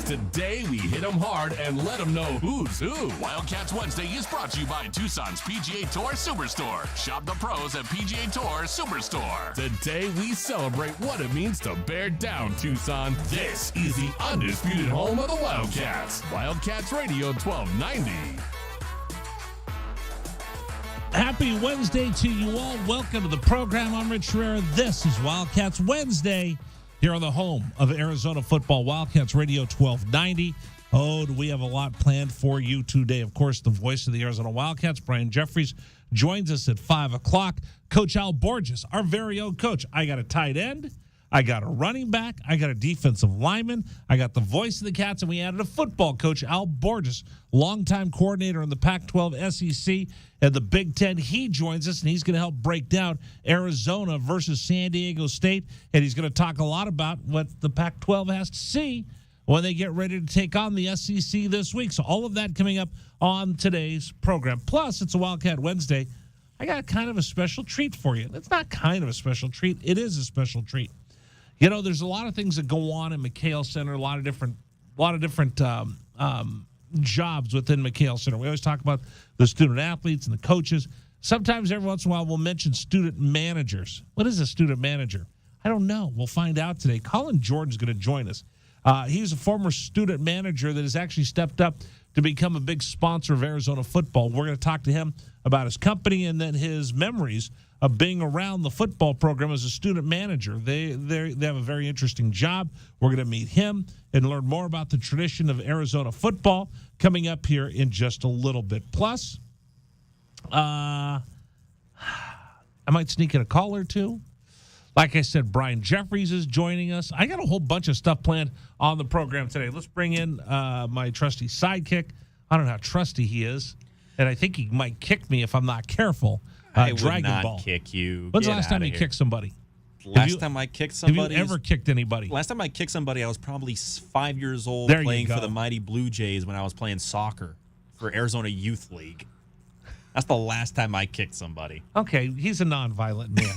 'cause today we hit them hard and let them know who's who. Wildcats Wednesday is brought to you by Tucson's PGA Tour Superstore. Shop the pros at PGA Tour Superstore. Today we celebrate what it means to bear down, Tucson. This is the undisputed home of the Wildcats. Wildcats Radio 1290. Happy Wednesday to you all. Welcome to the program. I'm Rich Herrera. This is Wildcats Wednesday here on the home of Arizona football, Wildcats Radio 1290. Oh, do we have a lot planned for you today. Of course, the voice of the Arizona Wildcats, Brian Jeffries, joins us at 5 o'clock. Coach Al Borges, our very own coach. I got a tight end. I got a running back. I got a defensive lineman. I got the voice of the Cats, and we added a football coach, Al Borges, longtime coordinator in the Pac-12, SEC, and the Big Ten. He joins us, and he's going to help break down Arizona versus San Diego State, and he's going to talk a lot about what the Pac-12 has to see when they get ready to take on the SEC this week. So all of that coming up on today's program. Plus, it's a Wildcat Wednesday. I got kind of a special treat for you. It's not kind of a special treat. It is a special treat. You know, there's a lot of things that go on in McKale Center, a lot of different jobs within McKale Center. We always talk about the student athletes and the coaches. Sometimes every once in a while we'll mention student managers. What is a student manager? I don't know. We'll find out today. Colin Jordan's going to join us. He's a former student manager that has actually stepped up to become a big sponsor of Arizona football. We're going to talk to him about his company and then his memories of being around the football program as a student manager. They have a very interesting job. We're going to meet him and learn more about the tradition of Arizona football coming up here in just a little bit. Plus, I might sneak in a call or two. Like I said, Brian Jeffries is joining us. I got a whole bunch of stuff planned on the program today. Let's bring in my trusty sidekick. I don't know how trusty he is, and I think he might kick me if I'm not careful. I would Dragon not Ball. kick you. When's the last time you kicked somebody? Last time I kicked somebody. Have you ever kicked anybody? Last time I kicked somebody, I was probably 5 years old There you playing go. for the Mighty Blue Jays when I was playing soccer for Arizona Youth League. That's the last time I kicked somebody. Okay, he's a nonviolent man.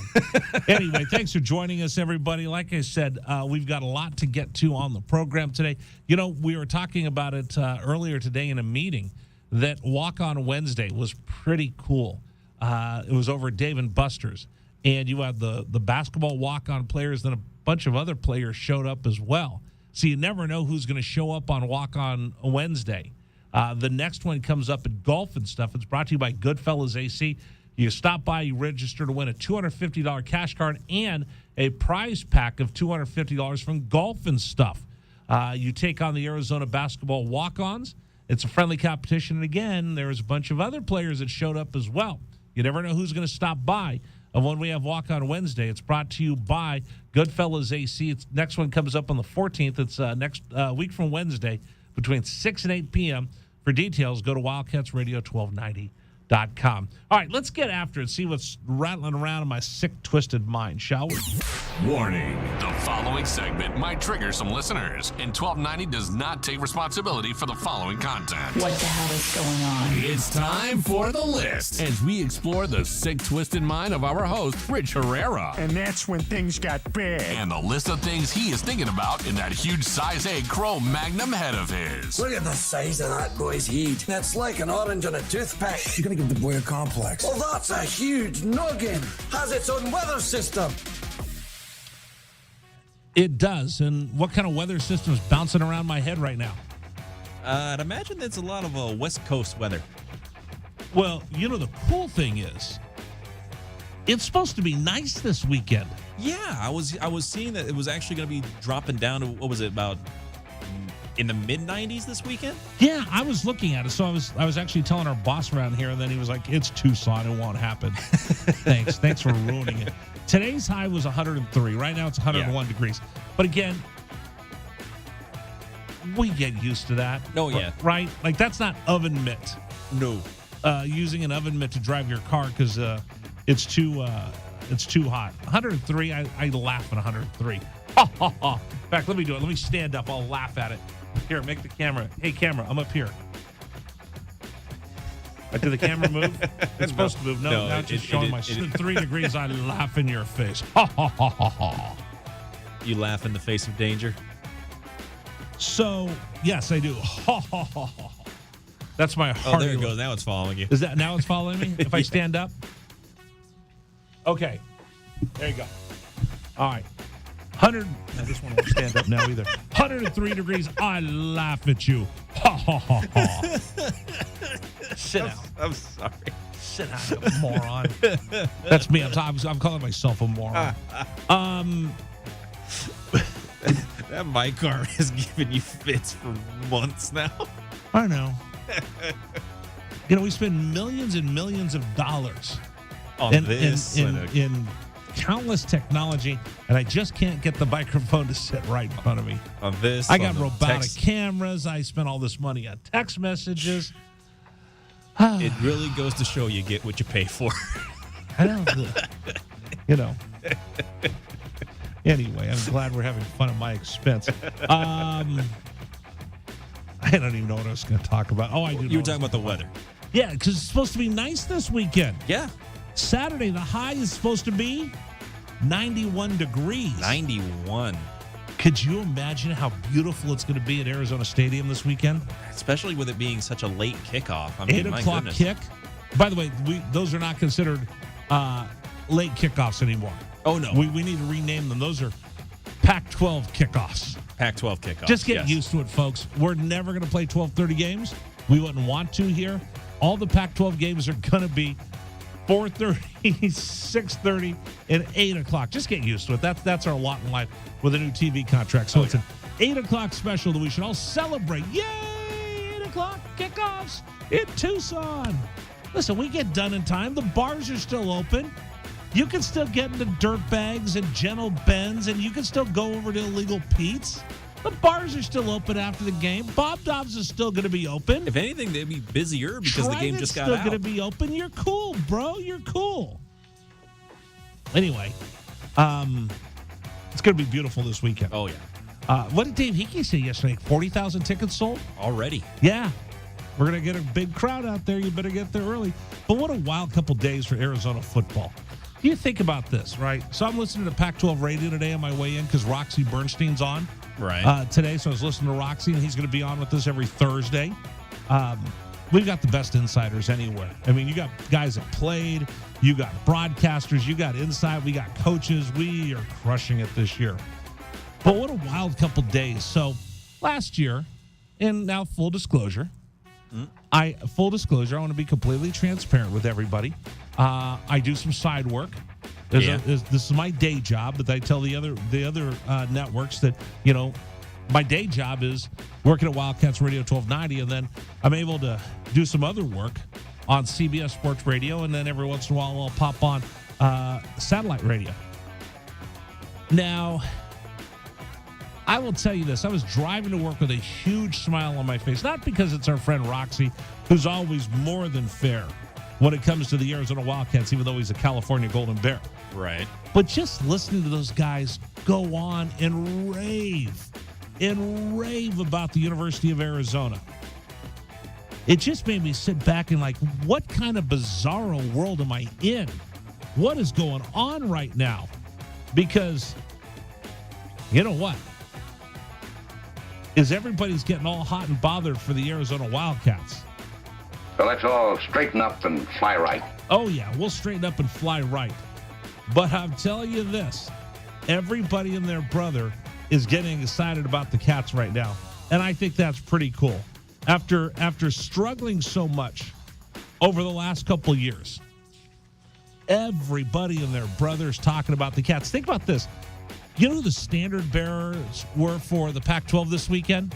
Anyway, thanks for joining us, everybody. Like I said, we've got a lot to get to on the program today. You know, we were talking about it earlier today in a meeting that Walk On Wednesday was pretty cool. It was over at Dave & Buster's, and you had the basketball walk-on players, then a bunch of other players showed up as well. So you never know who's going to show up on Walk On Wednesday. The next one comes up in golf and stuff. It's brought to you by Goodfellas AC. You stop by, you register to win a $250 cash card and a prize pack of $250 from Golf and Stuff. You take on the Arizona basketball walk-ons. It's a friendly competition, and again, there's a bunch of other players that showed up as well. You never know who's going to stop by. And when we have Walk On Wednesday, it's brought to you by Goodfellas AC. Next one comes up on the 14th. It's next week from Wednesday between 6 and 8 p.m. For details, go to wildcatsradio1290.com. All right, let's get after it, see what's rattling around in my sick, twisted mind, shall we? Warning. The following segment might trigger some listeners, and 1290 does not take responsibility for the following content. What the hell is going on? It's time for the list as we explore the sick, twisted mind of our host, Rich Herrera. And that's when things got bad. And the list of things he is thinking about in that huge size 8 Chrome Magnum head of his. Look at the size of that boy's head. That's like an orange on a toothpick. You're gonna give the boy a complex. Well, that's a huge noggin. Has its own weather system. It does. And what kind of weather system is bouncing around my head right now? I'd imagine there's a lot of West Coast weather. Well, you know, the cool thing is it's supposed to be nice this weekend. Yeah, I was seeing that it was actually going to be dropping down to, what was it, about in the mid-90s this weekend? Yeah, I was looking at it. So I was actually telling our boss around here, and then he was like, it's Tucson. It won't happen. Thanks for ruining it. Today's high was 103. Right now it's 101 degrees. But again, we get used to that. Oh, yeah. Right? Like, that's not oven mitt. No. Using an oven mitt to drive your car because it's too hot. 103, I laugh at 103. Ha, ha, ha. In fact, let me do it. Let me stand up. I'll laugh at it. Here, make the camera. Hey, camera, I'm up here. Did the camera move? It's supposed to move. No, now it's just showing my 3 degrees. I laugh in your face. Ha, ha, ha, ha, ha. You laugh in the face of danger? So, yes, I do. That's my heart. Oh, there it goes. Now it's following you. Is that now it's following me? If I stand up? Okay. There you go. All right. 100. I just want to stand up now either. 103 degrees. I laugh at you. Ha, ha, ha, ha. Sit down. I'm sorry. Sit down, you moron. That's me. I'm calling myself a moron. That mic arm has given you fits for months now. I know. We spend millions and millions of dollars On this. in countless technology, and I just can't get the microphone to sit right in front of me. On this. I got robotic cameras. I spent all this money on text messages. It really goes to show you get what you pay for. I know. Anyway, I'm glad we're having fun at my expense. I don't even know what I was going to talk about. Oh, I do. You were talking about the weather. Yeah, because it's supposed to be nice this weekend. Yeah. Saturday, the high is supposed to be 91 degrees. 91. Could you imagine how beautiful it's going to be at Arizona Stadium this weekend? Especially with it being such a late kickoff. 8 o'clock kick. By the way, those are not considered late kickoffs anymore. Oh, no. We need to rename them. Those are Pac-12 kickoffs. Pac-12 kickoff. Just get used to it, folks. We're never going to play 12:30 games. We wouldn't want to here. All the Pac-12 games are going to be 4:30, 6:30, and 8 o'clock. Just get used to it. That's our lot in life with a new TV contract. So it's an 8 o'clock special that we should all celebrate. Yay! 8 o'clock kickoffs in Tucson. Listen, we get done in time. The bars are still open. You can still get into Dirt Bags and Gentle Ben's, and you can still go over to Illegal Pete's. The bars are still open after the game. Bob Dobbs is still going to be open. If anything, they'd be busier because the game just got out. Still going to be open. You're cool, bro. You're cool. Anyway, it's going to be beautiful this weekend. Oh, yeah. What did Dave Hickey say yesterday? 40,000 tickets sold? Already. Yeah. We're going to get a big crowd out there. You better get there early. But what a wild couple days for Arizona football. You think about this, right? So I'm listening to Pac-12 radio today on my way in because Roxy Bernstein's on today. So I was listening to Roxy, and he's going to be on with us every Thursday. We've got the best insiders anywhere. I mean, you got guys that played. You got broadcasters. You got inside. We got coaches. We are crushing it this year. But what a wild couple days. So last year, and now full disclosure, I want to be completely transparent with everybody. I do some side work. This is my day job, but I tell the other networks that, my day job is working at Wildcats Radio 1290, and then I'm able to do some other work on CBS Sports Radio, and then every once in a while I'll pop on satellite radio. Now, I will tell you this. I was driving to work with a huge smile on my face, not because it's our friend Roxy, who's always more than fair when it comes to the Arizona Wildcats, even though he's a California Golden Bear. Right. But just listening to those guys go on and rave about the University of Arizona, it just made me sit back and like, what kind of bizarro world am I in? What is going on right now? Because, you know what? Is everybody's getting all hot and bothered for the Arizona Wildcats. So let's all straighten up and fly right. Oh, yeah, we'll straighten up and fly right. But I'm telling you this, everybody and their brother is getting excited about the Cats right now. And I think that's pretty cool. After struggling so much over the last couple of years, everybody and their brothers talking about the Cats. Think about this. You know who the standard bearers were for the Pac-12 this weekend?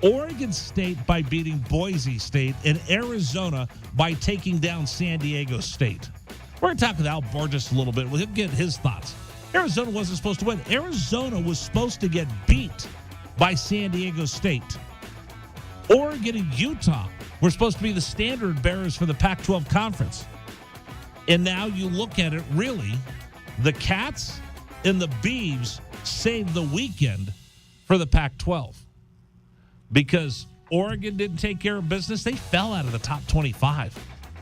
Oregon State by beating Boise State, and Arizona by taking down San Diego State. We're going to talk with Al Borges a little bit. We'll get his thoughts. Arizona wasn't supposed to win. Arizona was supposed to get beat by San Diego State. Oregon and Utah were supposed to be the standard bearers for the Pac-12 conference. And now you look at it, really, the Cats and the Beavs saved the weekend for the Pac-12. Because Oregon didn't take care of business. They fell out of the top 25.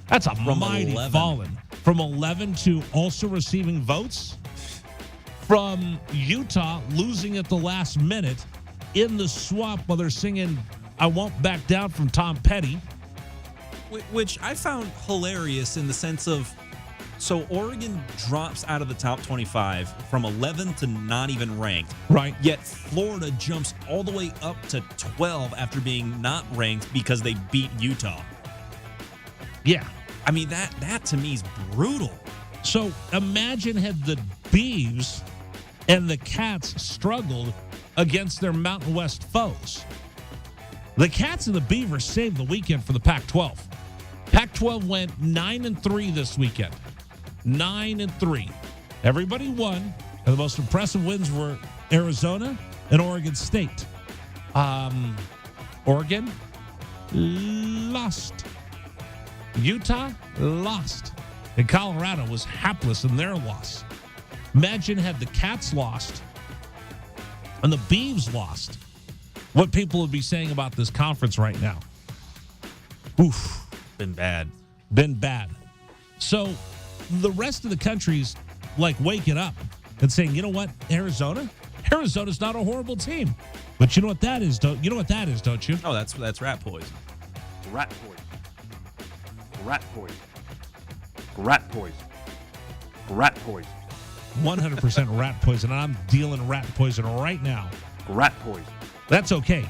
That's a mighty fallen. From 11 to also receiving votes. From Utah losing at the last minute in the swamp while they're singing I Won't Back Down from Tom Petty. Which I found hilarious in the sense of, so Oregon drops out of the top 25 from 11 to not even ranked. Right. Yet Florida jumps all the way up to 12 after being not ranked because they beat Utah. Yeah. I mean, that to me is brutal. So imagine had the Beavs and the Cats struggled against their Mountain West foes. The Cats and the Beavers saved the weekend for the Pac-12. Pac-12 went 9-3 this weekend. 9-3. Everybody won. And the most impressive wins were Arizona and Oregon State. Oregon lost. Utah lost. And Colorado was hapless in their loss. Imagine had the Cats lost and the Beavs lost. What people would be saying about this conference right now. Oof. Been bad. Been bad. So the rest of the country's like waking up and saying, you know what, Arizona's not a horrible team. But you know what that is, don't you? Oh, that's rat poison. Rat poison. Rat poison. Rat poison. Rat poison. 100% rat poison. And I'm dealing rat poison right now. Rat poison. That's okay.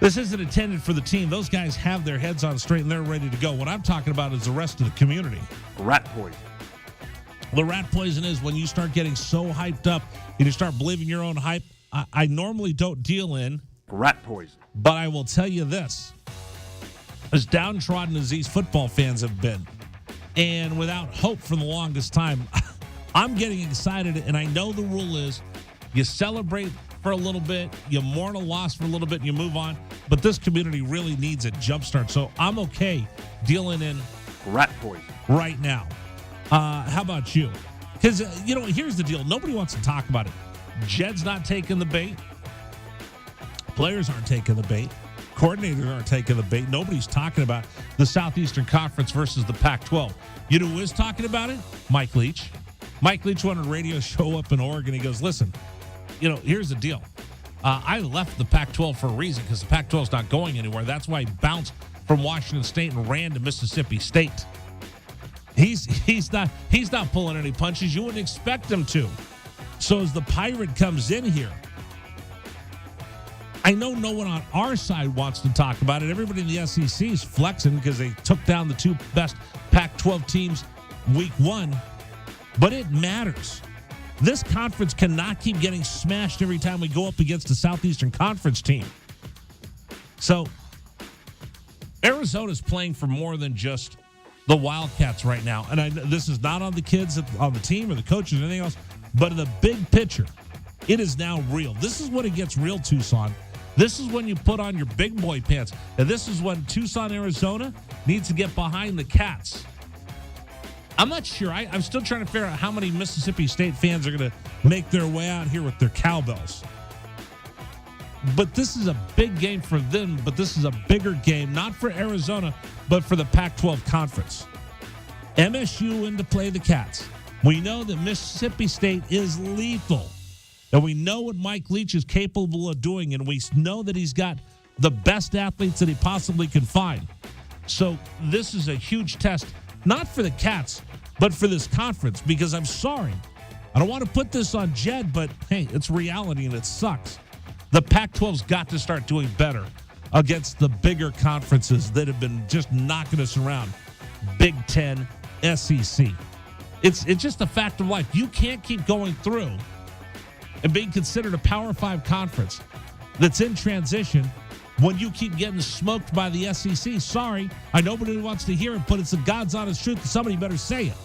This isn't intended for the team. Those guys have their heads on straight and they're ready to go. What I'm talking about is the rest of the community. Rat poison. The rat poison is when you start getting so hyped up and you start believing your own hype. I normally don't deal in Rat poison. but I will tell you this. As downtrodden as these football fans have been, and without hope for the longest time, I'm getting excited, and I know the rule is you celebrate for a little bit, you mourn a loss for a little bit, and you move on. But this community really needs a jumpstart, so I'm okay dealing in rat poison right now. How about you? Because, here's the deal. Nobody wants to talk about it. Jed's not taking the bait. Players aren't taking the bait. Coordinators aren't taking the bait. Nobody's talking about the Southeastern Conference versus the Pac-12. You know who is talking about it? Mike Leach. Mike Leach went on a radio show up in Oregon. He goes, listen, here's the deal. I left the Pac-12 for a reason because the Pac-12 is not going anywhere. That's why he bounced from Washington State and ran to Mississippi State. He's not pulling any punches. You wouldn't expect him to. So as the Pirate comes in here, I know no one on our side wants to talk about it. Everybody in the SEC is flexing because they took down the two best Pac-12 teams week one. But it matters. This conference cannot keep getting smashed every time we go up against a Southeastern Conference team. So Arizona's playing for more than just the Wildcats right now. And this is not on the kids on the team or the coaches or anything else, but in the big picture, it is now real. This is when it gets real, Tucson. This is when you put on your big boy pants. And this is when Tucson, Arizona needs to get behind the Cats. I'm not sure. I'm still trying to figure out how many Mississippi State fans are going to make their way out here with their cowbells. But this is a big game for them, but this is a bigger game, not for Arizona, but for the Pac-12 Conference. MSU in to play the Cats. We know that Mississippi State is lethal. And we know what Mike Leach is capable of doing, and we know that he's got the best athletes that he possibly can find. So this is a huge test, not for the Cats, but for this conference, because I'm sorry. I don't want to put this on Jed, but hey, it's reality and it sucks. The Pac-12's got to start doing better against the bigger conferences that have been just knocking us around. Big Ten, SEC. It's just a fact of life. You can't keep going through and being considered a Power 5 conference that's in transition when you keep getting smoked by the SEC. Sorry, I know nobody wants to hear it, but it's the God's honest truth. Somebody better say it.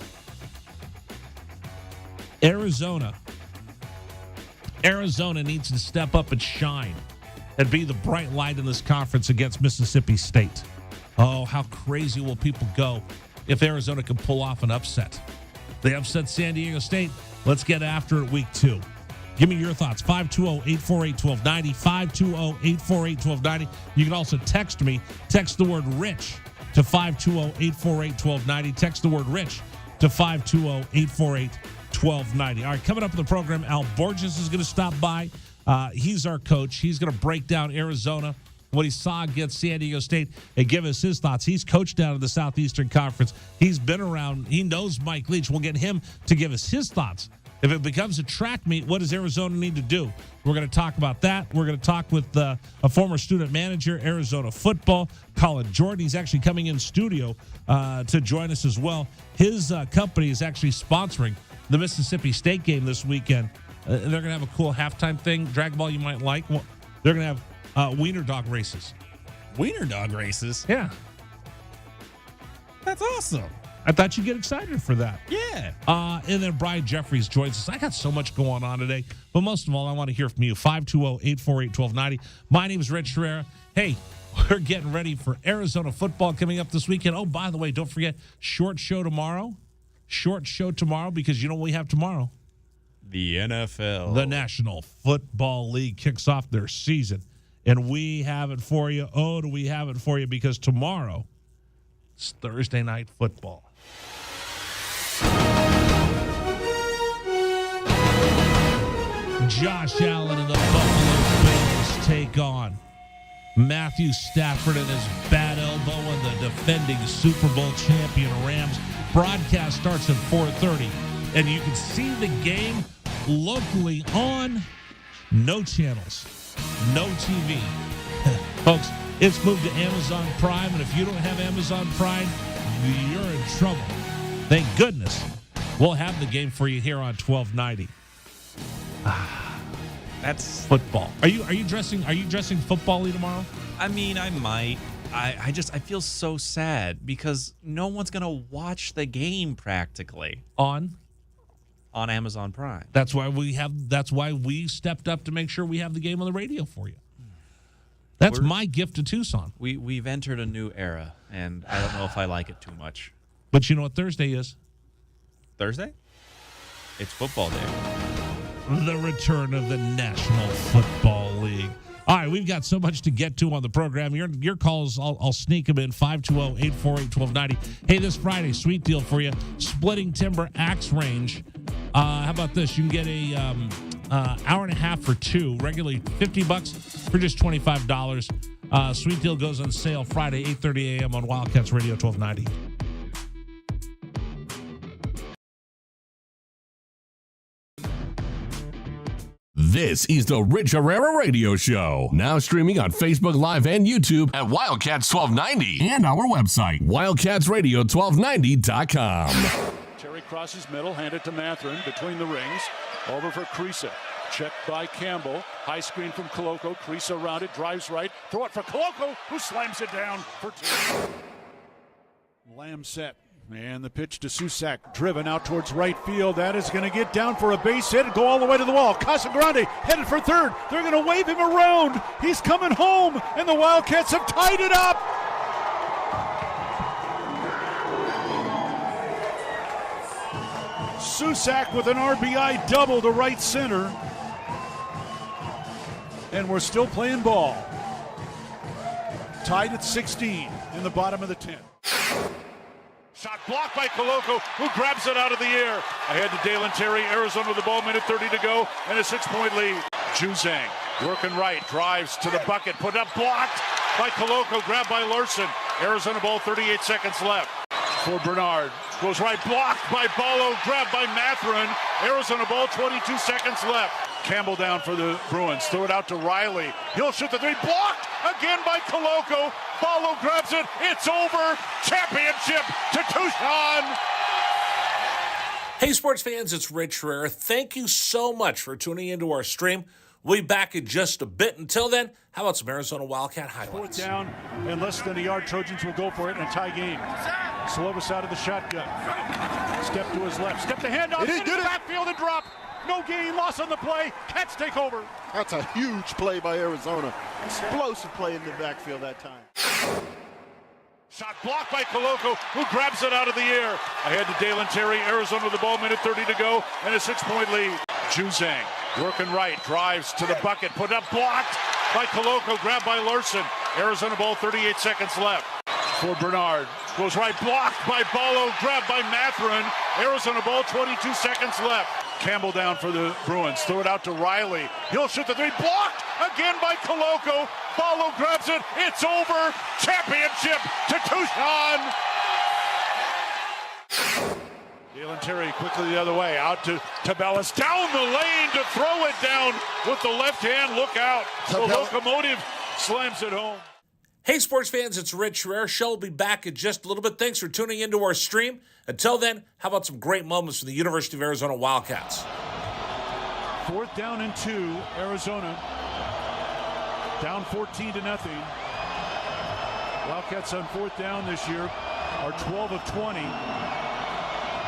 Arizona needs to step up and shine and be the bright light in this conference against Mississippi State. Oh, how crazy will people go if Arizona can pull off an upset? They upset San Diego State. Let's get after it week 2. Give me your thoughts. 520-848-1290. 520-848-1290. You can also text me. Text the word RICH to 520-848-1290. Text the word RICH to 520-848-1290. All right, coming up in the program, Al Borges is going to stop by. He's our coach. He's going to break down Arizona, what he saw against San Diego State, and give us his thoughts. He's coached down in the Southeastern Conference. He's been around. He knows Mike Leach. We'll get him to give us his thoughts. If it becomes a track meet, what does Arizona need to do? We're going to talk about that. We're going to talk with a former student manager, Arizona football, Colin Jordan. He's actually coming in studio to join us as well. His company is actually sponsoring the Mississippi State game this weekend. They're going to have a cool halftime thing. Dragon Ball you might like. Well, they're going to have Wiener Dog Races. Wiener Dog Races? Yeah. That's awesome. I thought you'd get excited for that. Yeah. And then Brian Jeffries joins us. I got so much going on today. But most of all, I want to hear from you. 520-848-1290. My name is Rich Herrera. Hey, we're getting ready for Arizona football coming up this weekend. Oh, by the way, don't forget, short show tomorrow. Short show tomorrow because you know what we have tomorrow? The NFL. The National Football League kicks off their season. And we have it for you. Oh, do we have it for you? Because tomorrow, it's Thursday night football. Josh Allen and the Buffalo Bills take on Matthew Stafford and his bad elbow and the defending Super Bowl champion Rams. Broadcast starts at 4:30, and you can see the game locally on no channels, no TV. Folks, it's moved to Amazon Prime, and if you don't have Amazon Prime, you're in trouble. Thank goodness we'll have the game for you here on 1290. That's football. Are you dressing football-y tomorrow? I mean, I might. I feel so sad because no one's gonna watch the game practically on Amazon Prime. That's why we stepped up to make sure we have the game on the radio for you. That's my gift to Tucson. We've entered a new era, and I don't know if I like it too much. But you know what Thursday is? Thursday? It's football day. The return of the National Football League. All right, we've got so much to get to on the program. Your calls, I'll sneak them in, 520-848-1290. Hey, this Friday, sweet deal for you. Splitting Timber Axe Range. How about this? You can get a hour and a half for two, regularly $50 for just $25. Sweet deal goes on sale Friday, 8:30 a.m. on Wildcats Radio 1290. This is the Rich Herrera Radio Show. Now streaming on Facebook Live and YouTube at Wildcats 1290 and our website, wildcatsradio1290.com. Terry crosses middle, hand it to Matherin between the rings. Over for Creasa. Checked by Campbell. High screen from Koloko. Creasa around it, drives right. Throw it for Koloko, who slams it down for two. Lamb set. And the pitch to Susak, driven out towards right field. That is going to get down for a base hit and go all the way to the wall. Casagrande headed for third. They're going to wave him around. He's coming home, and the Wildcats have tied it up. Susak with an RBI double to right center. And we're still playing ball. Tied at 16 in the bottom of the 10th. Shot blocked by Koloko, who grabs it out of the air. Ahead to Dalen Terry, Arizona with the ball, minute 30 to go, and a 6-point lead. Juzang working right, drives to the bucket, put up, blocked by Koloko, grabbed by Larson. Arizona ball, 38 seconds left. For Bernard, goes right, blocked by Ballo, grabbed by Matherin. Arizona ball, 22 seconds left. Campbell down for the Bruins, throw it out to Riley. He'll shoot the three, blocked again by Koloko. Ballo grabs it, it's over. Championship to Tucson. Hey, sports fans, it's Rich Herrera. Thank you so much for tuning into our stream. We'll be back in just a bit. Until then, how about some Arizona Wildcat highlights? Fourth down and less than a yard. Trojans will go for it in a tie game. Slovis out of the shotgun. Step to his left. Step the handoff. Into the backfield and drop. No gain, loss on the play. Cats take over. That's a huge play by Arizona. Explosive play in the backfield that time. Shot blocked by Koloko, who grabs it out of the air. Ahead to Dalen Terry, Arizona with the ball, minute 30 to go, and a 6-point lead. Juzang working right, drives to the bucket, put up, blocked by Koloko, grabbed by Larson. Arizona ball, 38 seconds left. For Bernard, goes right, blocked by Ballo, grabbed by Matherin. Arizona ball, 22 seconds left. Campbell down for the Bruins. Throw it out to Riley. He'll shoot the three. Blocked again by Koloko. Barlow grabs it. It's over. Championship to Tucson. Dalen Terry quickly the other way. Out to Tabellas. Down the lane to throw it down with the left hand. Look out. The locomotive slams it home. Hey, sports fans, it's Rich Herrera. Show will be back in just a little bit. Thanks for tuning into our stream. Until then, how about some great moments from the University of Arizona Wildcats? 4th down and 2, Arizona. Down 14-0. Wildcats on 4th down this year are 12 of 20.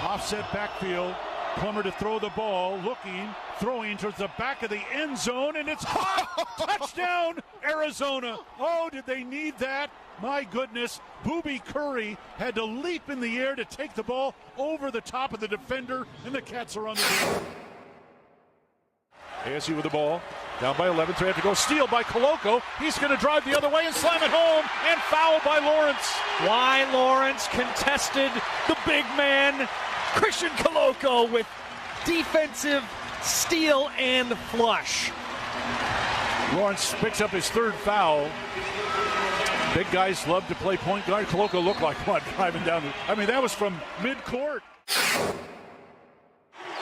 Offset backfield. Plummer to throw the ball, looking, throwing towards the back of the end zone, and it's hot! Touchdown, Arizona! Oh, did they need that? My goodness, Booby Curry had to leap in the air to take the ball over the top of the defender, and the Cats are on the board. ASU with the ball, down by 11, 3 have to go. Steal by Koloko. He's going to drive the other way and slam it home, and foul by Lawrence. Why Lawrence contested the big man, Christian Koloko, with defensive steal and flush. Lawrence picks up his 3rd foul. Big guys love to play point guard. Koloko looked like one driving down. That was from mid-court.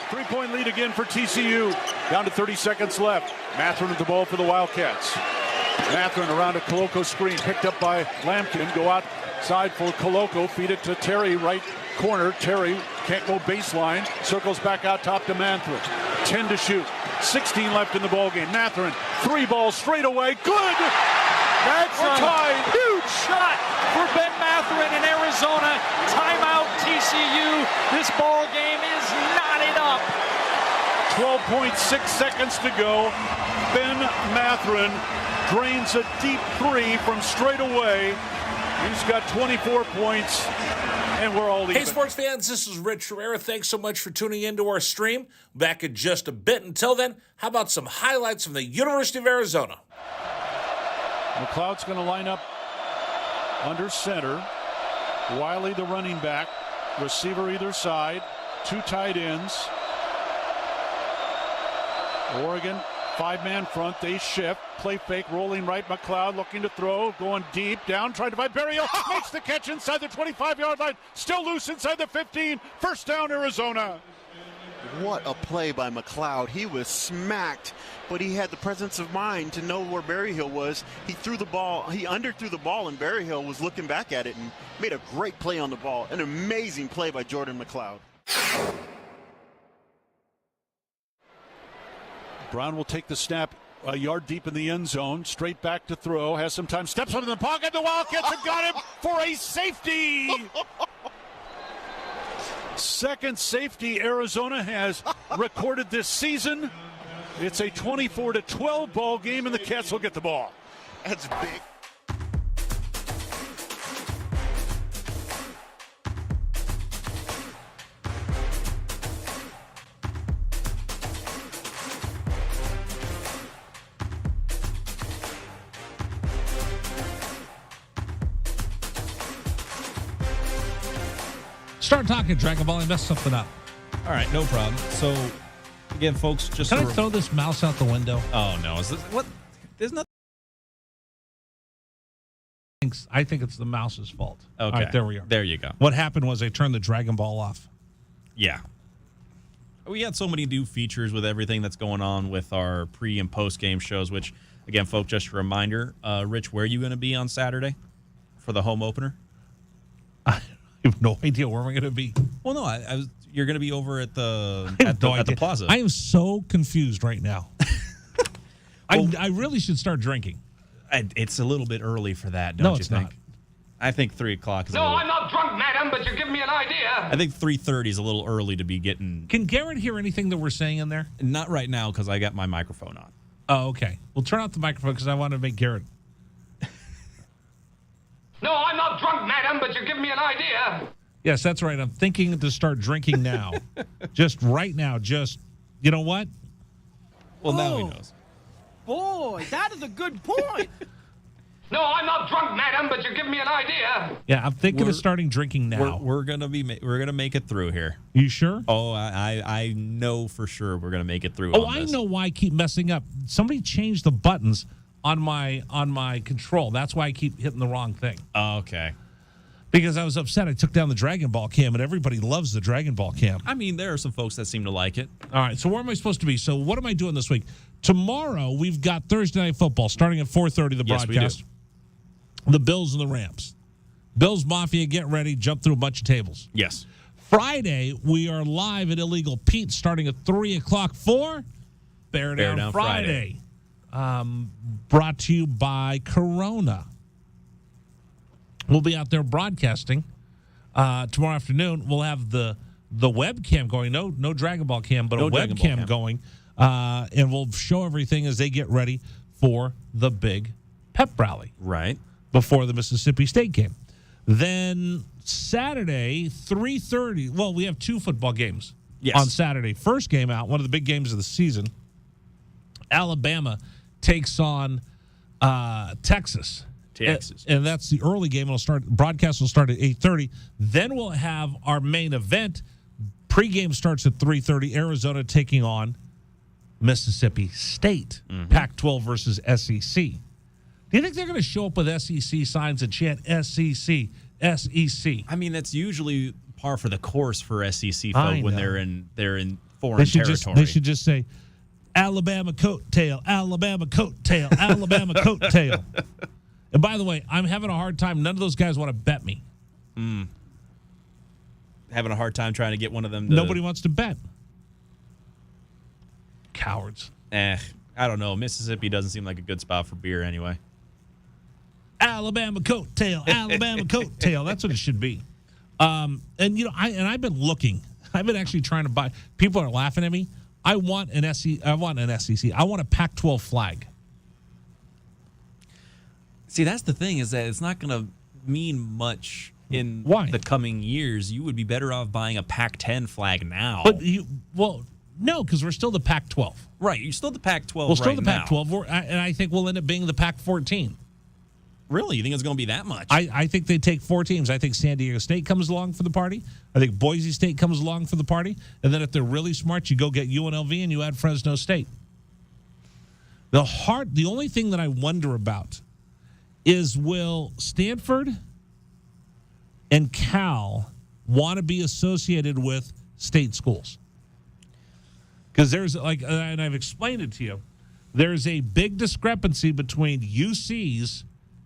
3-point lead again for TCU. Down to 30 seconds left. Matherin with the ball for the Wildcats. Matherin around a Koloko screen, picked up by Lampkin. Go outside for Koloko. Feed it to Terry, right corner. Terry can't go baseline. Circles back out top to Matherin. 10 to shoot. 16 left in the ballgame. Matherin, 3 balls straight away. Good! That's a tied. Huge shot for Ben Matherin in Arizona. Timeout TCU. This ball game is knotted up. 12.6 seconds to go. Ben Matherin drains a deep 3 from straight away. He's got 24 points, and we're all even. Hey, sports fans, this is Rich Herrera. Thanks so much for tuning into our stream. Back in just a bit. Until then, how about some highlights from the University of Arizona? McLeod's going to line up under center. Wiley, the running back. Receiver either side. 2 tight ends. Oregon, 5-man front. They shift. Play fake, rolling right. McLeod looking to throw. Going deep. Down, trying to find Berrios. Makes the catch inside the 25-yard line. Still loose inside the 15. First down, Arizona. What a play by McLeod. He was smacked, but he had the presence of mind to know where Berryhill was. He threw the ball. He underthrew the ball, and Berryhill was looking back at it and made a great play on the ball. An amazing play by Jordan McLeod. Brown will take the snap a yard deep in the end zone. Straight back to throw. Has some time. Steps up in the pocket. The Wildcats have got him for a safety. Second safety Arizona has recorded this season. It's a 24-12 ball game, and the Cats will get the ball. That's big. Start talking, Dragon Ball. I messed something up. All right, no problem. So, again, folks, just Can I throw this mouse out the window? Oh, no. Is this what? There's nothing. I think it's the mouse's fault. Okay. All right, there we are. There you go. What happened was I turned the Dragon Ball off. Yeah. We had so many new features with everything that's going on with our pre- and post-game shows, which, again, folks, just a reminder, Rich, where are you going to be on Saturday for the home opener? I have no idea where we're going to be. Well, no, you're going to be over at the plaza. I am so confused right now. I really should start drinking. It's a little bit early for that, don't you think? Not. I think 3 o'clock is No, I'm not drunk, madam, but you're giving me an idea. I think 3:30 is a little early to be getting... Can Garrett hear anything that we're saying in there? Not right now, because I got my microphone on. Oh, okay. Well, turn off the microphone because I want to make Garrett... No, I'm not drunk, madam, but you're giving me an idea. Yes, that's right. I'm thinking to start drinking now. Just right now. Just, you know what? Well, now he knows. Boy, that is a good point. No, I'm not drunk, madam, but you're giving me an idea. Yeah, I'm thinking of starting drinking now. We're gonna make it through here. You sure? Oh, I know for sure we're gonna make it through. Oh, I know why I keep messing up. Somebody changed the buttons on my control. That's why I keep hitting the wrong thing. Oh, okay. Because I was upset. I took down the Dragon Ball cam, and everybody loves the Dragon Ball cam. I mean, there are some folks that seem to like it. All right, so where am I supposed to be? So what am I doing this week? Tomorrow, we've got Thursday Night Football starting at 4:30, the broadcast. We do. The Bills and the Rams. Bills Mafia, get ready, jump through a bunch of tables. Yes. Friday, we are live at Illegal Pete starting at 3 o'clock for Bear Down Friday. Brought to you by Corona. We'll be out there broadcasting tomorrow afternoon. We'll have the webcam going. No Dragon Ball cam, but a webcam going. And we'll show everything as they get ready for the big pep rally. Right. Before the Mississippi State game. Then Saturday, 3:30. Well, we have 2 football games on Saturday. First game out, one of the big games of the season. Alabama takes on Texas. And that's the early game. Broadcast will start at 8:30. Then we'll have our main event. Pregame starts at 3:30. Arizona taking on Mississippi State. Pac-12 versus SEC. Do you think they're going to show up with SEC signs and chant SEC, SEC? I mean, that's usually par for the course for SEC folk when they're in foreign territory. They should just say Alabama coattail, Alabama coattail, Alabama coattail. And by the way, I'm having a hard time. None of those guys want to bet me. Having a hard time trying to get one of them to... Nobody wants to bet. Cowards. I don't know. Mississippi doesn't seem like a good spot for beer anyway. Alabama coattail, Alabama coattail. That's what it should be. And I've been looking. I've been actually trying to buy. People are laughing at me. I want an SEC. I want a Pac-12 flag. See, that's the thing, is that it's not going to mean much in the coming years. You would be better off buying a Pac-10 flag now. But no, because we're still the Pac-12. Right, you're still the Pac-12. We're still the Pac-12, and I think we'll end up being the Pac-14. Really? You think it's going to be that much? I think they take 4 teams. I think San Diego State comes along for the party. I think Boise State comes along for the party. And then if they're really smart, you go get UNLV and you add Fresno State. The only thing that I wonder about is, will Stanford and Cal want to be associated with state schools? Because there's, and I've explained it to you, there's a big discrepancy between UCs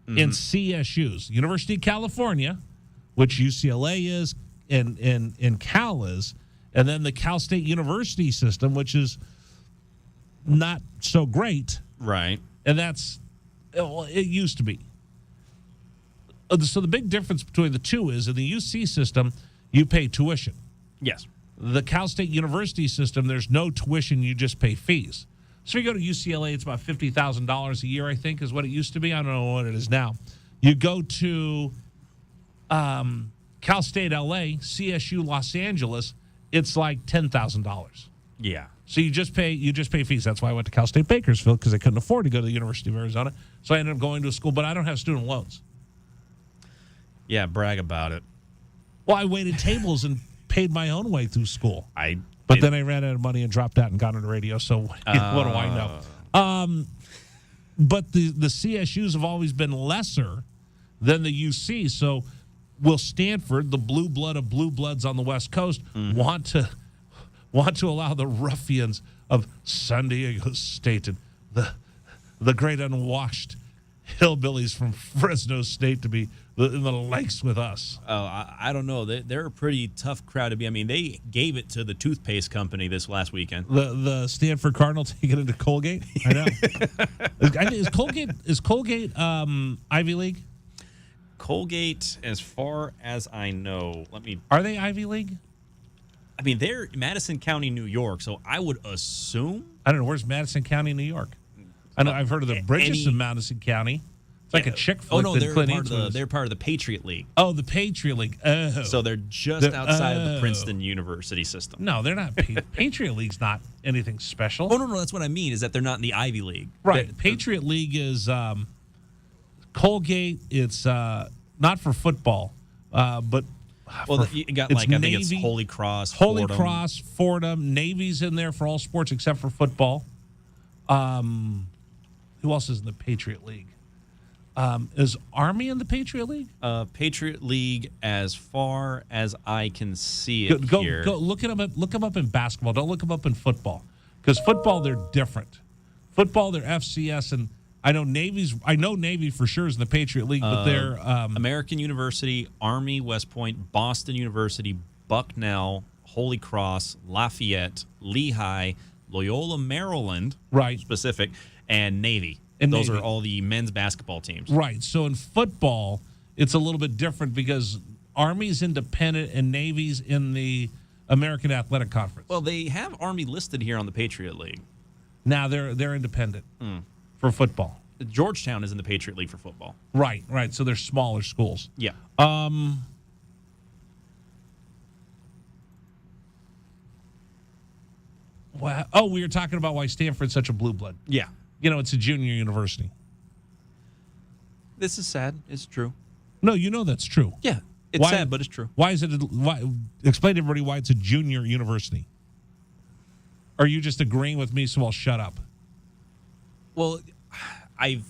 and CSUs. University of California, which UCLA is and Cal is, and then the Cal State University system, which is not so great. Right. And it used to be. So the big difference between the two is, in the UC system, you pay tuition. Yes. The Cal State University system, there's no tuition, you just pay fees. So you go to UCLA, it's about $50,000 a year, I think, is what it used to be. I don't know what it is now. You go to Cal State LA, CSU Los Angeles, it's like $10,000. Yeah. So you just pay fees. That's why I went to Cal State Bakersfield, because I couldn't afford to go to the University of Arizona. So I ended up going to a school, but I don't have student loans. Yeah, brag about it. Well, I waited tables and paid my own way through school. But then I ran out of money and dropped out and got into radio, so what do I know? But the CSUs have always been lesser than the UC, so will Stanford, the blue blood of blue bloods on the West Coast, want to allow the ruffians of San Diego State and the great unwashed hillbillies from Fresno State to be in the likes with us? Oh, I don't know. They're a pretty tough crowd to be. I mean, they gave it to the toothpaste company this last weekend. The Stanford Cardinal taking it to Colgate? I know. Is Colgate Ivy League? Colgate, as far as I know, Are they Ivy League? I mean, they're Madison County, New York, so I would assume. I don't know. Where's Madison County, New York? I know I've heard of the Bridges in Madison County. It's like a chick flick. Oh, no, they're part of the Patriot League. Oh, the Patriot League. Oh. So they're just outside of the Princeton University system. No, they're not. Patriot League's not anything special. Oh, no, that's what I mean, is that they're not in the Ivy League. Right. Patriot League is Colgate, it's not for football, but you got it's I think Navy, it's Holy Cross, Fordham. Navy's in there for all sports except for football. Who else is in the Patriot League? Is Army in the Patriot League? Patriot League, as far as I can see it here. Go look them up in basketball. Don't look them up in football, because football they're different. Football they're FCS, and I know Navy for sure is in the Patriot League, but they're American University, Army, West Point, Boston University, Bucknell, Holy Cross, Lafayette, Lehigh, Loyola, Maryland, right? Specific, and Navy. And those Navy are all the men's basketball teams. Right. So in football, it's a little bit different because Army's independent and Navy's in the American Athletic Conference. Well, they have Army listed here on the Patriot League. Now they're independent for football. Georgetown is in the Patriot League for football. Right. So they're smaller schools. Yeah. Well, we were talking about why Stanford's such a blue blood. Yeah. It's a junior university. This is sad. It's true. No, that's true. Yeah. It's sad, but it's true. Why is it? Explain to everybody why it's a junior university. Are you just agreeing with me, so I'll shut up? Well, I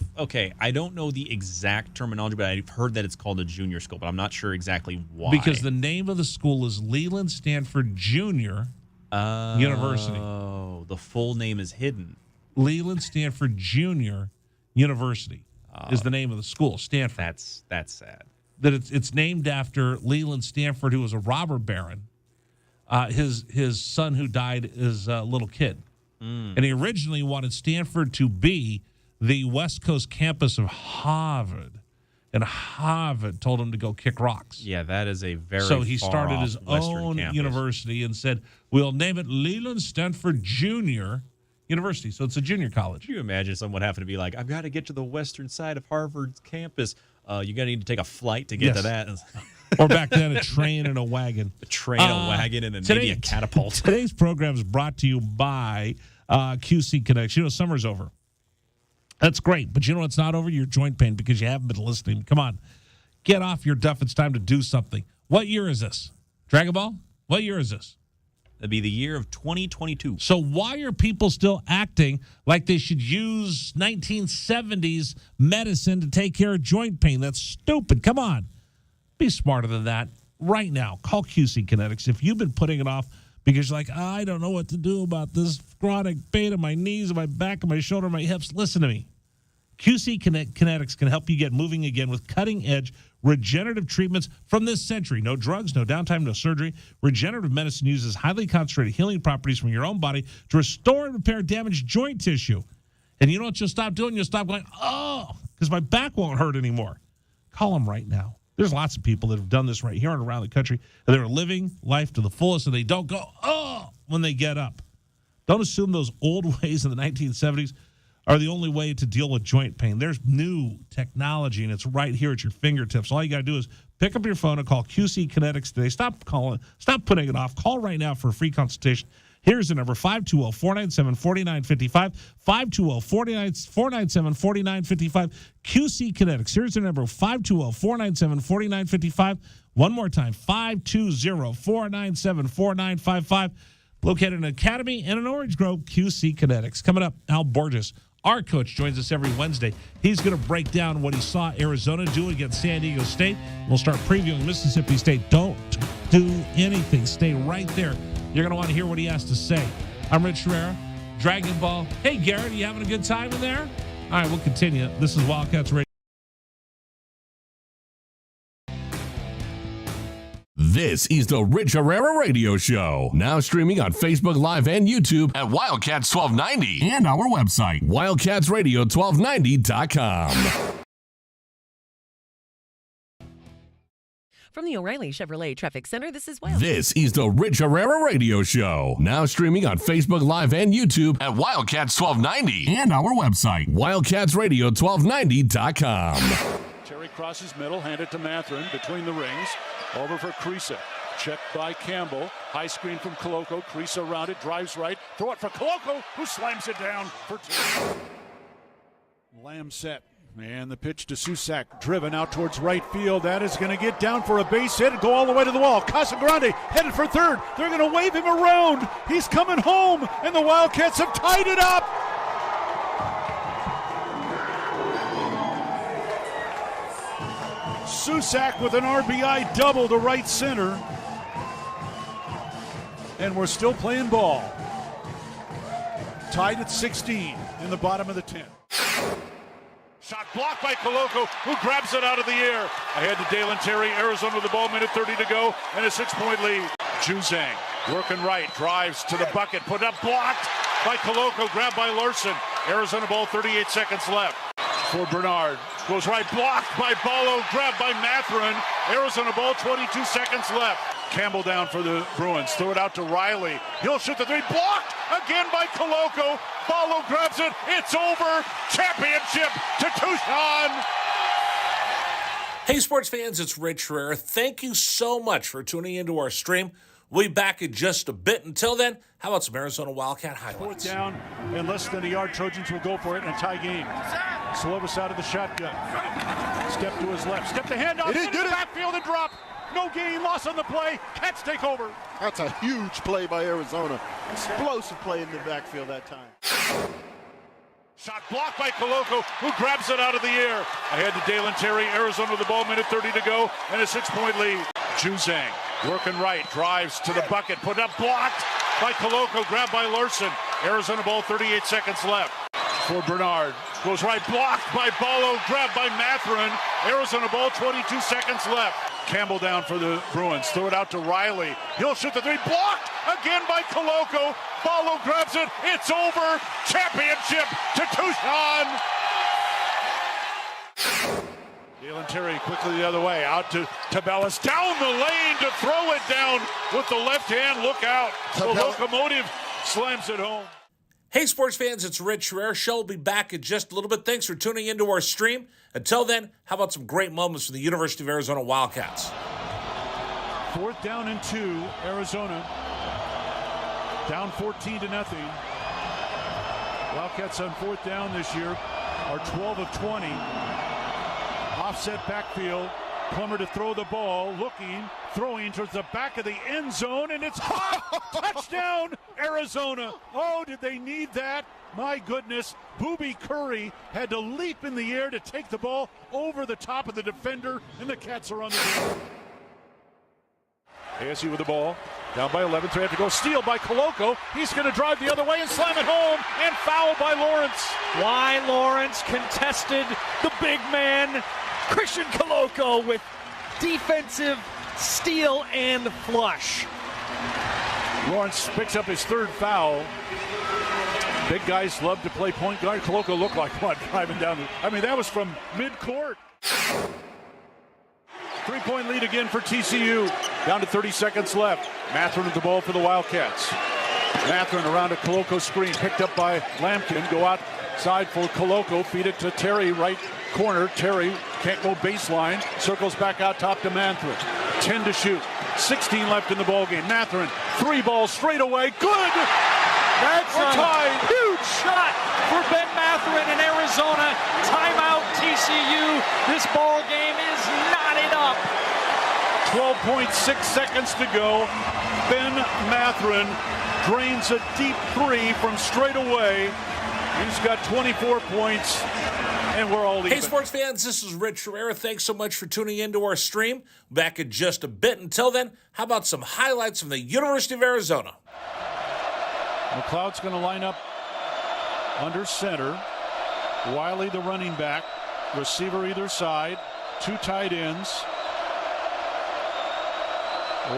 don't know the exact terminology, but I've heard that it's called a junior school, but I'm not sure exactly why. Because the name of the school is Leland Stanford Junior University. Oh, the full name is hidden. Leland Stanford Junior University is the name of the school. Stanford. That's sad. That it's named after Leland Stanford, who was a robber baron. His son who died is a little kid. And he originally wanted Stanford to be the West Coast campus of Harvard. And Harvard told him to go kick rocks. Yeah, that is a very So he started his own campus. university and said, we'll name it Leland Stanford Junior University. So it's a junior college. Can you imagine someone having to be like, I've got to get to the western side of Harvard's campus. You got to need to take a flight to get to that. Or back then, a train and a wagon. A train, a wagon, and then maybe a catapult. Today's program is brought to you by QC Connect. Summer's over. That's great. But it's not over? Your joint pain because you haven't been listening. Come on. Get off your duff. It's time to do something. What year is this? Dragon Ball? What year is this? That'd be the year of 2022. So why are people still acting like they should use 1970s medicine to take care of joint pain? That's stupid. Come on. Be smarter than that. Right now, call QC Kinetics. If you've been putting it off because you're like, I don't know what to do about this chronic pain in my knees, and my back, and my shoulder, and my hips, listen to me. QC Kinetics can help you get moving again with cutting-edge regenerative treatments from this century. No drugs, no downtime, no surgery. Regenerative medicine uses highly concentrated healing properties from your own body to restore and repair damaged joint tissue. And you know what you'll stop doing? You'll stop going, because my back won't hurt anymore. Call them right now. There's lots of people that have done this right here and around the country, and they're living life to the fullest, and they don't go, when they get up. Don't assume those old ways in the 1970s are the only way to deal with joint pain. There's new technology, and it's right here at your fingertips. All you got to do is pick up your phone and call QC Kinetics today. Stop putting it off. Call right now for a free consultation. Here's the number, 520-497-4955, 520-497-4955, QC Kinetics. Here's the number, 520-497-4955. One more time, 520-497-4955. Located in Academy and in Orange Grove, QC Kinetics. Coming up, Al Borges, our coach, joins us every Wednesday. He's going to break down what he saw Arizona do against San Diego State. We'll start previewing Mississippi State. Don't do anything. Stay right there. You're going to want to hear what he has to say. I'm Rich Herrera, Dragon Ball. Hey, Garrett, you having a good time in there? All right, we'll continue. This is Wildcats Radio. This is the Rich Herrera Radio Show. Now streaming on Facebook Live and YouTube at Wildcats 1290 and our website, wildcatsradio1290.com. From the O'Reilly Chevrolet Traffic Center, this is Wildcats. This is the Rich Herrera Radio Show. Now streaming on Facebook Live and YouTube at Wildcats 1290 and our website, wildcatsradio1290.com. Terry crosses middle, handed to Matherin between the rings. Over for Creasa. Checked by Campbell. High screen from Koloko. Creasa around it, drives right. Throw it for Koloko, who slams it down for two. Lamb set. And the pitch to Susak, driven out towards right field. That is going to get down for a base hit and go all the way to the wall. Casagrande headed for third. They're going to wave him around. He's coming home, and the Wildcats have tied it up. Susak with an RBI double to right center. And we're still playing ball. Tied at 16 in the bottom of the 10th. Shot blocked by Koloko, who grabs it out of the air. Ahead to Dalen Terry, Arizona with the ball, minute 30 to go, and a 6-point lead. Juzang working right, drives to the bucket, put up, blocked by Koloko, grabbed by Larson. Arizona ball, 38 seconds left. For Bernard, goes right, blocked by Ballo, grabbed by Matherin. Arizona ball, 22 seconds left. Campbell down for the Bruins, throw it out to Riley. He'll shoot the three, blocked again by Koloko. Ballo grabs it, it's over. Championship to Tucson. Hey, sports fans, it's Rich Herrera. Thank you so much for tuning into our stream. We'll be back in just a bit. Until then, how about some Arizona Wildcat highlights? Fourth down and less than a yard. Trojans will go for it in a tie game. Slovis out of the shotgun. Step to his left. Step the handoff. Into the backfield and drop. No gain, loss on the play. Cats take over. That's a huge play by Arizona. Explosive play in the backfield that time. Shot blocked by Koloko, who grabs it out of the air. Ahead to Dalen Terry, Arizona with the ball, minute 30 to go, and a 6-point lead. Juzang working right, drives to the bucket, put up, blocked by Koloko, grabbed by Larson. Arizona ball, 38 seconds left. For Bernard, goes right, blocked by Ballo, grabbed by Matherin. Arizona ball, 22 seconds left. Campbell down for the Bruins, throw it out to Riley. He'll shoot the three, blocked again by Koloko. Ballo grabs it, it's over. Championship to Tucson. Dalen Terry quickly the other way, out to Tabellas, down the lane to throw it down with the left hand. Look out. The locomotive slams it home. Hey, sports fans, it's Rich Herrera. Show will be back in just a little bit. Thanks for tuning into our stream. Until then, how about some great moments from the University of Arizona Wildcats? Fourth down and 2, Arizona. Down 14-0. Wildcats on fourth down this year are 12 of 20. Offset backfield. Plummer to throw the ball, looking, throwing towards the back of the end zone, and it's caught. Touchdown, Arizona. Oh, did they need that? My goodness. Booby Curry had to leap in the air to take the ball over the top of the defender, and the Cats are on the field. ASU with the ball. Down by 11, 3 have to go. Steal by Koloko. He's going to drive the other way and slam it home, and foul by Lawrence. Why Lawrence contested the big man, Christian Koloko, with defensive steal and flush. Lawrence picks up his third foul. Big guys love to play point guard. Koloko looked like what, driving down that was from mid-court. 3-point lead again for TCU. Down to 30 seconds left. Matherin with the ball for the Wildcats. Matherin around a Koloko screen, picked up by Lampkin. Go outside for Koloko, feed it to Terry, right corner. Terry can't go baseline, circles back out top to Matherin. 10 to shoot, 16 left in the ballgame. Matherin, 3 balls straight away, good! That's We're tied. Huge shot for Ben Matherin in Arizona. Timeout TCU. This ball game is knotted up. 12.6 seconds to go. Ben Matherin drains a deep 3 from straight away. He's got 24 points, and we're all even. Hey, sports fans, this is Rich Herrera. Thanks so much for tuning into our stream. Back in just a bit. Until then, how about some highlights from the University of Arizona? McLeod's going to line up under center. Wiley, the running back. Receiver either side. 2 tight ends.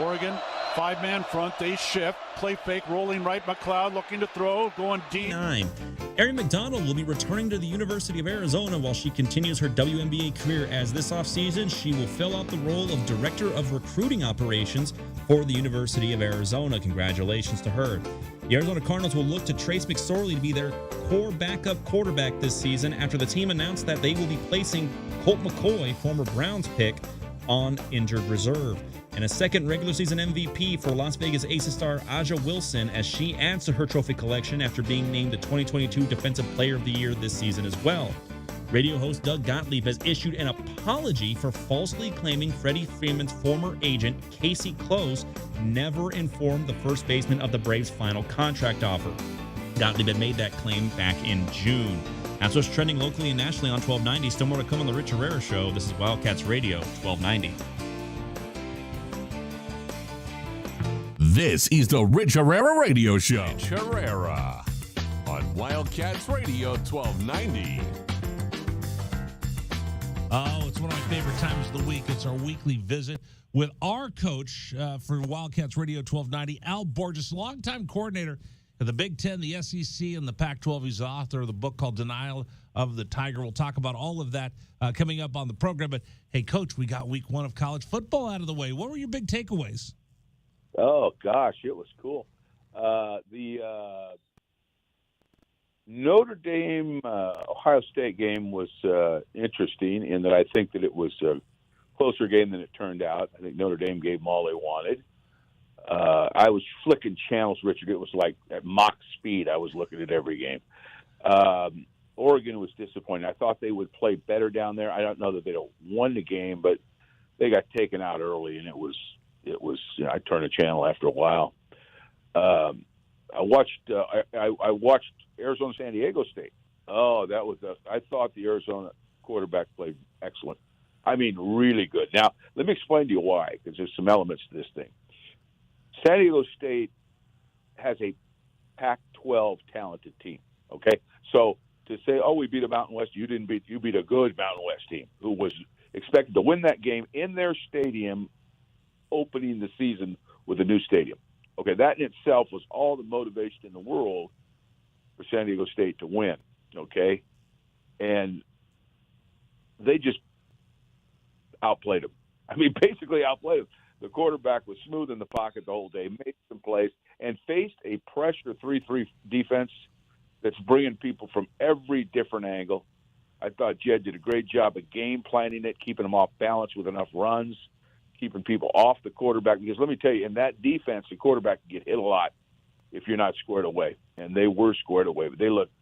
Oregon, 5-man front. They shift. Play fake, rolling right. McLeod looking to throw, going deep. 9. Erin McDonald will be returning to the University of Arizona while she continues her WNBA career, as this offseason she will fill out the role of Director of Recruiting Operations for the University of Arizona. Congratulations to her. The Arizona Cardinals will look to Trace McSorley to be their core backup quarterback this season after the team announced that they will be placing Colt McCoy, former Browns pick, on injured reserve. And a second regular season MVP for Las Vegas Aces star Aja Wilson, as she adds to her trophy collection after being named the 2022 Defensive Player of the Year this season as well. Radio host Doug Gottlieb has issued an apology for falsely claiming Freddie Freeman's former agent, Casey Close, never informed the first baseman of the Braves' final contract offer. Gottlieb had made that claim back in June. That's what's trending locally and nationally on 1290. Still more to come on the Rich Herrera Show. This is Wildcats Radio 1290. This is the Rich Herrera Radio Show. Rich Herrera on Wildcats Radio 1290. Oh, it's one of my favorite times of the week. It's our weekly visit with our coach for Wildcats Radio 1290, Al Borges, longtime coordinator of the Big Ten, the SEC, and the Pac-12. He's the author of the book called Denial of the Tiger. We'll talk about all of that coming up on the program. But, hey, Coach, we got week 1 of college football out of the way. What were your big takeaways? Oh, gosh, it was cool. The Notre Dame Ohio State game was interesting in that I think that it was a closer game than it turned out. I think Notre Dame gave them all they wanted. I was flicking channels, Richard. It was like at Mach speed. I was looking at every game. Oregon was disappointing. I thought they would play better down there. I don't know that they'd have won the game, but they got taken out early, and it was. I turned a channel after a while. I watched Arizona San Diego State. Oh, that was I thought the Arizona quarterback played excellent. I mean, really good. Now, let me explain to you why, because there's some elements to this thing. San Diego State has a Pac-12 talented team. Okay, so to say, "Oh, we beat a Mountain West," you beat a good Mountain West team who was expected to win that game in their stadium, opening the season with a new stadium. Okay, that in itself was all the motivation in the world for San Diego State to win. Okay, and they just outplayed them. I mean, basically outplayed them. The quarterback was smooth in the pocket the whole day, made some plays, and faced a pressure 3-3 defense that's bringing people from every different angle. I thought Jed did a great job of game planning it, keeping them off balance with enough runs, keeping people off the quarterback. Because let me tell you, in that defense, the quarterback can get hit a lot if you're not squared away. And they were squared away. But they looked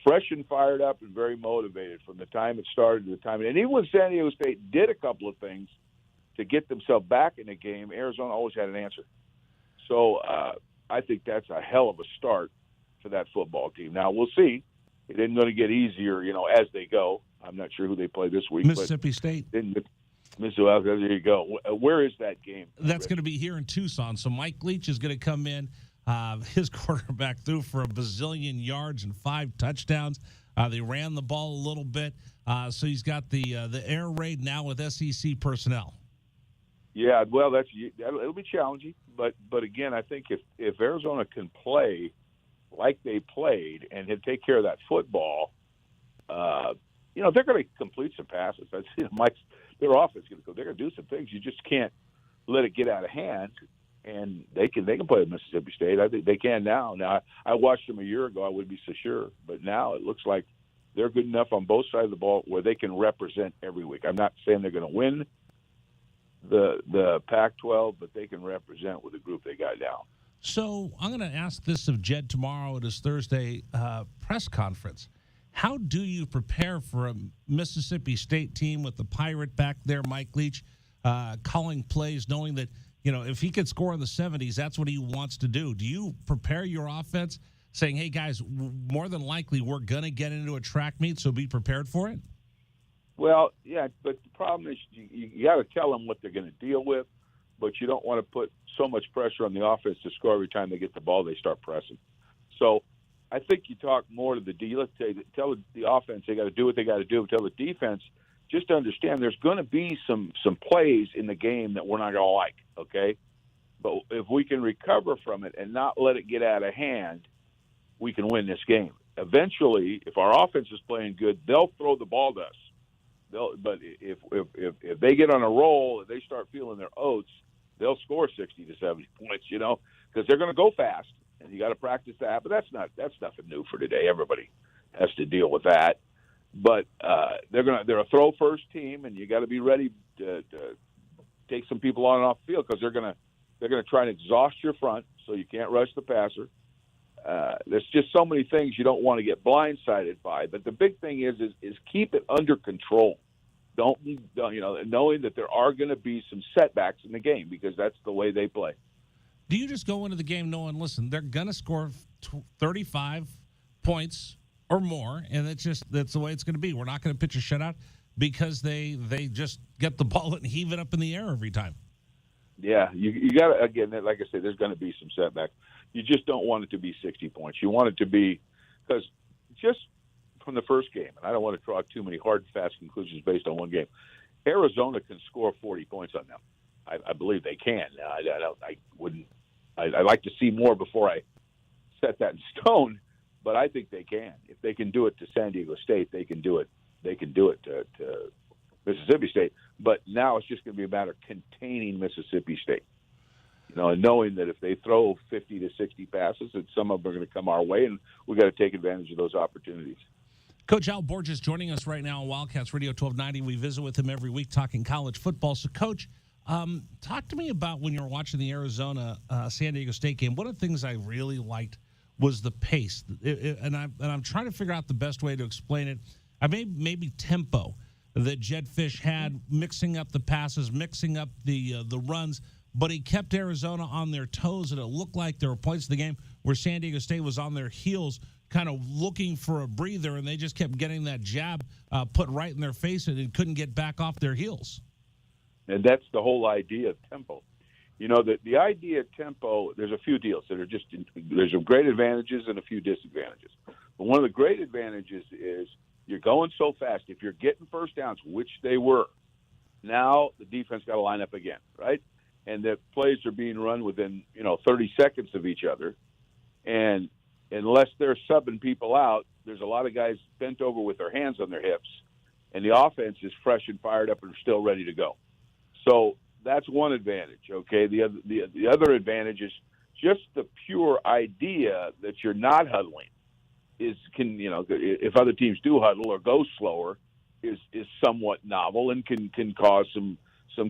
fresh and fired up and very motivated from the time it started to the time. And even when San Diego State did a couple of things to get themselves back in the game, Arizona always had an answer. So I think that's a hell of a start for that football team. Now, we'll see. It isn't going to get easier, as they go. I'm not sure who they play this week. Mississippi State. Mississippi, there you go. Where is that game? That's going to be here in Tucson. So Mike Leach is going to come in. His quarterback threw for a bazillion yards and 5 touchdowns. They ran the ball a little bit. So he's got the air raid now with SEC personnel. Yeah, well, it'll be challenging. But again, I think if Arizona can play like they played and take care of that football, they're going to complete some passes. Their offense is going to go. They're going to do some things. You just can't let it get out of hand. And they can play at Mississippi State. I think they can now. Now, I watched them a year ago. I wouldn't be so sure. But now it looks like they're good enough on both sides of the ball where they can represent every week. I'm not saying they're going to win the Pac-12, but they can represent with the group they got now. So I'm going to ask this of Jed tomorrow at his Thursday press conference. How do you prepare for a Mississippi State team with the Pirate back there, Mike Leach, calling plays, knowing that, if he could score in the 70s, that's what he wants to do? Do you prepare your offense saying, hey, guys, more than likely we're going to get into a track meet, so be prepared for it? Well, yeah, but the problem is you got to tell them what they're going to deal with, but you don't want to put so much pressure on the offense to score every time they get the ball, they start pressing. So I think you talk more to the tell the offense they got to do what they got to do. Tell the defense just to understand there's going to be some plays in the game that we're not going to like, okay? But if we can recover from it and not let it get out of hand, we can win this game. Eventually, if our offense is playing good, they'll throw the ball to us. But if they get on a roll and they start feeling their oats, they'll score 60 to 70 points, because they're going to go fast, and you got to practice that. But that's nothing new for today. Everybody has to deal with that. But they're a throw first team, and you got to be ready to take some people on and off the field because they're going to try and exhaust your front, so you can't rush the passer. There's just so many things you don't want to get blindsided by. But the big thing is keep it under control. Don't knowing that there are going to be some setbacks in the game because that's the way they play. Do you just go into the game knowing, listen, they're going to score 35 points or more, and that's the way it's going to be? We're not going to pitch a shutout because they just get the ball and heave it up in the air every time. Yeah, you got to, again, like I say, there's going to be some setbacks. You just don't want it to be 60 points. You want it to be, because just from the first game, and I don't want to draw too many hard and fast conclusions based on one game, Arizona can score 40 points on them. I believe they can. I'd like to see more before I set that in stone, but I think they can. If they can do it to San Diego State, they can do it. They can do it to Mississippi State. But now it's just going to be a matter of containing Mississippi State. And knowing that if they throw 50 to 60 passes, that some of them are going to come our way, and we got to take advantage of those opportunities. Coach Al Borges joining us right now on Wildcats Radio 1290. We visit with him every week talking college football. So, Coach, talk to me about when you were watching the Arizona-San Diego State game. One of the things I really liked was the pace, and I'm trying to figure out the best way to explain it. Maybe tempo that Jed Fish had, mixing up the passes, mixing up the runs, but he kept Arizona on their toes, and it looked like there were points in the game where San Diego State was on their heels, kind of looking for a breather, and they just kept getting that jab put right in their face and couldn't get back off their heels. And that's the whole idea of tempo. The idea of tempo, there's a few deals that are just – there's some great advantages and a few disadvantages. But one of the great advantages is you're going so fast. If you're getting first downs, which they were, now the defense got to line up again, right? And the plays are being run within, 30 seconds of each other. And unless they're subbing people out, there's a lot of guys bent over with their hands on their hips, and the offense is fresh and fired up and still ready to go. So that's one advantage, okay? The other advantage is just the pure idea that you're not huddling if other teams do huddle or go slower is somewhat novel and can cause some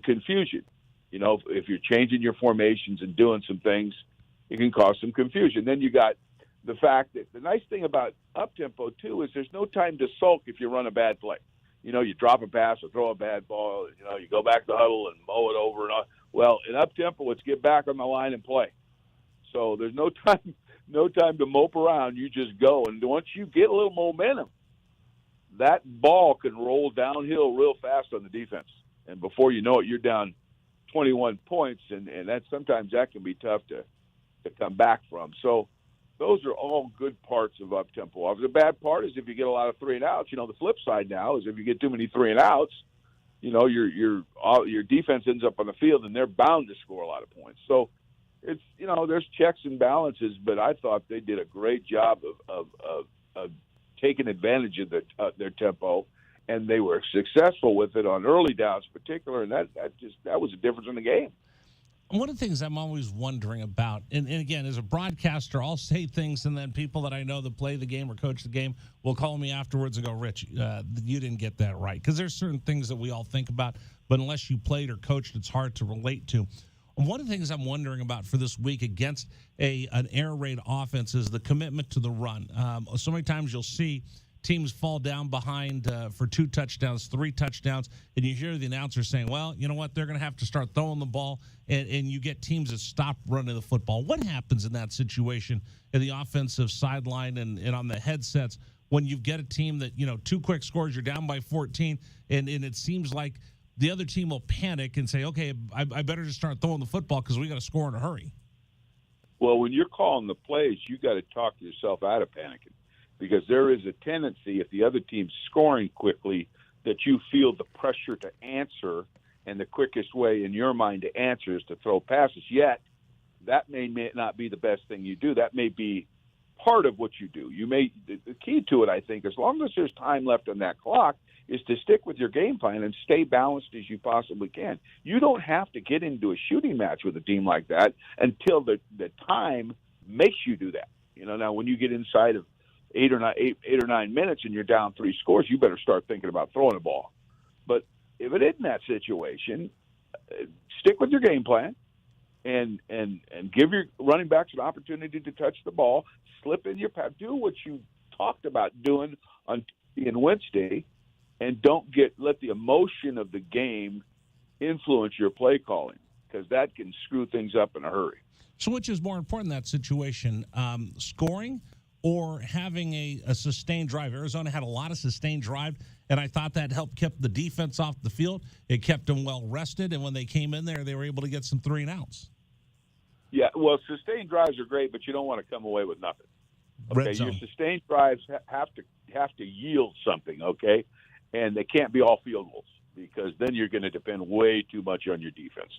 confusion. If you're changing your formations and doing some things, it can cause some confusion. Then you got the fact that the nice thing about up-tempo, too, is there's no time to sulk if you run a bad play. You drop a pass or throw a bad ball, you go back to huddle and mow it over. And all. Well, in up-tempo, it's get back on the line and play. So there's no time to mope around. You just go. And once you get a little momentum, that ball can roll downhill real fast on the defense. And before you know it, you're down 21 points, and sometimes that can be tough to come back from. So those are all good parts of up-tempo. The bad part is if you get a lot of 3-and-outs. The flip side now is if you get too many 3-and-outs, your defense ends up on the field, and they're bound to score a lot of points. So it's there's checks and balances, but I thought they did a great job of taking advantage of their tempo. And they were successful with it on early downs in particular, and that was a difference in the game. One of the things I'm always wondering about, and again, as a broadcaster, I'll say things, and then people that I know that play the game or coach the game will call me afterwards and go, Rich, you didn't get that right. Because there's certain things that we all think about, but unless you played or coached, it's hard to relate to. One of the things I'm wondering about for this week against an air raid offense is the commitment to the run. So many times you'll see teams fall down behind for 2 touchdowns, 3 touchdowns, and you hear the announcer saying, well, you know what, they're going to have to start throwing the ball, and you get teams that stop running the football. What happens in that situation in the offensive sideline and on the headsets when you get a team that, 2 quick scores, you're down by 14, and it seems like the other team will panic and say, okay, I better just start throwing the football because we got to score in a hurry? Well, when you're calling the plays, you got to talk yourself out of panicking. Because there is a tendency, if the other team's scoring quickly, that you feel the pressure to answer, and the quickest way in your mind to answer is to throw passes. Yet, that may not be the best thing you do. That may be part of what you do. The key to it, I think, as long as there's time left on that clock, is to stick with your game plan and stay balanced as you possibly can. You don't have to get into a shooting match with a team like that until the time makes you do that. Now when you get inside of 8 or 9 minutes and you're down 3 scores, you better start thinking about throwing a ball. But if it isn't that situation, stick with your game plan. and give your running backs an opportunity to touch the ball, slip in your path, do what you talked about doing on Wednesday, and don't let the emotion of the game influence your play calling, because that can screw things up in a hurry. So which is more important in that situation, scoring or having a sustained drive? Arizona had a lot of sustained drive, and I thought that helped keep the defense off the field. It kept them well rested, and when they came in there, they were able to get some 3 and outs. Yeah, well, sustained drives are great, but you don't want to come away with nothing. Okay, your sustained drives have to yield something, okay? And they can't be all field goals, because then you're going to depend way too much on your defense.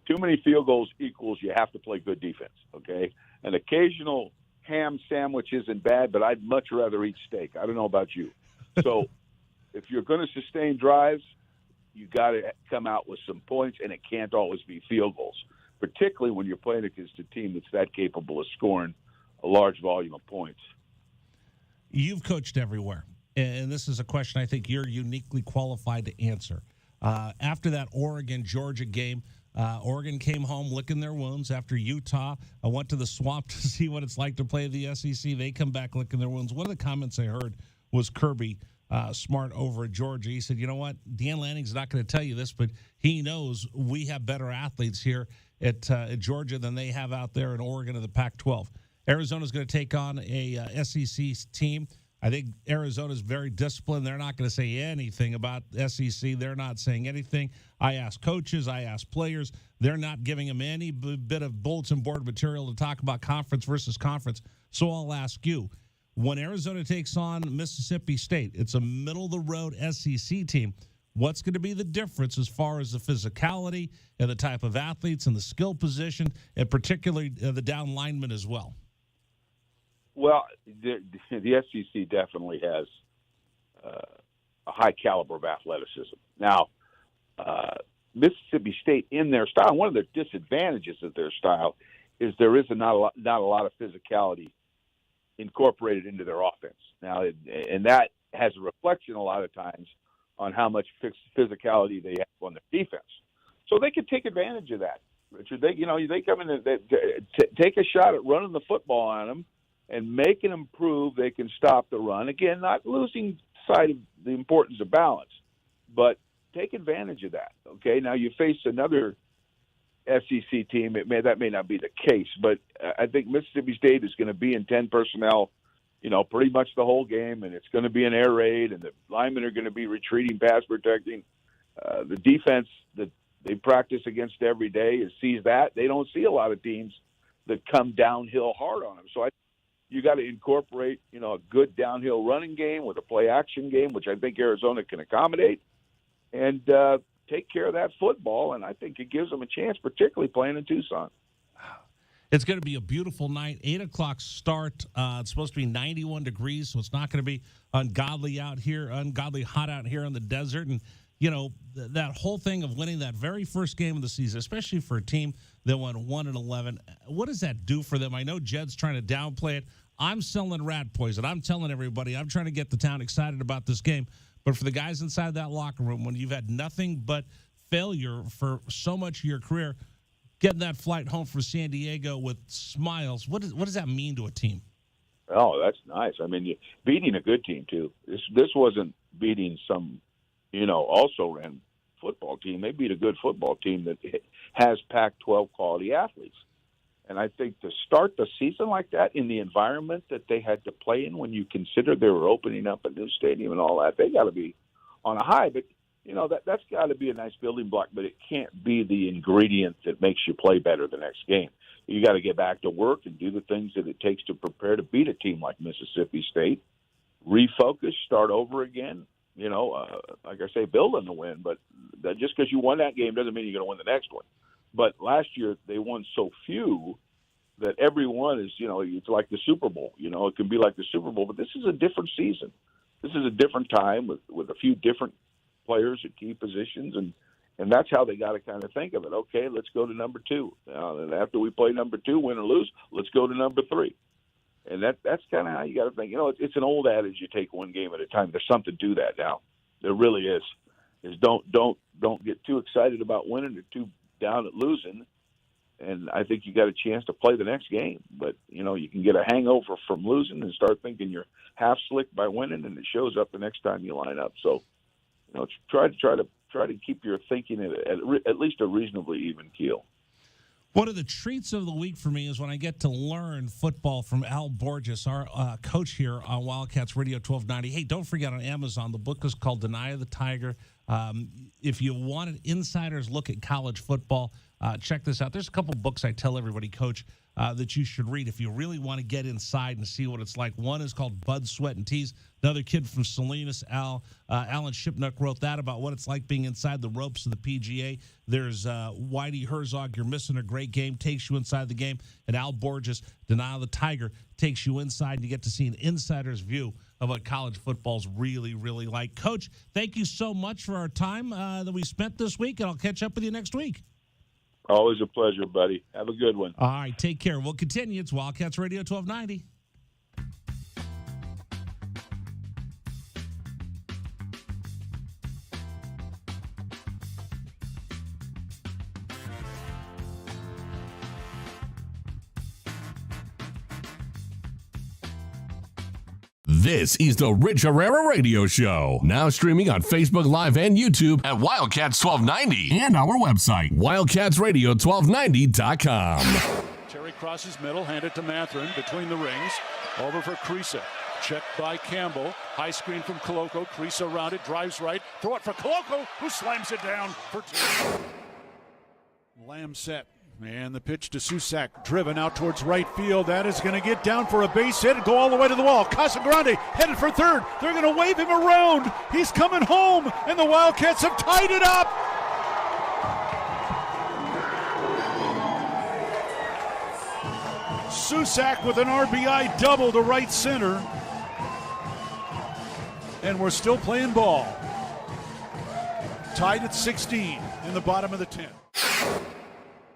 Too many field goals equals you have to play good defense, okay? An occasional ham sandwich isn't bad, but I'd much rather eat steak. I don't know about you. So if you're going to sustain drives, you got to come out with some points, and it can't always be field goals, particularly when you're playing against a team that's that capable of scoring a large volume of points. You've coached everywhere, and this is a question I think you're uniquely qualified to answer. After that Oregon-Georgia game, Oregon came home licking their wounds. After Utah, I went to the swamp to see what it's like to play the SEC. They come back licking their wounds. One of the comments I heard was Kirby Smart over at Georgia. He said, you know what, Dan Lanning's not going to tell you this, but he knows we have better athletes here at Georgia than they have out there in Oregon of the Pac-12. Arizona's going to take on a SEC team. I think Arizona's very disciplined. They're not going to say anything about SEC. They're not saying anything. I asked coaches. I asked players. They're not giving them any bit of bulletin board material to talk about conference versus conference. So I'll ask you, when Arizona takes on Mississippi State, it's a middle-of-the-road SEC team. What's going to be the difference as far as the physicality and the type of athletes and the skill position, and particularly the down linemen as well? Well, the SEC definitely has a high caliber of athleticism. Now, Mississippi State, in their style, one of the disadvantages of their style is there is not a lot of physicality incorporated into their offense. Now, and that has a reflection a lot of times on how much physicality they have on their defense. So they could take advantage of that, Richard. They come in and take a shot at running the football on them and making them prove they can stop the run. Again, not losing sight of the importance of balance, but take advantage of that. Okay, now you face another SEC team. That may not be the case, but I think Mississippi State is going to be in 10 personnel, pretty much the whole game, and it's going to be an air raid, and the linemen are going to be retreating, pass protecting. The defense that they practice against every day sees that. They don't see a lot of teams that come downhill hard on them. So you got to incorporate, a good downhill running game with a play action game, which I think Arizona can accommodate, and take care of that football. And I think it gives them a chance, particularly playing in Tucson. It's going to be a beautiful night. 8 o'clock start. It's supposed to be 91 degrees, so it's not going to be ungodly hot out here in the desert. And, that whole thing of winning that very first game of the season, especially for a team that went 1-11, what does that do for them? I know Jed's trying to downplay it. I'm selling rat poison. I'm telling everybody I'm trying to get the town excited about this game. But for the guys inside that locker room, when you've had nothing but failure for so much of your career, getting that flight home from San Diego with smiles, what does that mean to a team? Oh, that's nice. I mean, beating a good team, too. This wasn't beating some, also-ran football team. They beat a good football team that has Pac-12 quality athletes. And I think to start the season like that in the environment that they had to play in, when you consider they were opening up a new stadium and all that, they got to be on a high. But, that's got to be a nice building block, but it can't be the ingredient that makes you play better the next game. You got to get back to work and do the things that it takes to prepare to beat a team like Mississippi State. Refocus, start over again. Like I say, build on the win. But just because you won that game doesn't mean you're going to win the next one. But last year they won so few that every one is, it's like the Super Bowl. It can be like the Super Bowl, but this is a different season. This is a different time with a few different players at key positions, and that's how they got to kind of think of it. Okay, let's go to number 2. And after we play number 2, win or lose, let's go to number 3. And that's kind of how you got to think. It's an old adage: you take one game at a time. There's something to that now. There really is. Don't get too excited about winning or too down at losing. and I think you got a chance to play the next game. But, you can get a hangover from losing and start thinking you're half slick by winning, and it shows up the next time you line up. So, try to keep your thinking at least a reasonably even keel. One of the treats of the week for me is when I get to learn football from Al Borges, our coach here on Wildcats Radio 1290. Hey, don't forget, on Amazon, the book is called Deny the Tiger. If you want an insider's look at college football, check this out. There's a couple books I tell everybody, Coach, that you should read if you really want to get inside and see what it's like. One is called Bud, Sweat, and Tease. Another kid from Salinas, Alan Shipnuck, wrote that about what it's like being inside the ropes of the PGA. There's Whitey Herzog, You're Missing a Great Game, takes you inside the game. And Al Borges, Deny the Tiger, takes you inside, and you get to see an insider's view of what college football's really, really like. Coach, thank you so much for our time that we spent this week, and I'll catch up with you next week. Always a pleasure, buddy. Have a good one. All right, take care. We'll continue. It's Wildcats Radio 1290. This is the Rich Herrera Radio Show. Now streaming on Facebook Live and YouTube at Wildcats 1290 and our website, wildcatsradio1290.com. Terry crosses middle, hand it to Matherin between the rings. Over for Creasa. Checked by Campbell. High screen from Koloko. Creasa around it, drives right. Throw it for Koloko, who slams it down for two. Lamb set. And the pitch to Susak, driven out towards right field. That is going to get down for a base hit and go all the way to the wall. Casagrande headed for third. They're going to wave him around. He's coming home, and the Wildcats have tied it up. Susak with an RBI double to right center. And we're still playing ball. Tied at 16 in the bottom of the 10th.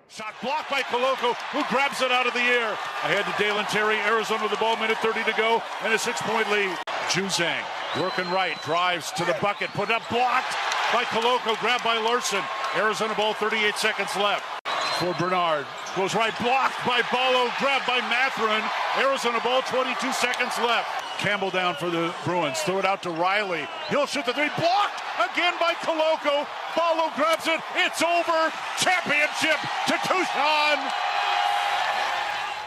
Shot blocked by Koloko, who grabs it out of the air. Ahead to Dalen Terry, Arizona with the ball, minute 30 to go, and a 6-point lead. Juzang working right, drives to the bucket, put up, blocked by Koloko, grabbed by Larson. Arizona ball, 38 seconds left. For Bernard, goes right, blocked by Ballo, grabbed by Matherin. Arizona ball, 22 seconds left. Campbell down for the Bruins, throw it out to Riley. He'll shoot the three, blocked again by Koloko. Ballo grabs it, it's over. Championship to Tucson.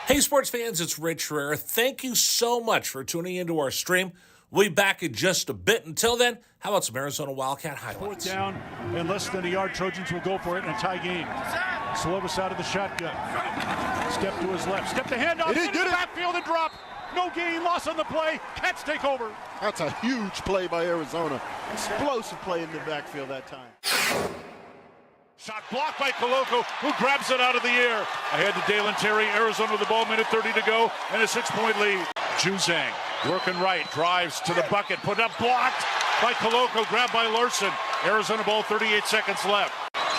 Hey, sports fans, it's Rich Herrera. Thank you so much for tuning into our stream. We'll be back in just a bit. Until then, how about some Arizona Wildcat highlights? Fourth down and less than a yard. Trojans will go for it in a tie game. Slovis out of the shotgun. Step to his left. Step the handoff. It is good. Backfield and drop. No gain, loss on the play. Cats take over. That's a huge play by Arizona. Explosive play in the backfield that time. Shot blocked by Koloko, who grabs it out of the air. Ahead to Dalen Terry, Arizona with the ball, minute 30 to go, and a 6-point lead. Juzang working right, drives to the bucket, put up, blocked by Koloko, grabbed by Larson. Arizona ball, 38 seconds left.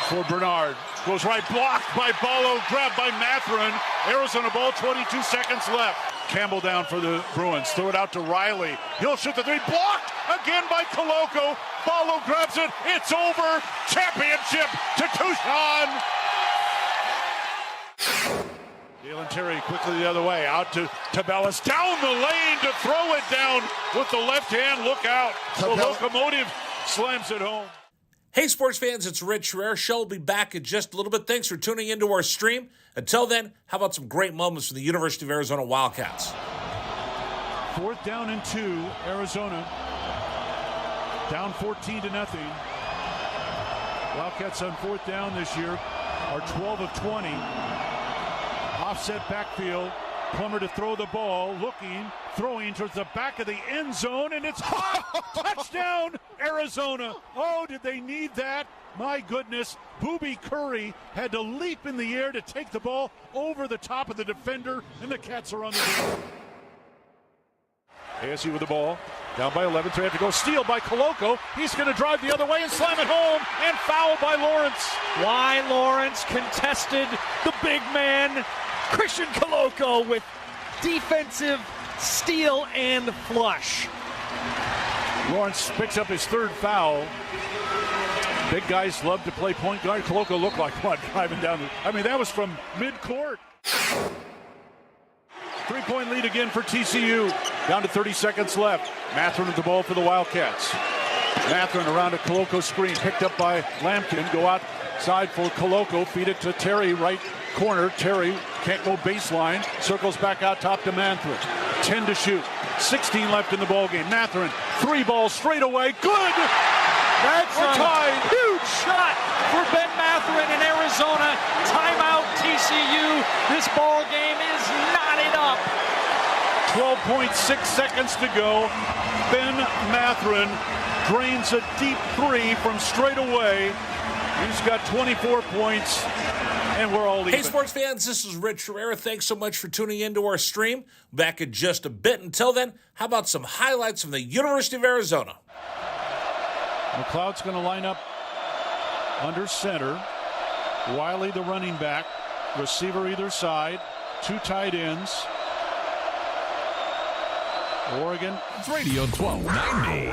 For Bernard, goes right, blocked by Ballo, grabbed by Matherin. Arizona ball, 22 seconds left. Campbell down for the Bruins, throw it out to Riley. He'll shoot the three, blocked again by Koloko. Ballo grabs it, it's over. Championship to Tucson. Dalen Terry quickly the other way, out to Tabellas, down the lane to throw it down with the left hand. Look out. The locomotive slams it home. Hey, sports fans, it's Rich Herrera. Show will be back in just a little bit. Thanks for tuning into our stream. Until then, how about some great moments from the University of Arizona Wildcats? Fourth down and 2, Arizona. Down 14-0. Wildcats on fourth down this year are 12 of 20. Offset backfield. Plummer to throw the ball, looking, throwing towards the back of the end zone, and it's hot! Touchdown, Arizona! Oh, did they need that? My goodness, Booby Curry had to leap in the air to take the ball over the top of the defender, and the Cats are on the field. ASU with the ball, down by 11, 3 have to go, steal by Koloko. He's going to drive the other way and slam it home, and foul by Lawrence. Why Lawrence contested the big man, Christian Koloko, with defensive steal and flush. Lawrence picks up his third foul. Big guys love to play point guard. Coloco looked like what, driving down that was from mid-court. 3-point lead again for TCU. Down to 30 seconds left. Matherin with the ball for the Wildcats. Matherin around a Coloco screen, picked up by Lampkin. Go outside for Coloco. Feed it to Terry, right corner. Terry can't go baseline. Circles back out top to Matherin. 10 to shoot. 16 left in the ballgame. Matherin, 3 balls straight away. Good! That's We're a tied. huge shot for Ben Matherin in Arizona. Timeout TCU. This ball game is knotted up. 12.6 seconds to go. Ben Matherin drains a deep 3 from straight away. He's got 24 points, and we're all even. Hey, sports fans, this is Rich Herrera. Thanks so much for tuning into our stream. Back in just a bit. Until then, how about some highlights from the University of Arizona? McLeod's going to line up under center. Wiley, the running back. Receiver either side. 2 tight ends. Oregon. Radio 1290.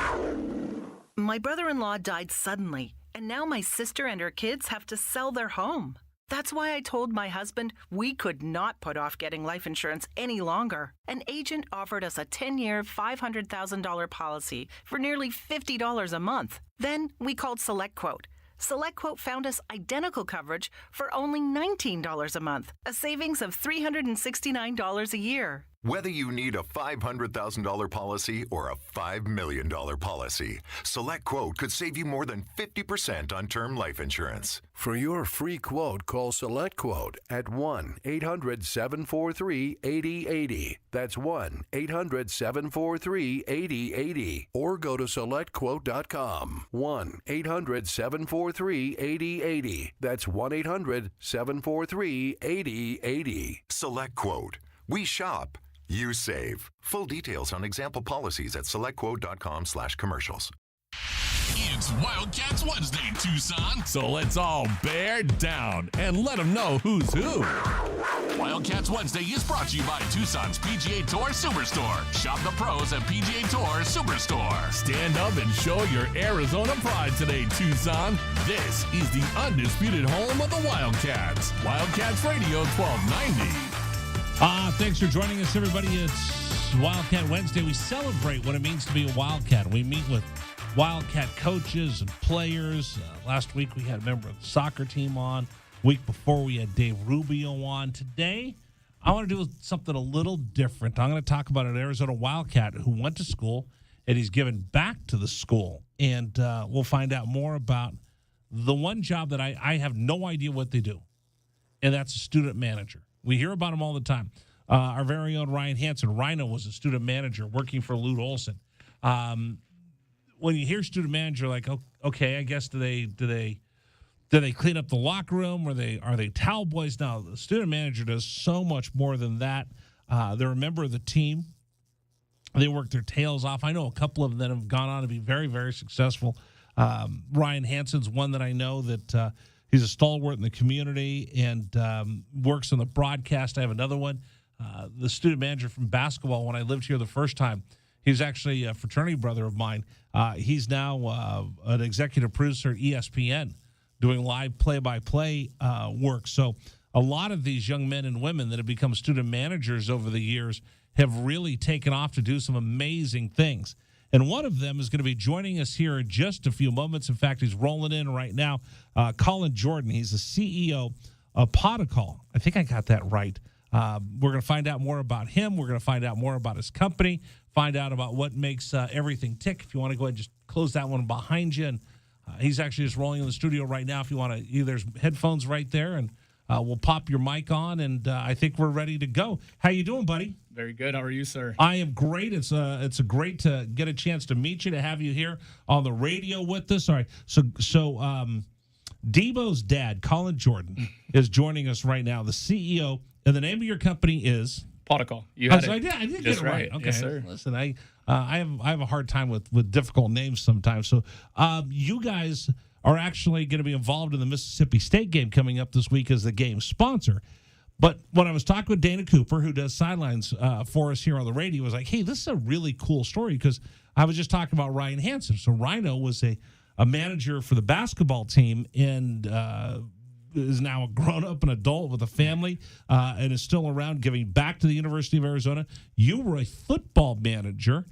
My brother-in-law died suddenly, and now my sister and her kids have to sell their home. That's why I told my husband we could not put off getting life insurance any longer. An agent offered us a 10-year, $500,000 policy for nearly $50 a month. Then we called SelectQuote. SelectQuote found us identical coverage for only $19 a month, a savings of $369 a year. Whether you need a $500,000 policy or a $5 million policy, SelectQuote could save you more than 50% on term life insurance. For your free quote, call SelectQuote at 1-800-743-8080. That's 1-800-743-8080. Or go to SelectQuote.com. 1-800-743-8080. That's 1-800-743-8080. SelectQuote. We shop. You save. Full details on example policies at selectquote.com/commercials. It's Wildcats Wednesday, Tucson. So let's all bear down and let them know who's who. Wildcats Wednesday is brought to you by Tucson's PGA Tour Superstore. Shop the pros at PGA Tour Superstore. Stand up and show your Arizona pride today, Tucson. This is the undisputed home of the Wildcats. Wildcats Radio 1290. Thanks for joining us, everybody. It's Wildcat Wednesday. We celebrate what it means to be a Wildcat. We meet with Wildcat coaches and players. Last week, we had a member of the soccer team on. Week before, we had Dave Rubio on. Today, I want to do something a little different. I'm going to talk about an Arizona Wildcat who went to school, and he's given back to the school. And we'll find out more about the one job that I have no idea what they do, and that's a student manager. We hear about him all the time. Our very own Ryan Hansen. Rhino was a student manager working for Lute Olson. When you hear student manager, like, okay, I guess do they clean up the locker room? Are they towel boys? Now, the student manager does so much more than that. They're a member of the team. They work their tails off. I know a couple of them that have gone on to be very, very successful. Ryan Hansen's one that I know that he's a stalwart in the community and works on the broadcast. I have another one, the student manager from basketball. When I lived here the first time, he was actually a fraternity brother of mine. He's now an executive producer at ESPN doing live play-by-play work. So a lot of these young men and women that have become student managers over the years have really taken off to do some amazing things. And one of them is going to be joining us here in just a few moments. In fact, he's rolling in right now. Colin Jordan, he's the CEO of Potacol. I think I got that right. We're going to find out more about him. We're going to find out more about his company, find out about what makes everything tick. If you want to go ahead and just close that one behind you. And he's actually just rolling in the studio right now. If you want to, there's headphones right there, and we'll pop your mic on, and I think we're ready to go. How you doing, buddy? Very good. How are you, sir? I am great. It's a great to get a chance to meet you, to have you here on the radio with us. All right. So Debo's dad, Colin Jordan, is joining us right now. The CEO, and the name of your company is Potacol. You had it. I did Just get it right. Okay. Yes, sir. Listen, I have a hard time with difficult names sometimes. So you guys are actually going to be involved in the Mississippi State game coming up this week as the game sponsor. But when I was talking with Dana Cooper, who does sidelines for us here on the radio, was like, hey, this is a really cool story, because I was just talking about Ryan Hansen. So Rhino was a a manager for the basketball team and is now a grown-up, an adult with a family, and is still around giving back to the University of Arizona. You were a football manager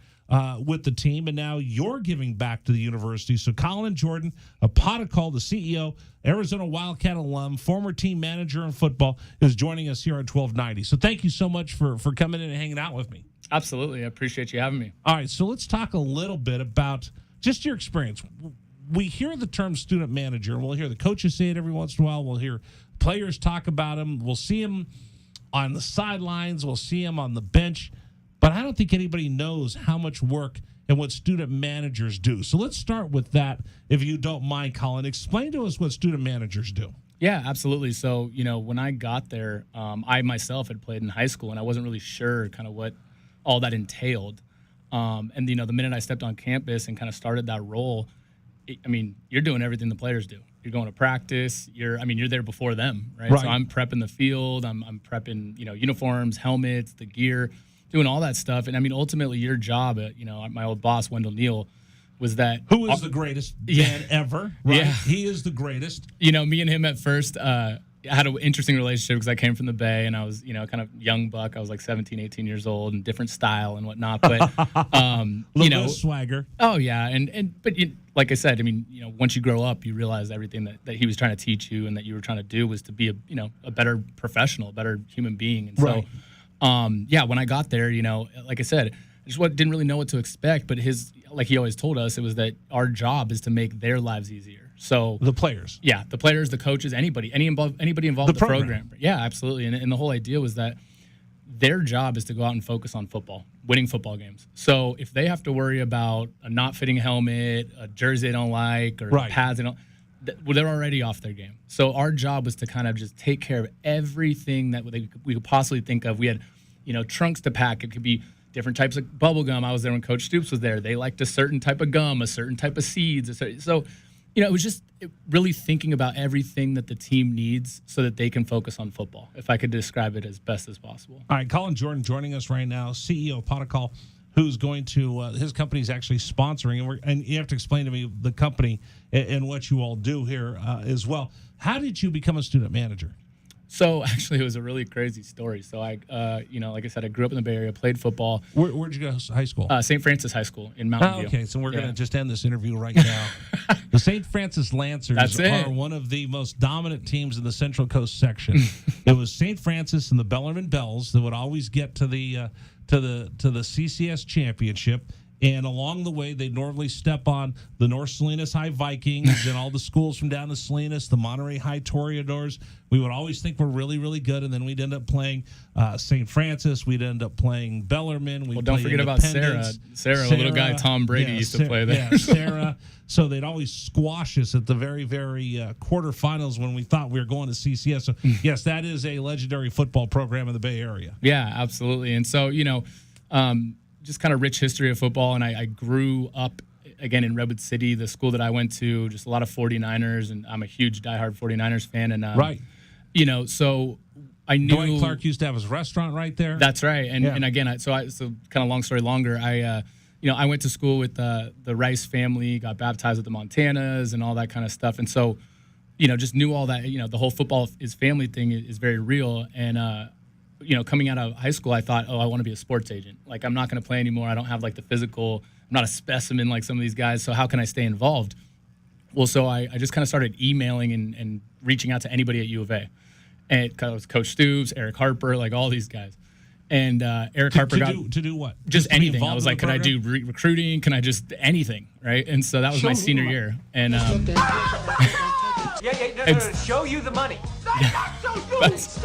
with the team, and now you're giving back to the university. So Colin Jordan, a Potical, the CEO, Arizona Wildcat alum, former team manager in football, is joining us here on 1290. So thank you so much for coming in and hanging out with me. Absolutely. I appreciate you having me. All right, so let's talk a little bit about just your experience. We hear the term student manager, and we'll hear the coaches say it every once in a while. We'll hear players talk about him. We'll see him on the sidelines. We'll see him on the bench. But I don't think anybody knows how much work and what student managers do. So let's start with that, if you don't mind, Colin. Explain to us what student managers do. Yeah, absolutely. So, when I got there, I myself had played in high school, and I wasn't really sure kind of what all that entailed. And, the minute I stepped on campus and kind of started that role, you're doing everything the players do. You're going to practice. You're there before them, right? So I'm prepping the field. I'm prepping, uniforms, helmets, the gear, doing all that stuff. And ultimately, your job at, my old boss, Wendell Neal, was that who is the greatest man ever? Right? Yeah, he is the greatest. Me and him at first had an interesting relationship because I came from the Bay and I was, kind of young buck. I was like 17, 18 years old and different style and whatnot. But, bit of swagger. Oh, yeah. But like I said, once you grow up, you realize everything that he was trying to teach you and that you were trying to do was to be a better professional, a better human being. And so, when I got there, like I said, I just didn't really know what to expect. But like he always told us, it was that our job is to make their lives easier. So the players, the players, the coaches, anybody involved in the program. Yeah, absolutely. And the whole idea was that their job is to go out and focus on football, winning football games. So if they have to worry about a not fitting helmet, a jersey they don't like, or pads they don't, they're already off their game. So our job was to kind of just take care of everything that we could possibly think of. We had, trunks to pack. It could be different types of bubble gum. I was there when Coach Stoops was there. They liked a certain type of gum, a certain type of seeds. So, it was just really thinking about everything that the team needs so that they can focus on football, if I could describe it as best as possible. All right, Colin Jordan joining us right now, CEO of Potical, who's going to, his company is actually sponsoring, and you have to explain to me the company and what you all do here as well. How did you become a student manager? So actually, it was a really crazy story. So I, like I said, I grew up in the Bay Area, played football. Where'd you go to high school? St. Francis High School in Mountain View. Okay, so we're going to just end this interview right now. The St. Francis Lancers are one of the most dominant teams in the Central Coast section. It was St. Francis and the Bellarmine Bells that would always get to the CCS championship. And along the way, they normally step on the North Salinas High Vikings and all the schools from down to Salinas, the Monterey High Toreadors. We would always think we're really, really good, and then we'd end up playing St. Francis. We'd end up playing Bellarmine. Well, don't forget about Sarah. Sarah, the little guy Tom Brady used to play there. Yeah, Sarah. So they'd always squash us at the very, very quarterfinals when we thought we were going to CCS. So, yes, that is a legendary football program in the Bay Area. Yeah, absolutely. And so, just kind of rich history of football, and I grew up, again, in Redwood City, the school that I went to, just a lot of 49ers, and I'm a huge diehard 49ers fan. And so I knew Dwight Clark used to have his restaurant right there. That's right. And again, so kind of long story longer, I went to school with the Rice family, got baptized with the Montanas and all that kind of stuff. And so, just knew all that, the whole football is family thing is very real. And, coming out of high school, I thought, I want to be a sports agent. Like, I'm not going to play anymore. I don't have, like, the physical. I'm not a specimen like some of these guys, so how can I stay involved? Well, so I just kind of started emailing and reaching out to anybody at U of A. And it was Coach Stoops, Eric Harper, like all these guys. And Eric Harper to do what? Just anything. I was like, could I do recruiting? Can I just anything, right? And so that was my senior year. And show you the money.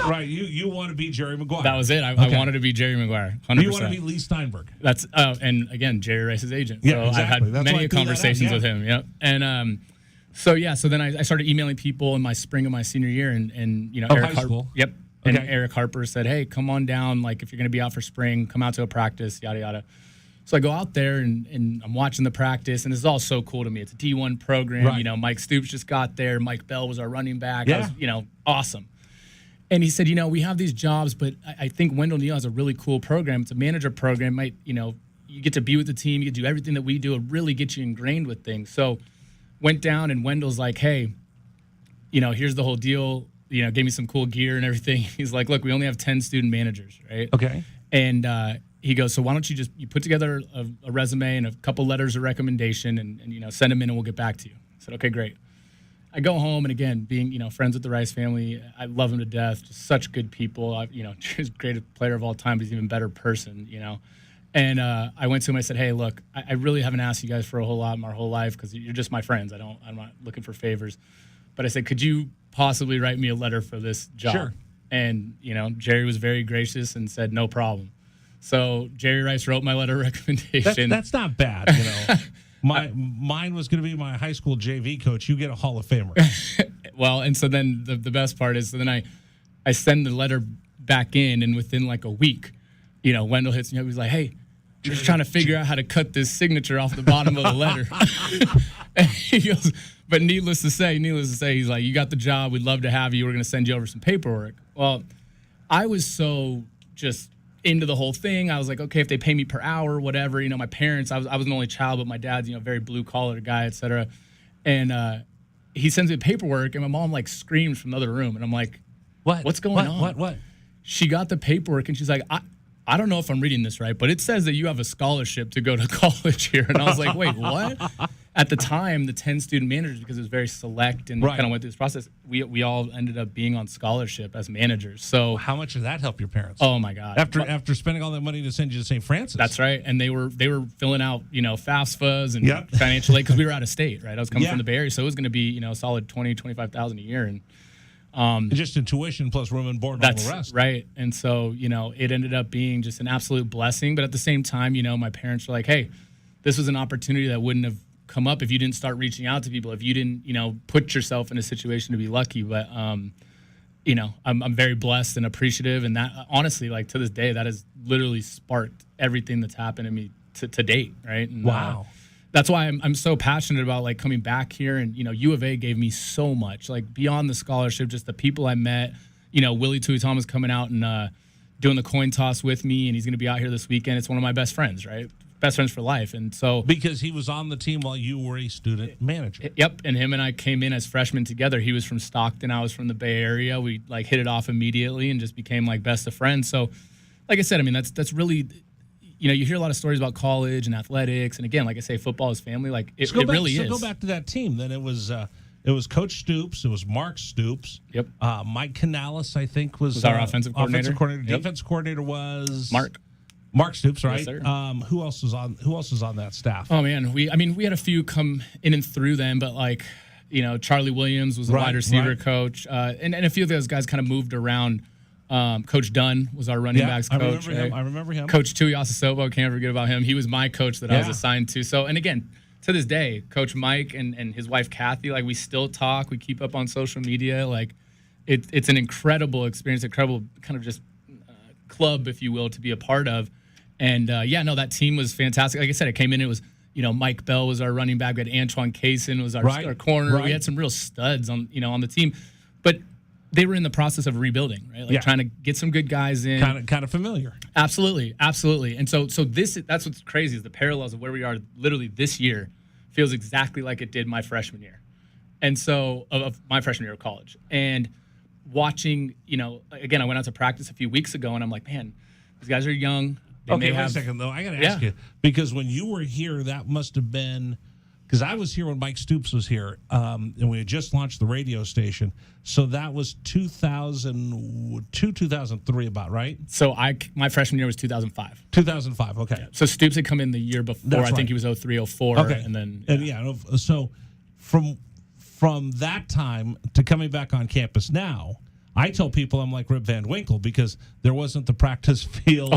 Right, you want to be Jerry Maguire. That was it. I wanted to be Jerry Maguire. 100%. You want to be Lee Steinberg. That's and again, Jerry Rice's agent. Yeah, so exactly. I've had many conversations with him. Yep. And so then I started emailing people in my spring of my senior year, and Eric high school. Yep. And Eric Harper said, "Hey, come on down. Like, if you're going to be out for spring, come out to a practice. Yada yada." So I go out there and I'm watching the practice, and this is all so cool to me. It's a D1 program. Right. Mike Stoops just got there. Mike Bell was our running back. Yeah. I was, awesome. And he said, we have these jobs, but I think Wendell Neal has a really cool program. It's a manager program. You get to be with the team. You get to do everything that we do. It really gets you ingrained with things. So went down, and Wendell's like, hey, you know, here's the whole deal. You know, gave me some cool gear and everything. He's like, look, we only have 10 student managers, right? Okay. And he goes, so why don't you put together a resume and a couple letters of recommendation and you know, send them in and we'll get back to you. I said, okay, great. I go home, and again, being, you know, friends with the Rice family, I love them to death. Just such good people. You know, just greatest player of all time, but he's an even better person, you know. And I went to him. I said, hey, look, I really haven't asked you guys for a whole lot my whole life because you're just my friends. I'm not looking for favors. But I said, could you possibly write me a letter for this job? Sure. And, you know, Jerry was very gracious and said, no problem. So Jerry Rice wrote my letter of recommendation. That's not bad, you know. Mine was going to be my high school JV coach. You get a Hall of Famer. Well, and so then the best part is, so then I send the letter back in, and within like a week, you know, Wendell hits me up. He's like, hey, I'm just trying to figure out how to cut this signature off the bottom of the letter. And he goes, but needless to say, he's like, you got the job. We'd love to have you. We're going to send you over some paperwork. Well, I was so just into the whole thing. I was like, okay, if they pay me per hour, whatever. You know, my parents, I was an only child, but my dad's, you know, very blue collar guy, et cetera. And he sends me the paperwork, and my mom like screams from the other room, and I'm like, what's going on? What? She got the paperwork, and she's like, I don't know if I'm reading this right, but it says that you have a scholarship to go to college here. And I was like, wait, what? At the time, the 10 student managers, because it was very select and kind of went through this process, we all ended up being on scholarship as managers. So how much did that help your parents? Oh my God! After spending all that money to send you to St. Francis. That's right. And they were filling out, you know, FAFSAs and financial aid because we were out of state, right? I was coming from the Bay Area, so it was going to be, you know, a solid $20,000-$25,000 a year, and just in tuition plus room and board and all the rest. Right. And so, you know, it ended up being just an absolute blessing. But at the same time, you know, my parents were like, hey, this was an opportunity that wouldn't have come up if you didn't start reaching out to people, if you didn't, you know, put yourself in a situation to be lucky. But, you know, I'm very blessed and appreciative. And that, honestly, like to this day, that has literally sparked everything that's happened to me to date. Right. And, wow. That's why I'm so passionate about like coming back here. And, you know, U of A gave me so much, like beyond the scholarship, just the people I met, you know, Willie Tui Thomas coming out and doing the coin toss with me. And he's going to be out here this weekend. It's one of my best friends, right? Best friends for life. And so because he was on the team while you were a student manager. Yep. And him and I came in as freshmen together. He was from Stockton. I was from the Bay Area. We like hit it off immediately and just became like best of friends. So like I said, I mean, that's really, you know, you hear a lot of stories about college and athletics, and again, like I say, football is family. Like it really is. So go back to that team. Then it was Coach Stoops. It was Mark Stoops. Yep. Mike Canales, I think, was our offensive coordinator. Yep. Defensive coordinator was Mark Stoops, right? Yes, sir. Who else was on that staff? Oh man, we had a few come in and through them, but like, you know, Charlie Williams was a wide receiver coach, and a few of those guys kind of moved around. Coach Dunn was our running backs coach. I remember him. Coach Tui Asasobo, can't forget about him. He was my coach that I was assigned to. So, and again, to this day, Coach Mike and his wife Kathy, like we still talk. We keep up on social media. Like it's an incredible experience, incredible kind of just club, if you will, to be a part of. And that team was fantastic. Like I said, it came in. It was, you know, Mike Bell was our running back. We had Antoine Kaysen was our corner. Right. We had some real studs on the team, but they were in the process of rebuilding, right? Like trying to get some good guys in. Kind of familiar. Absolutely. And so that's what's crazy is the parallels of where we are literally this year feels exactly like it did my freshman year. And so of my freshman year of college. And watching, you know, again, I went out to practice a few weeks ago and I'm like, man, these guys are young. Wait a second though. I got to ask you, because when you were here, that must have been, because I was here when Mike Stoops was here, and we had just launched the radio station. So that was 2002, 2003 about, right? So my freshman year was 2005. 2005, okay. Yeah. So Stoops had come in the year before. That's I think he was 03, 04. Okay. And then... So from that time to coming back on campus now, I tell people I'm like Rip Van Winkle because there wasn't the practice field.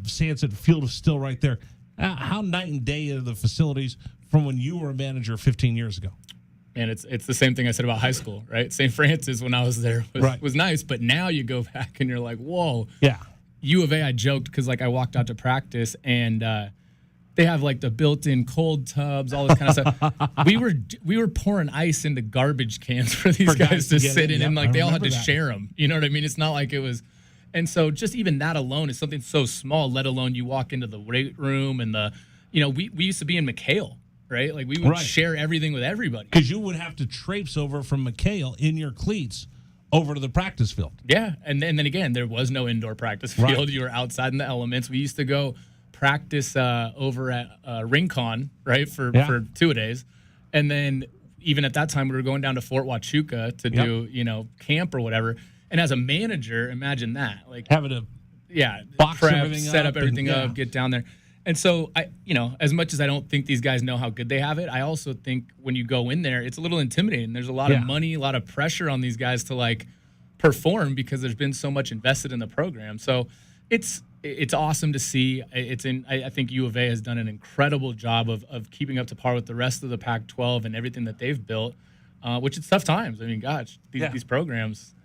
Sanson Field is still right there. How night and day are the facilities from when you were a manager 15 years ago? And it's the same thing I said about high school, right? St. Francis, when I was there, was nice, but now you go back and you're like, whoa. Yeah. U of A, I joked because like I walked out to practice and they have like the built-in cold tubs, all this kind of stuff. We were pouring ice into garbage cans for these guys to sit in, and like they all had to share them. You know what I mean? It's not like it was. And so just even that alone is something so small, let alone you walk into the weight room and we used to be in McHale, right? Like we would share everything with everybody. Because you would have to traipse over from McHale in your cleats over to the practice field. Yeah, and then again, there was no indoor practice field. Right. You were outside in the elements. We used to go practice over at Rincon, right, for 2-a-days. And then even at that time, we were going down to Fort Huachuca to do, camp or whatever. And as a manager, imagine that. Like having to box everything set up everything up, get down there. And so, as much as I don't think these guys know how good they have it, I also think when you go in there, it's a little intimidating. There's a lot of money, a lot of pressure on these guys to, perform because there's been so much invested in the program. So it's awesome to see. I think U of A has done an incredible job of keeping up to par with the rest of the Pac-12 and everything that they've built, which is tough times. I mean, gosh, these programs.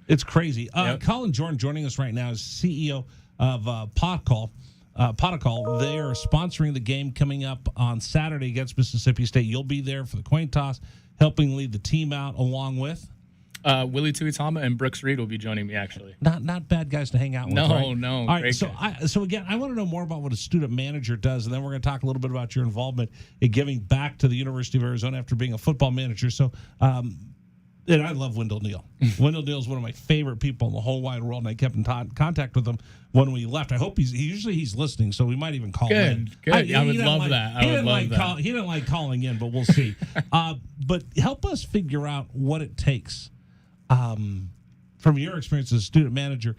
It's crazy. Colin Jordan joining us right now is CEO of Potcall. They are sponsoring the game coming up on Saturday against Mississippi State. You'll be there for the coin toss, helping lead the team out along with? Willie Tuitama and Brooks Reed will be joining me, actually. Not bad guys to hang out with, No. All right, so again, I want to know more about what a student manager does, and then we're going to talk a little bit about your involvement in giving back to the University of Arizona after being a football manager. So, and I love Wendell Neal. Wendell Neal is one of my favorite people in the whole wide world, and I kept in contact with him when we left. I hope he's listening, so we might even call in. Good. I would love that. He didn't like calling in, but we'll see. But help us figure out what it takes, from your experience as a student manager,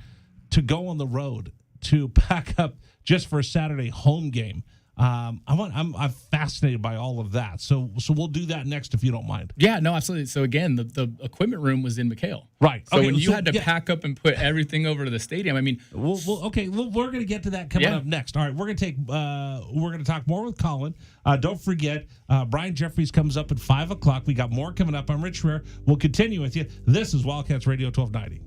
to go on the road, to pack up just for a Saturday home game. I'm fascinated by all of that. So we'll do that next if you don't mind. Yeah, no, absolutely. So again, the equipment room was in going to pack up and put everything over to the stadium, I mean, we're going to get to that coming up next. All right, we're going to talk more with Colin. Don't forget, Brian Jeffries comes up at 5:00. We got more coming up. I'm Rich Rare. We'll continue with you. This is Wildcats Radio 1290.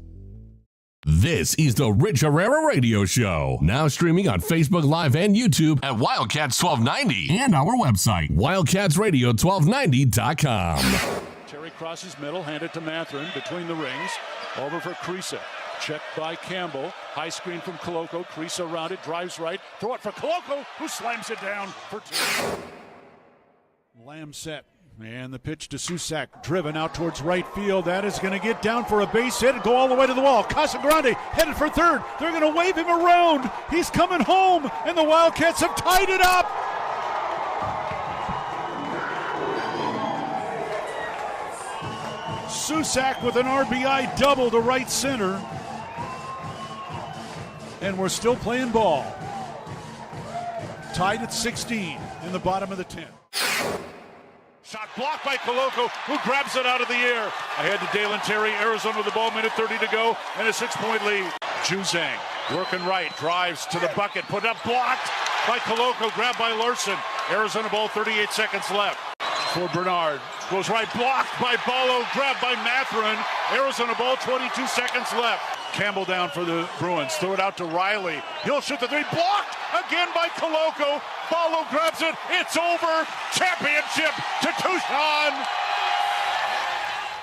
This is the Rich Herrera Radio Show. Now streaming on Facebook Live and YouTube at Wildcats 1290 and our website, wildcatsradio1290.com. Terry crosses middle, handed to Matherin between the rings. Over for Creasa. Checked by Campbell. High screen from Coloco. Creasa around it, drives right. Throw it for Coloco, who slams it down for 2. Lamb set. And the pitch to Susak, driven out towards right field. That is going to get down for a base hit and go all the way to the wall. Casagrande headed for third. They're going to wave him around. He's coming home, and the Wildcats have tied it up. Susak with an RBI double to right center. And we're still playing ball. Tied at 16 in the bottom of the 10th. Shot blocked by Coloco, who grabs it out of the air. Ahead to Dalen Terry, Arizona with the ball, minute 30 to go, and a 6-point lead. Juzang working right, drives to the bucket, put up, blocked by Coloco, grabbed by Larson. Arizona ball, 38 seconds left. For Bernard, goes right, blocked by Ballo, grabbed by Matherin. Arizona ball, 22 seconds left. Campbell down for the Bruins, throw it out to Riley. He'll shoot the three, blocked again by Coloco. Ballo grabs it, it's over. Championship to Tucson.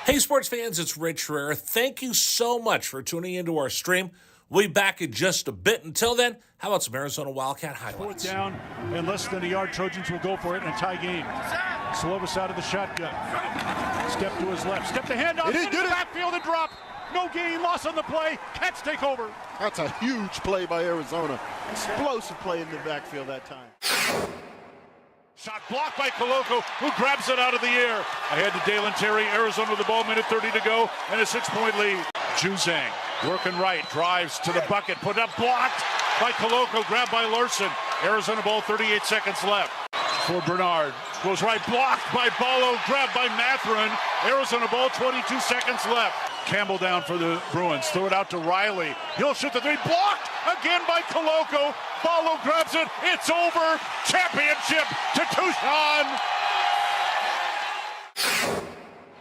Hey, sports fans, it's Rich Herrera. Thank you so much for tuning into our stream. We'll be back in just a bit. Until then, how about some Arizona Wildcat highlights? 4th down and less than a yard. Trojans will go for it in a tie game. Slovis out of the shotgun. Step to his left. Step the handoff. Into the backfield and drop. No gain, loss on the play. Cats take over. That's a huge play by Arizona. Explosive play in the backfield that time. Shot blocked by Coloco, who grabs it out of the air. Ahead to Dalen Terry, Arizona with the ball, minute 30 to go, and a 6-point lead. Juzang working right, drives to the bucket, put up, blocked by Coloco, grabbed by Larson. Arizona ball, 38 seconds left. For Bernard, goes right, blocked by Ballo, grabbed by Matherin. Arizona ball, 22 seconds left. Campbell down for the Bruins, throw it out to Riley. He'll shoot the three, blocked again by Coloco. Ballo grabs it, it's over. Championship to Tucson.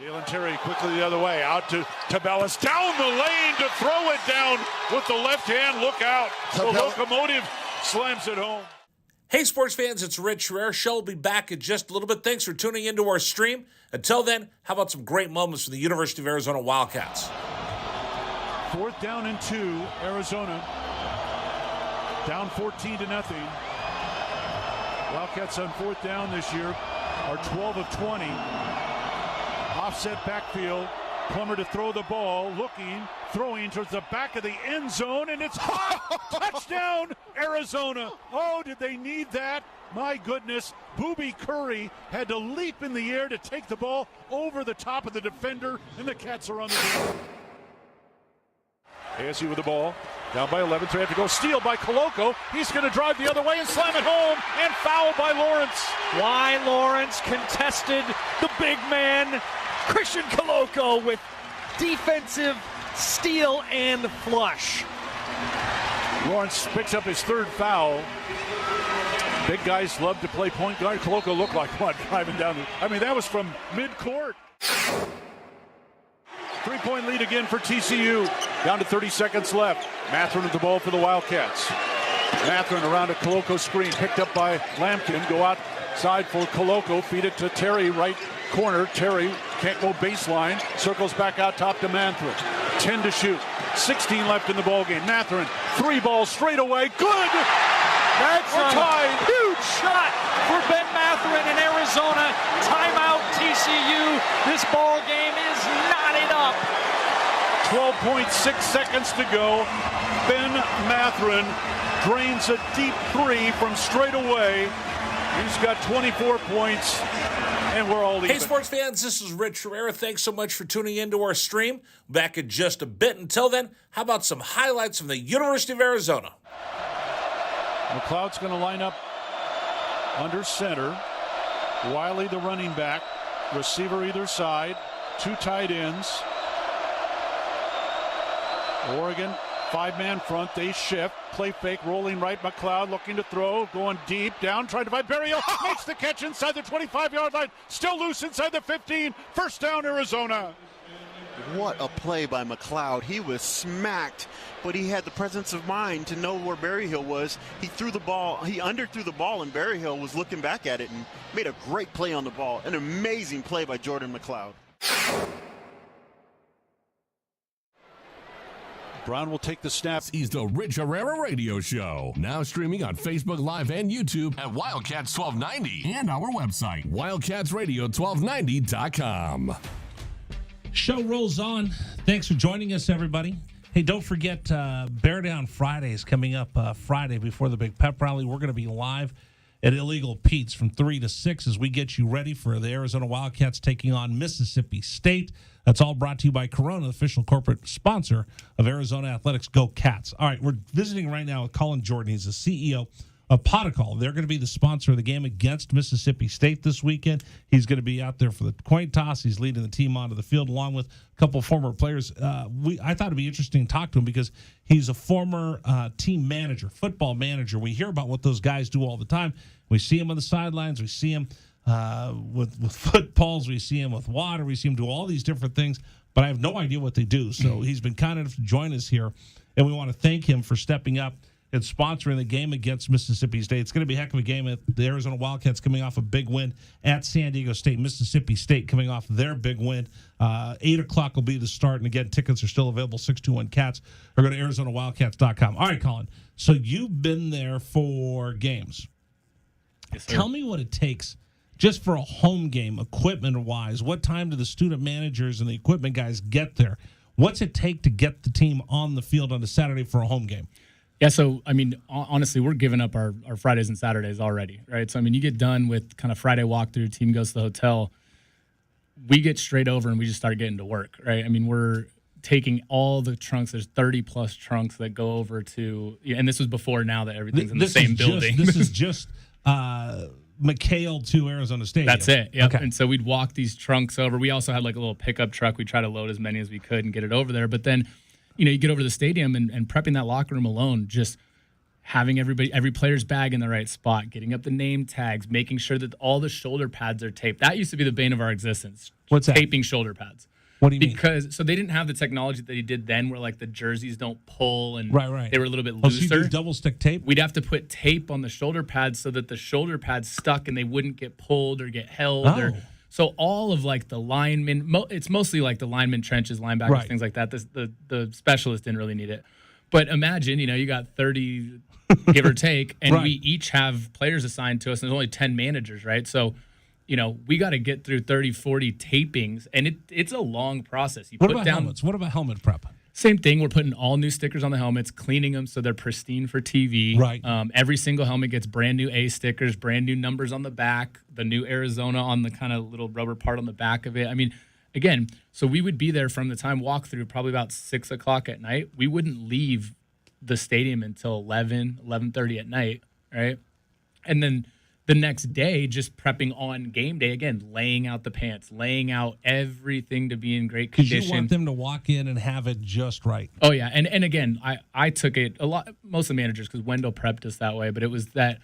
Dalen Terry quickly the other way, out to Tabellas, down the lane to throw it down with the left hand. Look out. The locomotive slams it home. Hey, sports fans, it's Rich Herrera. Show will be back in just a little bit. Thanks for tuning into our stream. Until then, how about some great moments for the University of Arizona Wildcats? 4th down and 2, Arizona. Down 14-0. Wildcats on 4th down this year. are 12 of 20. Offset backfield. Plummer to throw the ball, throwing towards the back of the end zone, and it's touchdown, Arizona. Oh, did they need that? My goodness, Booby Curry had to leap in the air to take the ball over the top of the defender, and the Cats are on the field. ASU with the ball, down by 11, so they have to go. Steal by Koloko. He's going to drive the other way and slam it home, and foul by Lawrence. Why Lawrence contested the big man, Christian Koloko, with defensive steal and flush. Lawrence picks up his third foul. Big guys love to play point guard. Koloko looked like what, driving down that was from mid-court. 3-point lead again for TCU. Down to 30 seconds left. Matherin with the ball for the Wildcats. Matherin around a Koloko screen, picked up by Lampkin. Go outside for Koloko. Feed it to Terry, right corner. Terry can't go baseline. Circles back out top to Matherin. 10 to shoot. 16 left in the ballgame. Matherin, 3 balls straight away. Good! That's We're tied. a huge shot for Ben Matherin in Arizona. Timeout TCU. This ball game is knotted up. 12.6 seconds to go. Ben Matherin drains a deep 3 from straight away. He's got 24 points, and we're all even. Hey, sports fans, this is Rich Herrera. Thanks so much for tuning into our stream. Back in just a bit. Until then, how about some highlights from the University of Arizona? McLeod's going to line up under center. Wiley, the running back. Receiver either side. 2 tight ends. Oregon, 5-man front. They shift. Play fake, rolling right. McLeod looking to throw. Going deep. Down, trying to find Berryhill. Makes the catch inside the 25-yard line. Still loose inside the 15. First down, Arizona. What a play by McLeod. He was smacked, but he had the presence of mind to know where Berryhill was. He threw the ball. He underthrew the ball, and Berryhill was looking back at it and made a great play on the ball. An amazing play by Jordan McLeod. Brown will take the snap. He's the Rich Herrera Radio Show. Now streaming on Facebook Live and YouTube at Wildcats 1290 and our website, wildcatsradio1290.com. Show rolls on. Thanks for joining us, everybody. Hey, don't forget Bear Down Friday is coming up Friday before the big pep rally. We're going to be live at Illegal Pete's from 3 to 6 as we get you ready for the Arizona Wildcats taking on Mississippi State. That's all brought to you by Corona, official corporate sponsor of Arizona Athletics. Go Cats. All right, we're visiting right now with Colin Jordan. He's the CEO of Potacol. They're going to be the sponsor of the game against Mississippi State this weekend. He's going to be out there for the coin toss. He's leading the team onto the field along with a couple of former players. I thought it'd be interesting to talk to him because he's a former team manager, football manager. We hear about what those guys do all the time. We see him on the sidelines. We see him with footballs. We see him with water. We see him do all these different things, but I have no idea what they do. So he's been kind enough to join us here, and we want to thank him for stepping up and sponsoring the game against Mississippi State. It's going to be a heck of a game. The Arizona Wildcats coming off a big win at San Diego State. Mississippi State coming off their big win. 8 o'clock will be the start. And again, tickets are still available, 621-CATS, or go to ArizonaWildcats.com. All right, Colin. So you've been there for games. Yes, sir. Tell me what it takes just for a home game, equipment-wise. What time do the student managers and the equipment guys get there? What's it take to get the team on the field on a Saturday for a home game? Yeah, so, I mean, honestly, we're giving up our Fridays and Saturdays already, right? So, I mean, you get done with kind of Friday walkthrough, team goes to the hotel, we get straight over and we just start getting to work, right? I mean, we're taking all the trunks. There's 30-plus trunks that go over to, and this was before now that everything's in the same building. This is just McHale to Arizona State. That's it, yeah. Okay. And so we'd walk these trunks over. We also had like a little pickup truck. We'd try to load as many as we could and get it over there. But then, you get over to the stadium and prepping that locker room alone, just having every player's bag in the right spot, getting up the name tags, making sure that all the shoulder pads are taped. That used to be the bane of our existence. What's that? Taping shoulder pads. What do you mean? Because so they didn't have the technology that they did then where like the jerseys don't pull and right. They were a little bit So you looser. do double stick tape? We'd have to put tape on the shoulder pads so that the shoulder pads stuck and they wouldn't get pulled or get held. Oh. So all of like the linemen, it's mostly like the lineman trenches, linebackers, Right. things like that. The specialist didn't really need it. But imagine, you got 30, give or take, and Right. we each have players assigned to us, and there's only 10 managers, right? So we got to get through 30, 40 tapings, and it's a long process. What about helmets? What about helmet prep? Same thing. We're putting all new stickers on the helmets, cleaning them so they're pristine for TV. Right. Every single helmet gets brand new A stickers, brand new numbers on the back, the new Arizona on the kind of little rubber part on the back of it. I mean, again, so we would be there from the time walkthrough, probably about 6 o'clock at night. We wouldn't leave the stadium until 11:30 at night, right? And then the next day, just prepping on game day, again, laying out the pants, laying out everything to be in great condition. Because you want them to walk in and have it just right. Oh, yeah. And again, I took it a lot, most of the managers, because Wendell prepped us that way, but it was that,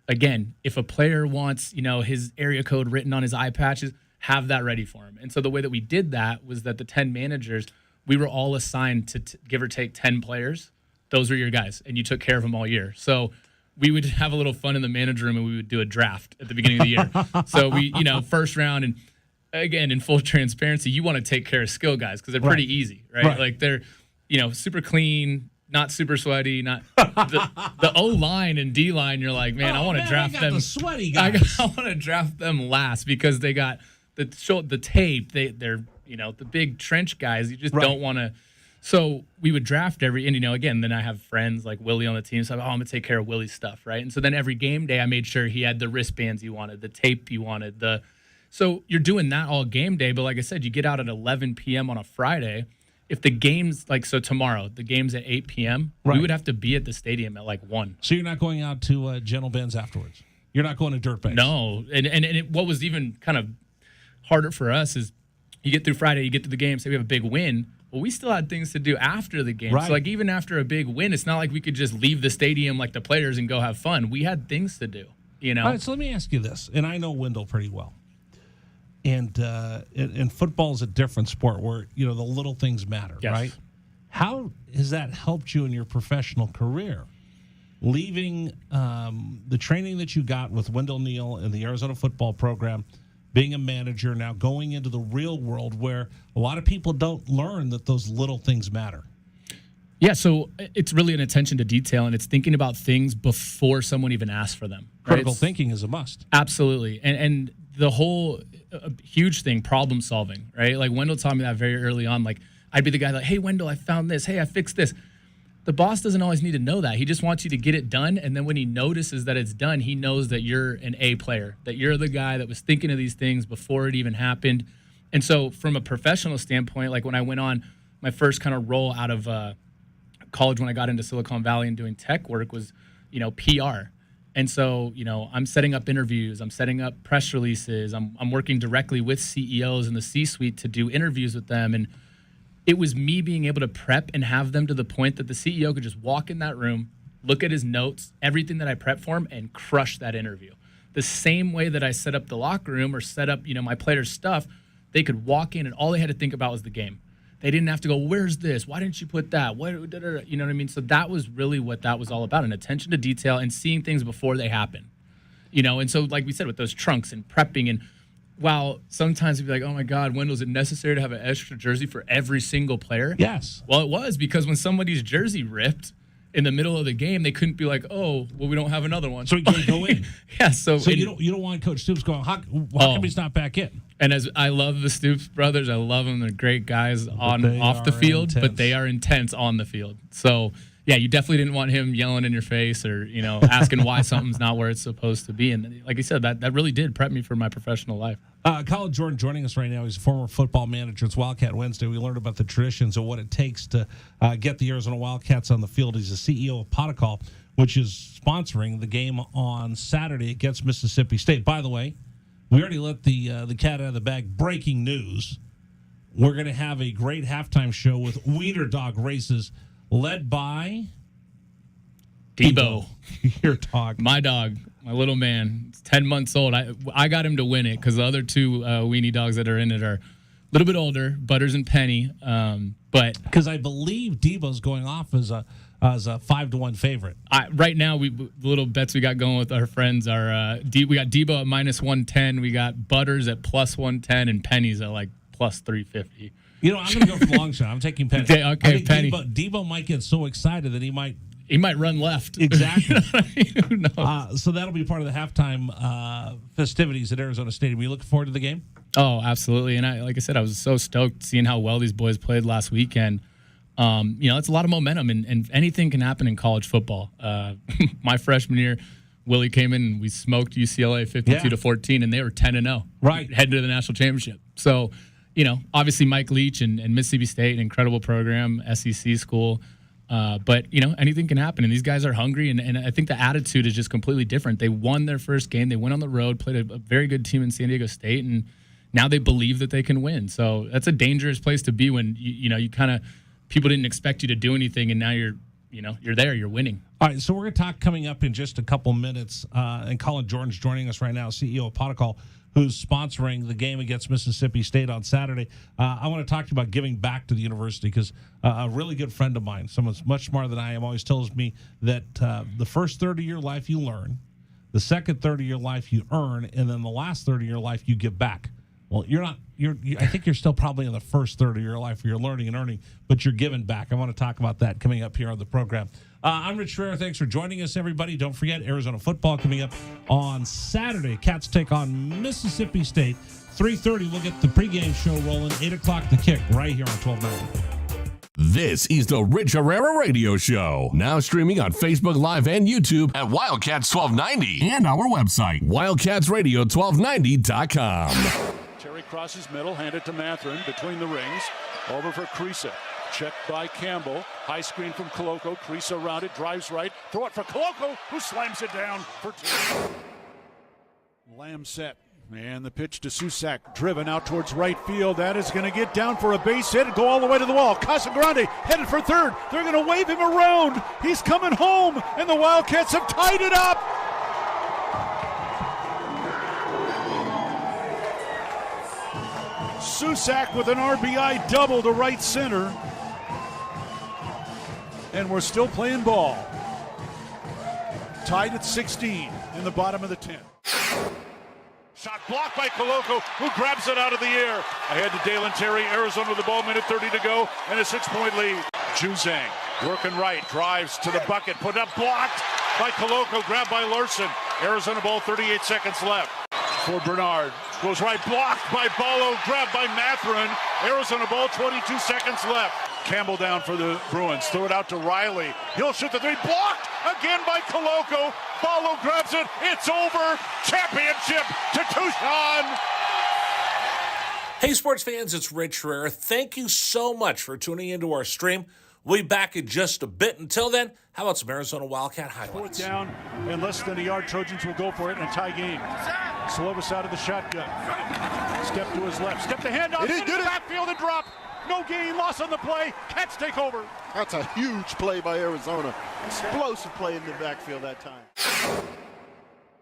again, if a player wants, his area code written on his eye patches, have that ready for him. And so the way that we did that was that the 10 managers, we were all assigned to give or take 10 players. Those were your guys, and you took care of them all year. So we would have a little fun in the manager room, and we would do a draft at the beginning of the year. So we, first round, and again, in full transparency, you want to take care of skill guys because they're pretty easy, right? Like they're, super clean, not super sweaty, not the O line and D line. You're like, man, I want to draft them. The sweaty guys. I want to draft them last because they got the tape. They're the big trench guys. You just don't want to. So we would draft and again, then I have friends like Willie on the team. So I'm going to take care of Willie's stuff, right? And so then every game day, I made sure he had the wristbands you wanted, the tape you wanted. So you're doing that all game day. But like I said, you get out at 11 p.m. on a Friday. If the game's tomorrow, the game's at 8 p.m., we would have to be at the stadium at 1. So you're not going out to Gentle Ben's afterwards? You're not going to dirt bags? No. What was even kind of harder for us is you get through Friday, you get to the game, say we have a big win. Well, we still had things to do after the game. Right. So, even after a big win, it's not like we could just leave the stadium like the players and go have fun. We had things to do, All right, so let me ask you this, and I know Wendell pretty well. And football is a different sport where, the little things matter, right? How has that helped you in your professional career? Leaving the training that you got with Wendell Neal and the Arizona football program, being a manager, now going into the real world where a lot of people don't learn that those little things matter. Yeah, so it's really an attention to detail, and it's thinking about things before someone even asks for them. Critical thinking is a must. Absolutely. And the whole huge thing, problem solving, right? Like Wendell taught me that very early on. Like I'd be the guy like, hey, Wendell, I found this. Hey, I fixed this. The boss doesn't always need to know that. He just wants you to get it done. And then when he notices that it's done, he knows that you're an A player, that you're the guy that was thinking of these things before it even happened. And so from a professional standpoint, like when I went on my first kind of role out of college when I got into Silicon Valley and doing tech work was, PR. And so, I'm setting up interviews. I'm setting up press releases. I'm working directly with CEOs in the C-suite to do interviews with them. And it was me being able to prep and have them to the point that the CEO could just walk in that room, look at his notes, everything that I prepped for him, and crush that interview. The same way that I set up the locker room or set up, my players' stuff, they could walk in and all they had to think about was the game. They didn't have to go, where's this? Why didn't you put that? You know what I mean? So that was really what that was all about, an attention to detail and seeing things before they happen. And so like we said, with those trunks and prepping, and while sometimes we'd be like, oh my God, Wendell, is it necessary to have an extra jersey for every single player? Yes. Well, it was, because when somebody's jersey ripped in the middle of the game, they couldn't be like, oh, well, we don't have another one. So he can't go in. Yeah. So you don't want Coach Stoops going, how come he's not back in? And as I love the Stoops brothers, I love them. They're great guys off the field, intense. But they are intense on the field. So yeah, you definitely didn't want him yelling in your face or, asking why something's not where it's supposed to be. And like I said, that really did prep me for my professional life. Colin Jordan joining us right now. He's a former football manager. It's Wildcat Wednesday. We learned about the traditions of what it takes to get the Arizona Wildcats on the field. He's the CEO of Potacall, which is sponsoring the game on Saturday against Mississippi State. By the way, we already let the cat out of the bag. Breaking news. We're going to have a great halftime show with Wiener Dog Races, led by Debo. Your dog. My dog. My little man. It's 10 months old. I got him to win it because the other two weenie dogs that are in it are a little bit older, Butters and Penny. But because I believe Debo's going off as a 5-1 favorite. Right now, the little bets we got going with our friends are we got Debo at -110, we got Butters at +110, and Penny's at like +350. I'm going to go for the long shot. I'm taking Penny. Okay, Penny. Debo might get so excited that he might He might run left. Exactly. Who knows? So that'll be part of the halftime festivities at Arizona Stadium. Are you looking forward to the game? Oh, absolutely. And like I said, I was so stoked seeing how well these boys played last weekend. It's a lot of momentum, and anything can happen in college football. My freshman year, Willie came in and we smoked UCLA 52-14, and they were 10-0. Right. Headed to the national championship. So, obviously Mike Leach and Mississippi State, an incredible program, SEC school. But anything can happen, and these guys are hungry, and I think the attitude is just completely different. They won their first game. They went on the road, played a very good team in San Diego State, and now they believe that they can win. So that's a dangerous place to be when you kind of people didn't expect you to do anything, and now you're there, you're winning. All right, so we're going to talk coming up in just a couple minutes, and Colin Jordan's joining us right now, CEO of Potacol, who's sponsoring the game against Mississippi State on Saturday. I want to talk to you about giving back to the university because a really good friend of mine, someone much smarter than I am, always tells me that the first third of your life you learn, the second third of your life you earn, and then the last third of your life you give back. Well, I think you're still probably in the first third of your life where you're learning and earning, but you're giving back. I want to talk about that coming up here on the program. I'm Rich Schreier. Thanks for joining us, everybody. Don't forget, Arizona football coming up on Saturday. Cats take on Mississippi State. 3:30, we'll get the pregame show rolling. 8 o'clock, the kick, right here on 1290. This is the Rich Herrera Radio Show. Now streaming on Facebook Live and YouTube at Wildcats 1290 and our website, wildcatsradio1290.com. Terry crosses middle, handed to Matherin between the rings. Over for Creasa. Checked by Campbell. High screen from Coloco. Creasa around it, drives right. Throw it for Coloco, who slams it down for two. Lamb set. And the pitch to Susak, driven out towards right field. That is going to get down for a base hit and go all the way to the wall. Casagrande headed for third. They're going to wave him around. He's coming home, and the Wildcats have tied it up. Susak with an RBI double to right center. And we're still playing ball. Tied at 16 in the bottom of the 10th. Shot blocked by Coloco, who grabs it out of the air. Ahead to Dalen Terry, Arizona with the ball, minute 30 to go, and a 6-point lead. Juzang working right, drives to the bucket, put up, blocked by Coloco, grabbed by Larson. Arizona ball, 38 seconds left. For Bernard, goes right, blocked by Ballo, grabbed by Matherin. Arizona ball, 22 seconds left. Campbell down for the Bruins, throw it out to Riley. He'll shoot the three, blocked again by Coloco. Ballo grabs it, it's over. Championship to Tucson. Hey, sports fans, it's Rich Herrera. Thank you so much for tuning into our stream. We'll be back in just a bit. Until then, how about some Arizona Wildcat highlights? Fourth down, and less than a yard. Trojans will go for it in a tie game. Slovis out of the shotgun. Step to his left. Step the handoff into the backfield and drop. No gain, loss on the play. Cats take over. That's a huge play by Arizona. Explosive play in the backfield that time.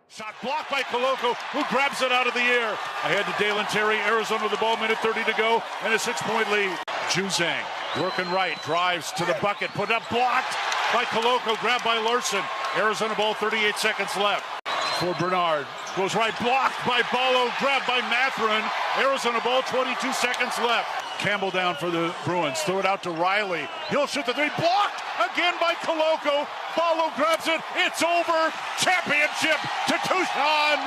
Shot blocked by Coloco, who grabs it out of the air. Ahead to Dalen Terry, Arizona with the ball, minute 30 to go, and a 6-point lead. Juzang working right, drives to the bucket, put up, blocked by Coloco, grabbed by Larson. Arizona ball, 38 seconds left. For Bernard, goes right, blocked by Ballo, grabbed by Matherin. Arizona ball, 22 seconds left. Campbell down for the Bruins, throw it out to Riley. He'll shoot the three, blocked again by Coloco. Ballo grabs it, it's over. Championship to Tucson.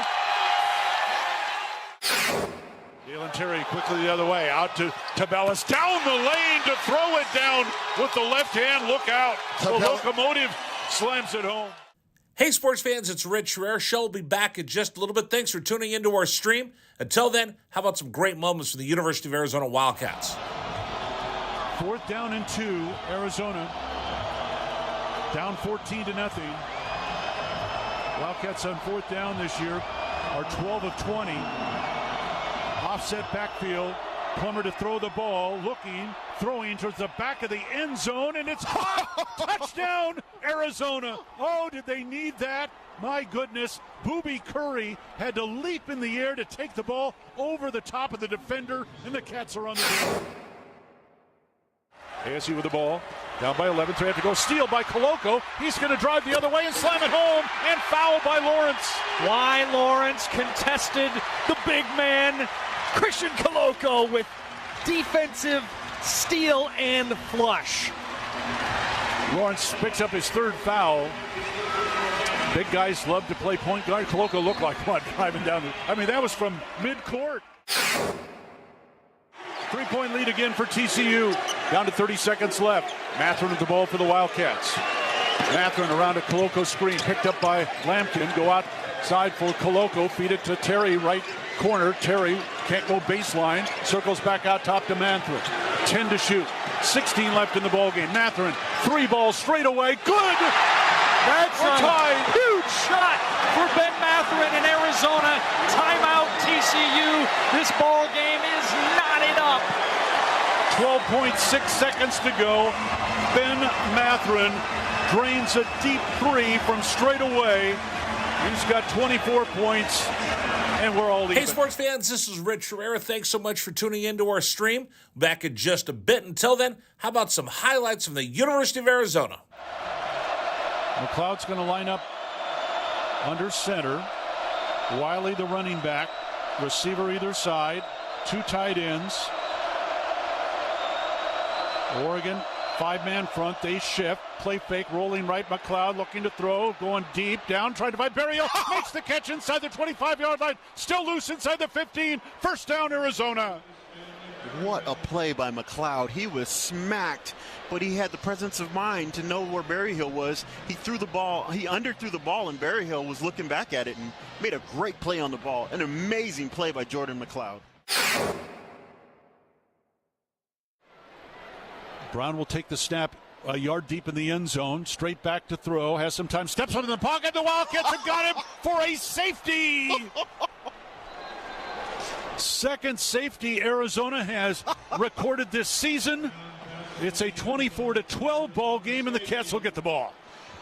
Dalen Terry quickly the other way, out to Tabellas, down the lane to throw it down with the left hand. Look out. The locomotive slams it home. Hey, sports fans, it's Rich Herrera. Show will be back in just a little bit. Thanks for tuning into our stream. Until then, how about some great moments for the University of Arizona Wildcats? Fourth down and 2, Arizona. Down 14-0. Wildcats on fourth down this year are 12 of 20. Offset backfield. Plummer to throw the ball, looking, throwing towards the back of the end zone, and it's caught. Touchdown, Arizona. Oh, did they need that? My goodness. Booby Curry had to leap in the air to take the ball over the top of the defender, and the Cats are on the field. ASU with the ball, down by 11, so they have to go. Steal by Coloco. He's going to drive the other way and slam it home, and foul by Lawrence. Why Lawrence contested the big man, Christian Coloco, with defensive steal and flush. Lawrence picks up his third foul. Big guys love to play point guard. Koloko looked like what, driving down that was from mid-court. 3-point lead again for TCU. Down to 30 seconds left. Matherin with the ball for the Wildcats. Matherin around a Koloko screen, picked up by Lampkin. Go outside for Koloko. Feed it to Terry, right corner. Terry can't go baseline. Circles back out top to Matherin. 10 to shoot. 16 left in the ballgame. Matherin, 3 balls straight away. Good! That's We're tied. Huge shot for Ben Matherin in Arizona. Timeout TCU. This ball game is knotted up. 12.6 seconds to go. Ben Matherin drains a deep 3 from straight away. He's got 24 points, and we're all even. Hey, sports fans, this is Rich Herrera. Thanks so much for tuning into our stream. Back in just a bit. Until then, how about some highlights from the University of Arizona? McLeod's going to line up under center. Wiley, the running back. Receiver either side. 2 tight ends. Oregon, 5-man front. They shift. Play fake, rolling right. McLeod looking to throw. Going deep. Down, trying to find Berryhill. Makes the catch inside the 25-yard line. Still loose inside the 15. First down, Arizona. What a play by McLeod. He was smacked, but he had the presence of mind to know where Berryhill was. He threw the ball. He underthrew the ball, and Berryhill was looking back at it and made a great play on the ball. An amazing play by Jordan McLeod. Brown will take the snap a yard deep in the end zone. Straight back to throw. Has some time. Steps up in the pocket. The Wildcats have got him for a safety. Second safety Arizona has recorded this season. It's a 24-12 ball game, and the Cats will get the ball.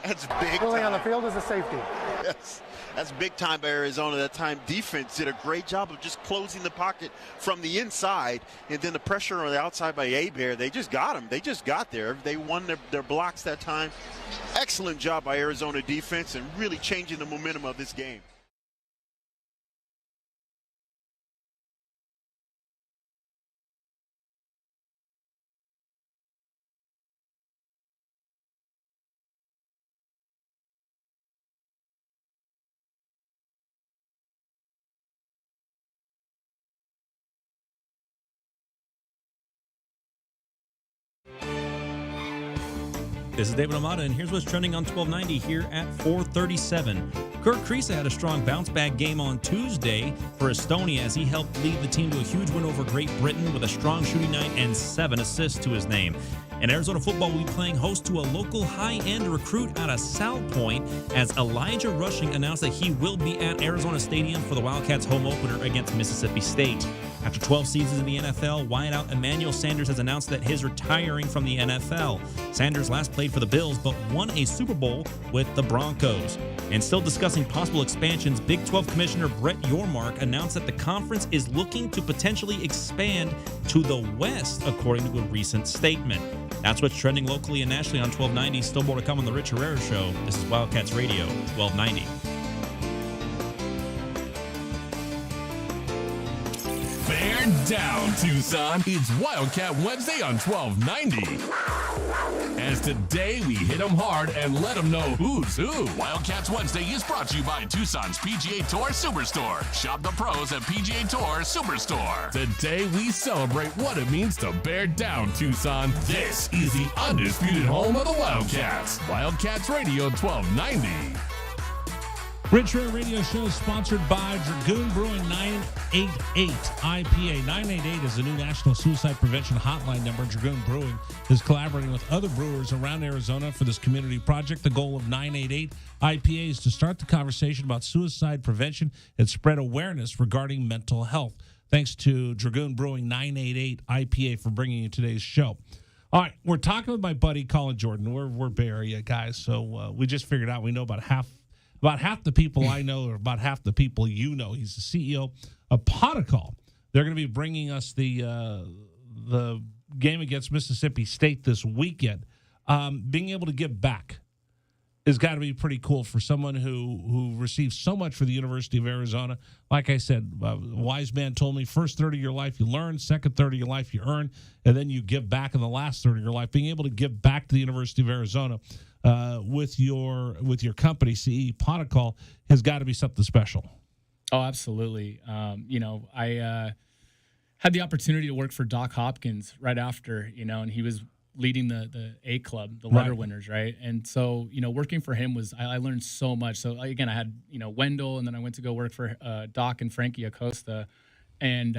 That's big time. Really on the field is a safety. Yes, that's big time by Arizona. That time defense did a great job of just closing the pocket from the inside, and then the pressure on the outside by Hebert. They just got him. They just got there. They won their blocks that time. Excellent job by Arizona defense and really changing the momentum of this game. This is David Amata, and here's what's trending on 1290 here at 4:37. Kurt Kriisa had a strong bounce-back game on Tuesday for Estonia as he helped lead the team to a huge win over Great Britain with a strong shooting night and 7 assists to his name. And Arizona football will be playing host to a local high-end recruit out of South Point as Elijah Rushing announced that he will be at Arizona Stadium for the Wildcats' home opener against Mississippi State. After 12 seasons in the NFL, wideout Emanuel Sanders has announced that he's retiring from the NFL. Sanders last played for the Bills but won a Super Bowl with the Broncos. And still discussing possible expansions, Big 12 Commissioner Brett Yormark announced that the conference is looking to potentially expand to the West, according to a recent statement. That's what's trending locally and nationally on 1290. Still more to come on The Rich Herrera Show. This is Wildcats Radio, 1290. Bear down, Tucson. It's Wildcat Wednesday on 1290. As today we hit them hard and let them know who's who. Wildcats Wednesday is brought to you by Tucson's PGA Tour Superstore. Shop the pros at PGA Tour Superstore. Today we celebrate what it means to bear down, Tucson. This is the undisputed home of the Wildcats. Wildcats Radio 1290. Rich Herrera Radio Show is sponsored by Dragoon Brewing 988 IPA. 988 is the new national suicide prevention hotline number. Dragoon Brewing is collaborating with other brewers around Arizona for this community project. The goal of 988 IPA is to start the conversation about suicide prevention and spread awareness regarding mental health. Thanks to Dragoon Brewing 988 IPA for bringing you today's show. All right, we're talking with my buddy Colin Jordan. We're Bay Area guys, so we just figured out we know about half the people I know, or about half the people you know. He's the CEO of Potacall. They're going to be bringing us the game against Mississippi State this weekend. Being able to give back has got to be pretty cool for someone who receives so much for the University of Arizona. Like I said, a wise man told me, first third of your life you learn, second third of your life you earn, and then you give back in the last third of your life. Being able to give back to the University of Arizona with your company, CE Protocol, has got to be something special. Oh, absolutely. I had the opportunity to work for Doc Hopkins right after, and he was leading the A club, the letter winners, right? And so, working for him I learned so much. So again, I had, Wendell, and then I went to go work for Doc and Frankie Acosta. And,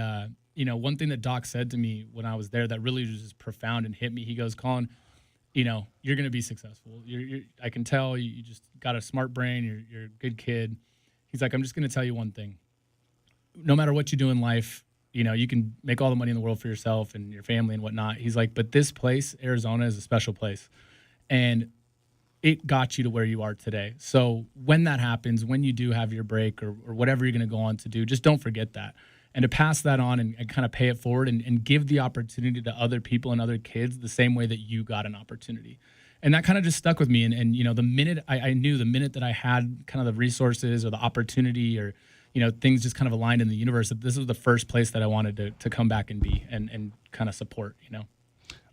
one thing that Doc said to me when I was there that really was just profound and hit me, he goes, Colin, you're going to be successful. I can tell you just got a smart brain. You're a good kid. He's like, I'm just going to tell you one thing. No matter what you do in life, you can make all the money in the world for yourself and your family and whatnot. He's like, but this place, Arizona, is a special place. And it got you to where you are today. So when that happens, when you do have your break or whatever you're going to go on to do, just don't forget that. And to pass that on and kind of pay it forward and give the opportunity to other people and other kids the same way that you got an opportunity. And that kind of just stuck with me. And the minute I knew the minute that I had kind of the resources or the opportunity or things just kind of aligned in the universe, that this was the first place that I wanted to come back and be and kind of support,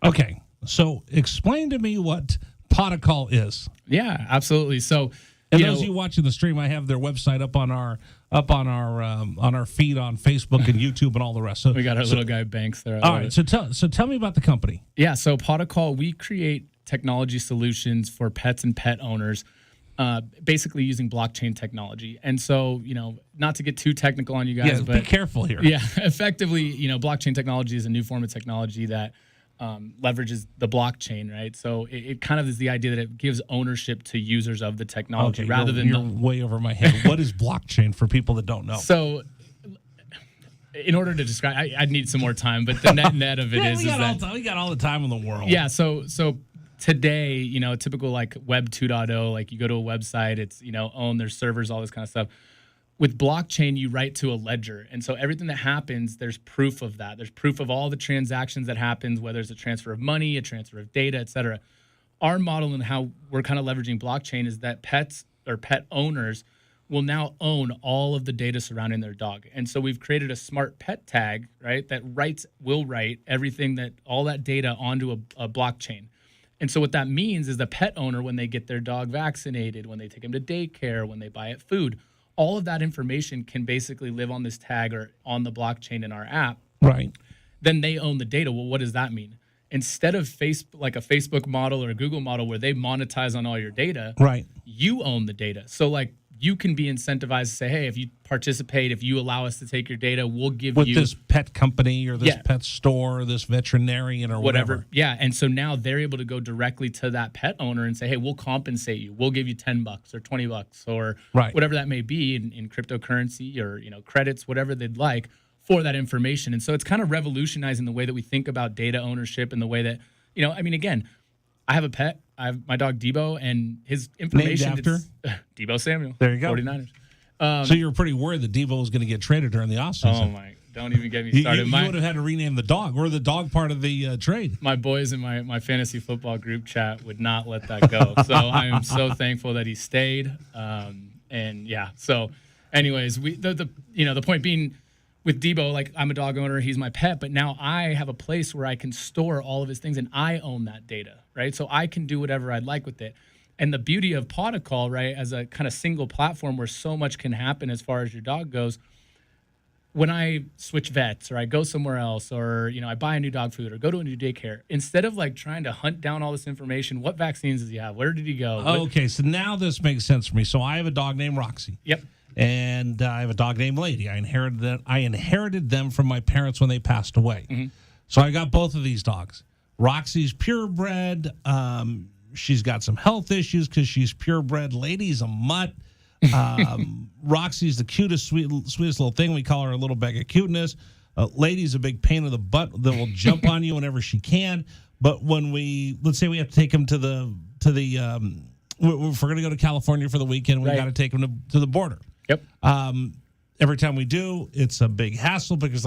Okay. So explain to me what Protocol is. Yeah, absolutely. So, and those of you watching the stream, I have their website up on our feed on Facebook and YouTube and all the rest. So we got our little guy Banks there. All right. So tell me about the company. Yeah. So Protocol, we create technology solutions for pets and pet owners. Basically using blockchain technology. And so, not to get too technical on you guys, but be careful here. Yeah, effectively, blockchain technology is a new form of technology that leverages the blockchain, right? So it kind of is the idea that it gives ownership to users of the technology rather than you're way over my head. What is blockchain for people that don't know? So in order to describe, I'd need some more time, but the net of it is that we got all the time in the world. Yeah. So today, typical like Web 2.0, like you go to a website, it's, own their servers, all this kind of stuff. With blockchain, you write to a ledger. And so everything that happens, there's proof of that. There's proof of all the transactions that happens, whether it's a transfer of money, a transfer of data, et cetera. Our model and how we're kind of leveraging blockchain is that pets or pet owners will now own all of the data surrounding their dog. And so we've created a smart pet tag, right, that will write everything all that data onto a blockchain. And so what that means is the pet owner, when they get their dog vaccinated, when they take him to daycare, when they buy it food, all of that information can basically live on this tag or on the blockchain in our app. Right. Then they own the data. Well, what does that mean? Instead of like a Facebook model or a Google model where they monetize on all your data, right, you own the data. So like you can be incentivized to say, hey, if you participate, if you allow us to take your data, we'll give with you this pet company or this pet store or this veterinarian or whatever. Yeah. And so now they're able to go directly to that pet owner and say, hey, we'll compensate you. We'll give you $10 or $20 or whatever that may be in cryptocurrency or, credits, whatever they'd like for that information. And so it's kind of revolutionizing the way that we think about data ownership and the way that, again, I have a pet. I have my dog Debo, and his information named after Debo Samuel. There you go. 49ers. So you were pretty worried that Debo was going to get traded during the offseason. Oh my! Don't even get me started. You would have had to rename the dog. We're the dog part of the trade. My boys in my fantasy football group chat would not let that go. So I am so thankful that he stayed. And yeah. So, anyways, the point being, with Debo, like I'm a dog owner, he's my pet, but now I have a place where I can store all of his things and I own that data, right? So I can do whatever I'd like with it. And the beauty of Protocol, right, as a kind of single platform where so much can happen as far as your dog goes, when I switch vets or I go somewhere else or, I buy a new dog food or go to a new daycare, instead of like trying to hunt down all this information, what vaccines does he have? Where did he go? Okay, so now this makes sense for me. So I have a dog named Roxy. Yep. And I have a dog named Lady. I inherited them from my parents when they passed away. Mm-hmm. So I got both of these dogs. Roxy's purebred. She's got some health issues because she's purebred. Lady's a mutt. Roxy's the cutest, sweetest little thing. We call her a little bag of cuteness. Lady's a big pain in the butt that will jump on you whenever she can. But when let's say we have to take him to the if we're going to go to California for the weekend, we got to take him to the border. Yep. Every time we do, it's a big hassle because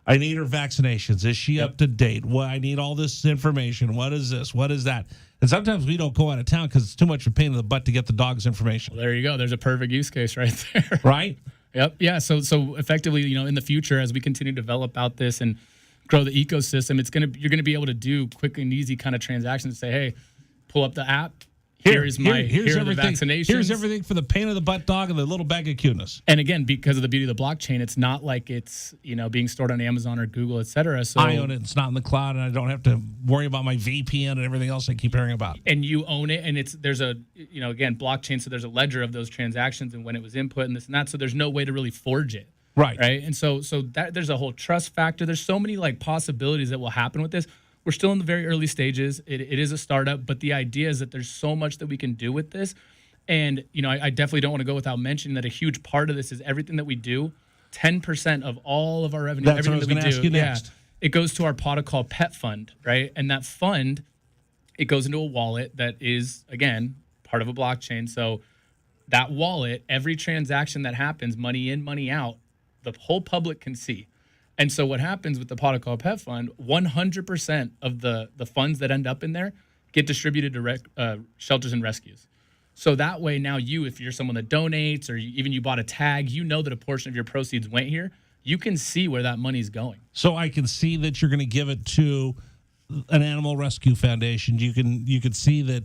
I need her vaccinations. Is she up to date? Well, I need all this information. What is this? What is that? And sometimes we don't go out of town because it's too much of a pain in the butt to get the dog's information. Well, there you go. There's a perfect use case right there. Right? Yep. Yeah. So effectively, in the future, as we continue to develop out this and grow the ecosystem, you're gonna be able to do quick and easy kind of transactions and say, hey, pull up the app. Here's the vaccinations. Here's everything for the pain of the butt dog and the little bag of cuteness. And again, because of the beauty of the blockchain, it's not like it's being stored on Amazon or Google, et cetera. So I own it. It's not in the cloud, and I don't have to worry about my VPN and everything else I keep hearing about. And you own it, and there's a again, blockchain, so there's a ledger of those transactions and when it was input and this and that. So there's no way to really forge it. Right. And so that there's a whole trust factor. There's so many possibilities that will happen with this. We're still in the very early stages. It is a startup, but the idea is that there's so much that we can do with this. And, I definitely don't want to go without mentioning that a huge part of this is everything that we do, 10% of all of our revenue, That's everything that we do, next. It goes to our product called Pet Fund, right? And that fund, it goes into a wallet that is, again, part of a blockchain. So that wallet, every transaction that happens, money in, money out, the whole public can see. And so what happens with the product called Pet Fund, 100% of the funds that end up in there get distributed to shelters and rescues. So that way now if you're someone that donates or even you bought a tag, that a portion of your proceeds went here. You can see where that money's going. So I can see that you're going to give it to an animal rescue foundation. You can see that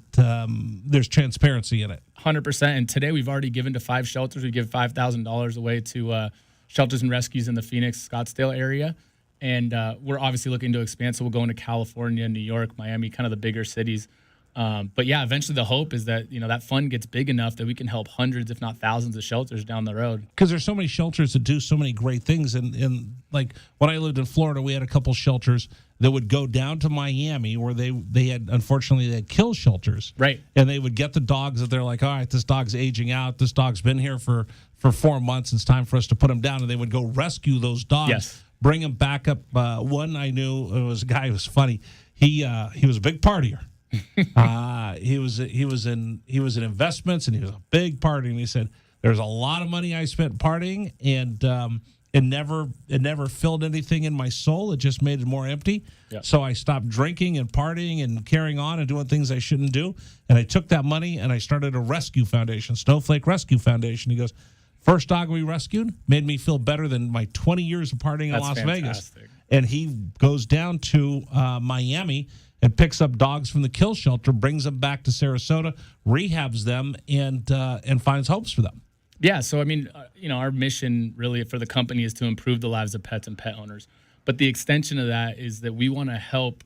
there's transparency in it. 100%. And today we've already given to 5 shelters. We give $5,000 away to shelters and rescues in the Phoenix, Scottsdale area. And we're obviously looking to expand. So we'll go into California, New York, Miami, kind of the bigger cities. But yeah, eventually the hope is that, that fund gets big enough that we can help hundreds, if not thousands of shelters down the road. Because there's so many shelters that do so many great things. And like when I lived in Florida, we had a couple shelters that would go down to Miami where they had kill shelters. Right. And they would get the dogs that they're like, all right, this dog's aging out. This dog's been here for 4 months. It's time for us to put him down. And they would go rescue those dogs. Yes. Bring them back up. One I knew, it was a guy who was funny. He was a big partier. He was in investments, and he was a big partier. And he said, "There's a lot of money I spent partying, and it never filled anything in my soul. It just made it more empty. Yep. So I stopped drinking and partying and carrying on and doing things I shouldn't do. And I took that money and I started a rescue foundation, Snowflake Rescue Foundation." He goes, "First dog we rescued made me feel better than my 20 years of partying in Las Vegas." And he goes down to Miami and picks up dogs from the kill shelter, brings them back to Sarasota, rehabs them, and finds homes for them. Yeah, so I mean, our mission really for the company is to improve the lives of pets and pet owners. But the extension of that is that we want to help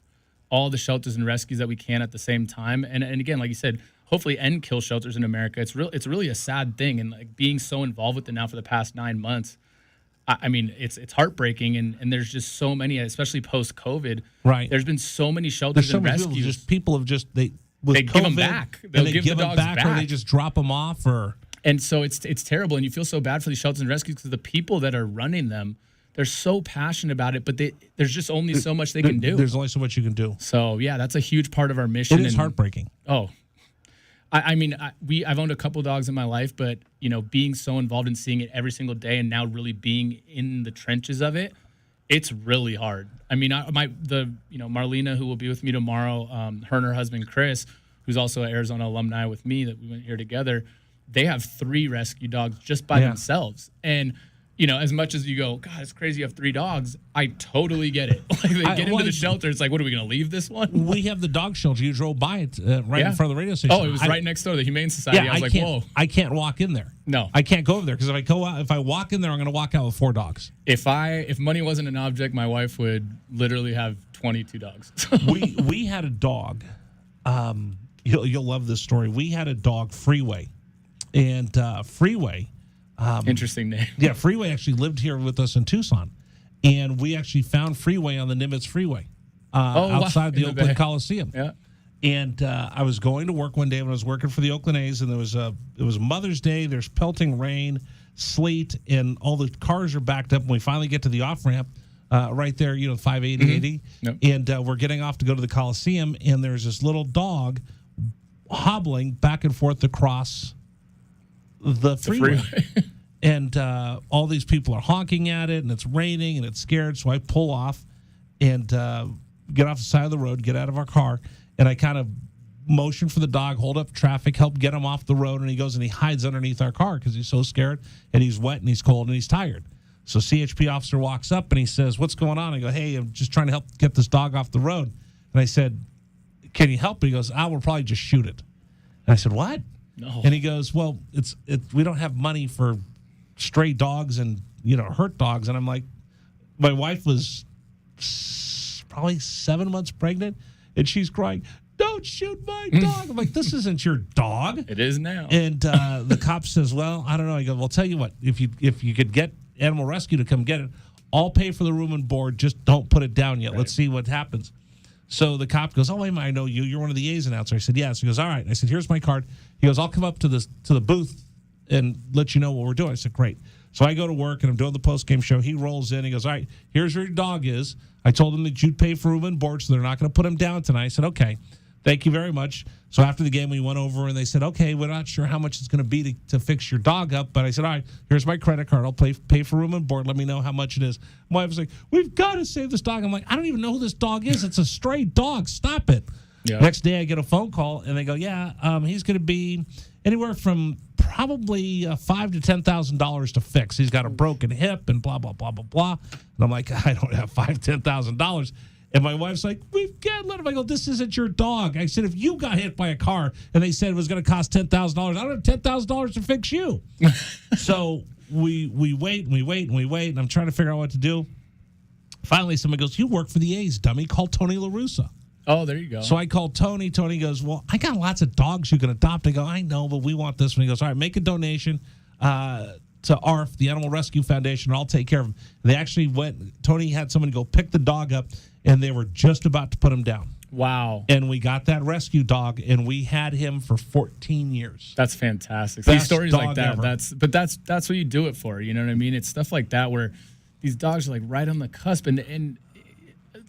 all the shelters and rescues that we can at the same time. And again, like you said, hopefully end kill shelters in America. It's really a sad thing, and like being so involved with it now for the past 9 months. I mean, it's heartbreaking, and there's just so many, especially post-COVID. Right. There's been so many shelters and rescues. People have just they give them back. They'll give the dogs back, or they just drop them off, or. And so it's terrible, and you feel so bad for these shelters and rescues because the people that are running them, they're so passionate about it, but there's just only so much they can do. There's only so much you can do. So yeah, that's a huge part of our mission. It is heartbreaking. Oh, I mean, I've owned a couple dogs in my life, but being so involved in seeing it every single day, and now really being in the trenches of it, it's really hard. I mean, Marlena, who will be with me tomorrow, her and her husband Chris, who's also an Arizona alumni with me, that we went here together. They have 3 rescue dogs just by themselves, and as much as you go, God, it's crazy you have 3 dogs, I totally get it. Like they get into the shelter, it's like, what are we going to leave this one? We have the dog shelter. You drove by it in front of the radio station. Oh, it was right next door, the Humane Society. I was like, whoa. I can't walk in there. No. I can't go over there because if I walk in there, I'm going to walk out with 4 dogs. If money wasn't an object, my wife would literally have 22 dogs. we had a dog. You'll love this story. We had a dog, Freeway. And Freeway. Interesting name. Yeah, Freeway actually lived here with us in Tucson. And we actually found Freeway on the Nimitz Freeway outside the Oakland Coliseum. Yeah. And I was going to work one day when I was working for the Oakland A's, and it was Mother's Day. There's pelting rain, sleet, and all the cars are backed up. And we finally get to the off-ramp right there, 580. Yep. And we're getting off to go to the Coliseum, and there's this little dog hobbling back and forth across the freeway. And all these people are honking at it, and it's raining, and it's scared. So I pull off and get off the side of the road, get out of our car, and I kind of motion for the dog, hold up traffic, help get him off the road, and he goes and he hides underneath our car because he's so scared, and he's wet, and he's cold, and he's tired. So CHP officer walks up, and he says, "What's going on?" I go, "Hey, I'm just trying to help get this dog off the road." And I said, "Can you help?" He goes, "We'll probably just shoot it." And I said, "What?" No. And he goes, "Well, we don't have money for stray dogs and, hurt dogs." And I'm like, my wife was probably 7 months pregnant, and she's crying, "Don't shoot my dog." I'm like, "This isn't your dog." It is now. And the cop says, "Well, I don't know." I go, "Well, tell you what, if you could get Animal Rescue to come get it, I'll pay for the room and board. Just don't put it down yet. Right. Let's see what happens." So the cop goes, "Oh, wait a minute, I know you. You're one of the A's announcers." I said, "Yes." He goes, "All right." I said, "Here's my card." He goes, "I'll come up to the booth and let you know what we're doing." I said, "Great." So I go to work, and I'm doing the post-game show. He rolls in. He goes, "All right, here's where your dog is. I told him that you'd pay for room and board, so they're not going to put him down tonight." I said, "Okay, thank you very much." So after the game, we went over, and they said, "Okay, we're not sure how much it's going to be to fix your dog up." But I said, "All right, here's my credit card. I'll pay for room and board. Let me know how much it is." My wife was like, "We've got to save this dog." I'm like, "I don't even know who this dog is. It's a stray dog. Stop it." Yeah. Next day, I get a phone call, and they go, "Yeah, he's going to be anywhere from probably $5,000 to $10,000 to fix. He's got a broken hip and blah, blah, blah, blah, blah." And I'm like, "I don't have $5,000, $10,000. And my wife's like, "We can't let him." I go, "This isn't your dog." I said, "If you got hit by a car and they said it was going to cost $10,000, I don't have $10,000 to fix you." So we wait and we wait and we wait, and I'm trying to figure out what to do. Finally, somebody goes, "You work for the A's, dummy. Call Tony La Russa." Oh, there you go. So I called Tony. Tony goes, "Well, I got lots of dogs you can adopt." I go, "I know, but we want this one." He goes, "All right, make a donation to ARF, the Animal Rescue Foundation, and I'll take care of him." They actually went. Tony had someone go pick the dog up, and they were just about to put him down. Wow. And we got that rescue dog, and we had him for 14 years. That's fantastic. Best these stories like that, ever. that's what you do it for. You know what I mean? It's stuff like that where these dogs are like right on the cusp, and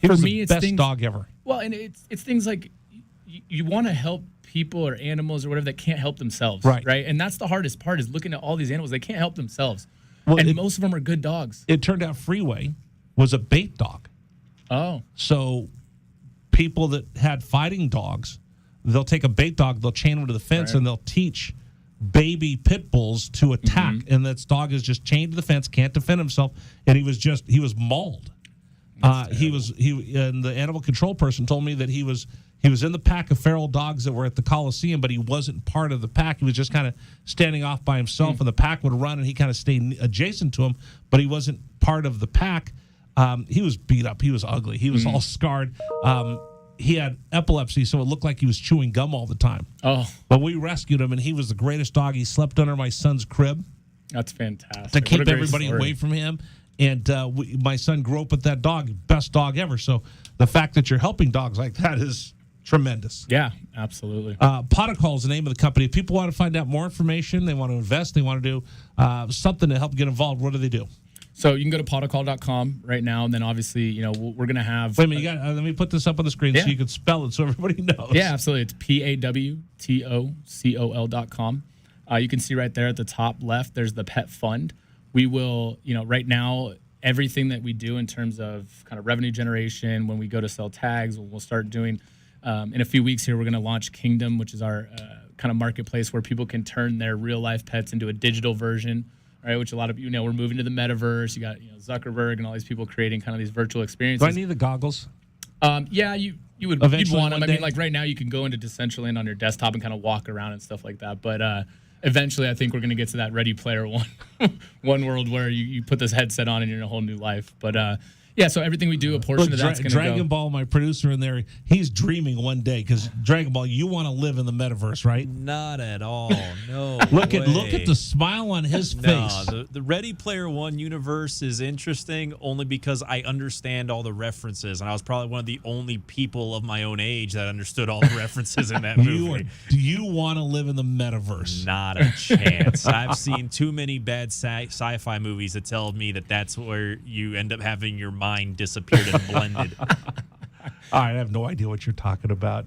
He for was me, the it's best things, dog ever. Well, and it's things like you want to help people or animals or whatever that can't help themselves, right? And that's the hardest part is looking at all these animals. They can't help themselves, and most of them are good dogs. It turned out Freeway was a bait dog. Oh. So people that had fighting dogs, they'll take a bait dog, they'll chain him to the fence, and they'll teach baby pit bulls to attack. Mm-hmm. And this dog is just chained to the fence, can't defend himself, and he was mauled. And the animal control person told me that he was in the pack of feral dogs that were at the Coliseum, but he wasn't part of the pack. He was just kind of standing off by himself, and the pack would run, and he kind of stayed adjacent to him, but he wasn't part of the pack. He was beat up. He was ugly. He was all scarred. He had epilepsy, so it looked like he was chewing gum all the time. Oh. But we rescued him, and he was the greatest dog. He slept under my son's crib. That's fantastic. To keep everybody away from him. And my son grew up with that dog, best dog ever. So the fact that you're helping dogs like that is tremendous. Yeah, absolutely. Potacol is the name of the company. If people want to find out more information, they want to invest, they want to do something to help get involved, what do they do? So you can go to potacol.com right now, and then obviously, we're going to have... Wait a minute, let me put this up on the screen so you can spell it so everybody knows. Yeah, absolutely. It's PAWTOCOL.com. You can see right there at the top left, there's the pet fund. We will, right now, everything that we do in terms of kind of revenue generation, when we go to sell tags, we'll start doing, in a few weeks here, we're going to launch Kingdom, which is our kind of marketplace where people can turn their real-life pets into a digital version. Right, which a lot of we're moving to the metaverse. You got Zuckerberg and all these people creating kind of these virtual experiences. Do I need the goggles? Yeah, you'd want them. I mean, like right now you can go into Decentraland on your desktop and kind of walk around and stuff like that. But eventually, I think we're going to get to that Ready Player One world where you put this headset on and you're in a whole new life. But yeah, so everything we do, a portion of that's going to go. Dragon Ball, my producer in there, he's dreaming one day because Dragon Ball, you want to live in the metaverse, right? Not at all. No. Look at the smile on his face. The Ready Player One universe is interesting only because I understand all the references, and I was probably one of the only people of my own age that understood all the references in that movie. Do you want to live in the metaverse? Not a chance. I've seen too many bad sci-fi movies that tell me that that's where you end up having your mind disappeared and blended. All right, I have no idea what you're talking about.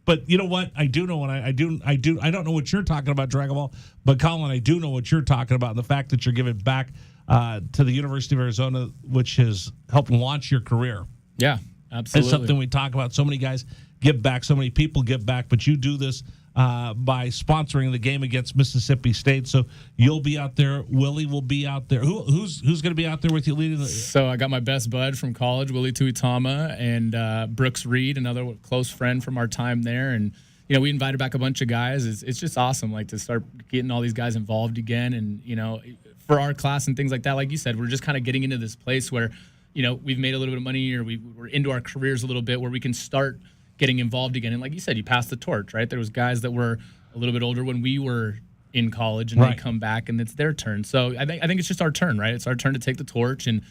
But you know what? I do know what I don't know what you're talking about, Dragon Ball, but Colin, I do know what you're talking about. The fact that you're giving back to the University of Arizona, which has helped launch your career. Yeah, absolutely. It's something we talk about. So many guys give back, so many people give back, but you do this by sponsoring the game against Mississippi State. So you'll be out there. Willie will be out there. Who's going to be out there with you leading? So I got my best bud from college, Willie Tuitama, and Brooks Reed, another close friend from our time there. And, you know, we invited back a bunch of guys. It's just awesome, like, to start getting all these guys involved again. And, you know, for our class and things like that, like you said, we're just kind of getting into this place where, you know, we've made a little bit of money, or we're into our careers a little bit, where we can start getting involved again. And like you said, you pass the torch, right? There was guys that were a little bit older when we were in college, and right. They come back and it's their turn. So I think it's just our turn, right? It's our turn to take the torch, and,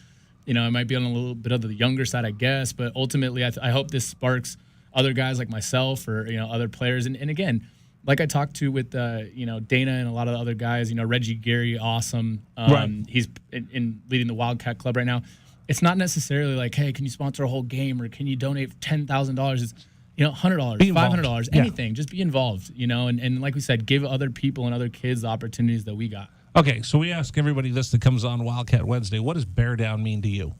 you know, it might be on a little bit of the younger side, I guess, but ultimately I hope this sparks other guys like myself, or, you know, other players. And again, like I talked to with, you know, Dana and a lot of the other guys, you know, Reggie Gary, awesome. Right. He's in leading the Wildcat Club right now. It's not necessarily like, hey, can you sponsor a whole game, or can you donate $10,000? It's, you know, $100, $500, anything. Yeah. Just be involved, you know, and like we said, give other people and other kids the opportunities that we got. Okay, so we ask everybody this that comes on Wildcat Wednesday, what does bear down mean to you?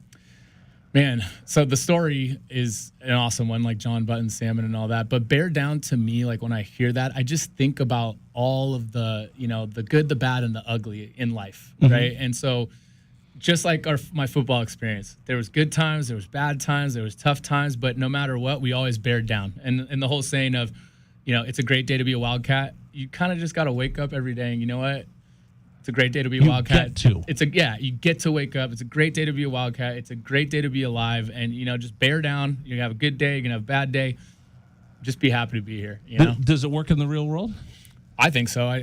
Man, so the story is an awesome one, like John Button, salmon, and all that. But bear down to me, like, when I hear that, I just think about all of the, you know, the good, the bad, and the ugly in life, right? And so, just like my football experience, there was good times, there was bad times, there was tough times, but no matter what, we always bared down. And the whole saying of, you know, it's a great day to be a Wildcat, you kind of just got to wake up every day and, you know what? It's a great day to be a Wildcat. You get to wake up. It's a great day to be a Wildcat. It's a great day to be alive. And, you know, just bear down. You're going to have a good day. You're going to have a bad day. Just be happy to be here, you know? Does it work in the real world? I think so.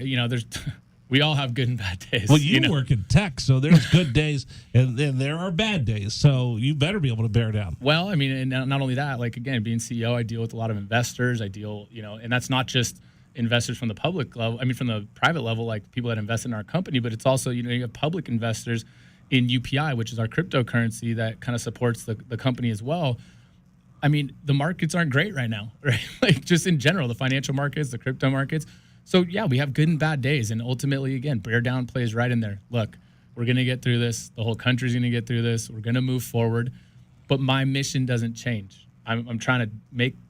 We all have good and bad days. Well, you work in tech, so there's good days and there are bad days. So you better be able to bear down. Well, I mean, and not only that, like, again, being CEO, I deal with a lot of investors. You know, and that's not just investors from the public level. I mean, from the private level, like people that invest in our company, but it's also, you know, you have public investors in UPI, which is our cryptocurrency that kind of supports the company as well. I mean, the markets aren't great right now, right? Like, just in general, the financial markets, the crypto markets. So, yeah, we have good and bad days. And ultimately, again, bear down plays right in there. Look, we're going to get through this. The whole country's going to get through this. We're going to move forward. But my mission doesn't change. I'm trying to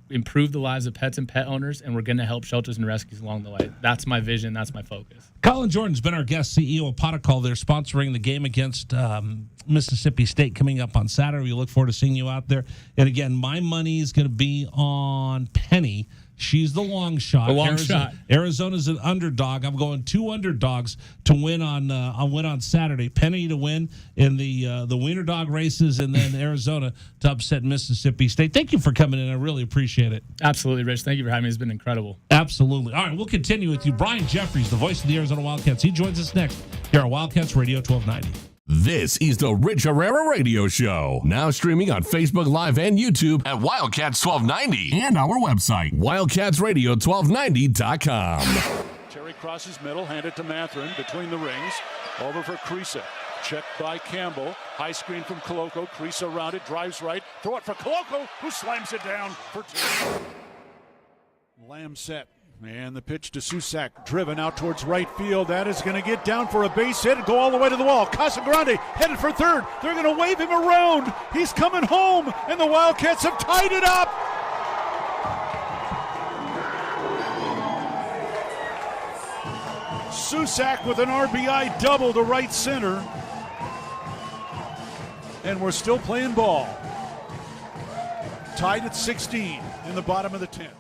improve the lives of pets and pet owners, and we're going to help shelters and rescues along the way. That's my vision. That's my focus. Colin Jordan's been our guest, CEO of Potacall. They're sponsoring the game against Mississippi State coming up on Saturday. We look forward to seeing you out there. And, again, my money is going to be on Penny. She's the long shot. Arizona's an underdog. I'm going 2 underdogs to win on Saturday. Penny to win in the Wiener Dog Races, and then Arizona to upset Mississippi State. Thank you for coming in. I really appreciate it. Absolutely, Rich. Thank you for having me. It's been incredible. Absolutely. All right, we'll continue with you. Brian Jeffries, the voice of the Arizona Wildcats. He joins us next here on Wildcats Radio 1290. This is the Rich Herrera Radio Show. Now streaming on Facebook Live and YouTube at Wildcats 1290 and our website, wildcatsradio1290.com. Terry crosses middle, handed to Matherin between the rings. Over for Creasa. Checked by Campbell. High screen from Koloko. Creasa around it, drives right. Throw it for Koloko, who slams it down for 2. Lamb set. And the pitch to Susak, driven out towards right field. That is going to get down for a base hit and go all the way to the wall. Casagrande headed for third. They're going to wave him around. He's coming home, and the Wildcats have tied it up. Susak with an RBI double to right center. And we're still playing ball. Tied at 16 in the bottom of the 10th.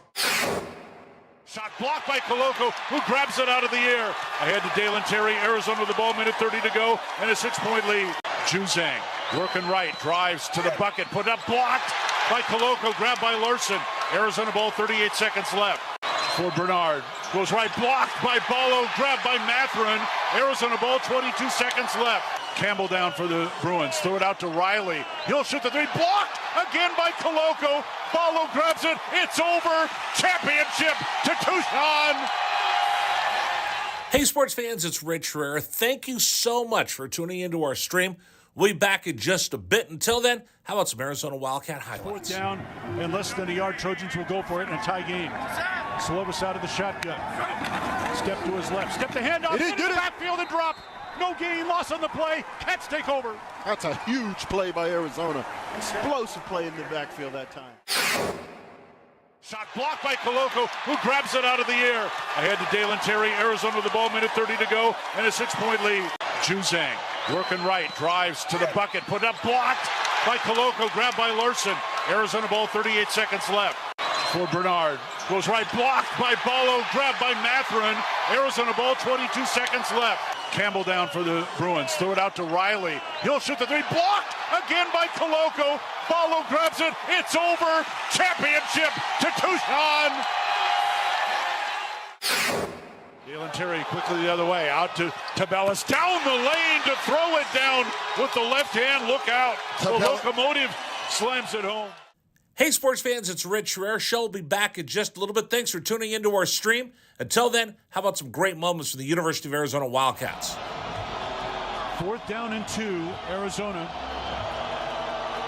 Shot blocked by Koloko, who grabs it out of the air. Ahead to Dalen Terry, Arizona with the ball, minute 30 to go, and a 6-point lead. Juzang working right, drives to the bucket, put up, blocked by Koloko, grabbed by Larson. Arizona ball, 38 seconds left. For Bernard, goes right, blocked by Ballo, grabbed by Matherin. Arizona ball, 22 seconds left. Campbell down for the Bruins, throw it out to Riley. He'll shoot the 3, blocked again by Koloko. Ballo grabs it, it's over. Championship to Tucson. Hey, sports fans, it's Rich Herrera. Thank you so much for tuning into our stream. We'll be back in just a bit. Until then, how about some Arizona Wildcat highlights? Fourth down and less than a yard. Trojans will go for it in a tie game. Slovis out of the shotgun. Step to his left. Step the handoff. It is good. Backfield and drop. No gain. Loss on the play. Cats take over. That's a huge play by Arizona. Explosive play in the backfield that time. Shot blocked by Coloco, who grabs it out of the air. Ahead to Dalen Terry. Arizona with the ball, minute 30 to go, and a 6-point lead. Juzang working right, drives to the bucket, put up, blocked by Coloco, grabbed by Larson. Arizona ball, 38 seconds left. For Bernard, goes right, blocked by Ballo, grabbed by Matherin. Arizona ball, 22 seconds left. Campbell down for the Bruins, throw it out to Riley. He'll shoot the three, blocked again by Coloco. Ballo grabs it, it's over. Championship to Tucson. Dalen Terry quickly the other way, out to Tabellas, down the lane to throw it down with the left hand. Look out. The locomotive slams it home. Hey, sports fans, it's Rich Rare. Show will be back in just a little bit. Thanks for tuning into our stream. Until then, how about some great moments from the University of Arizona Wildcats? 4th down and 2, Arizona.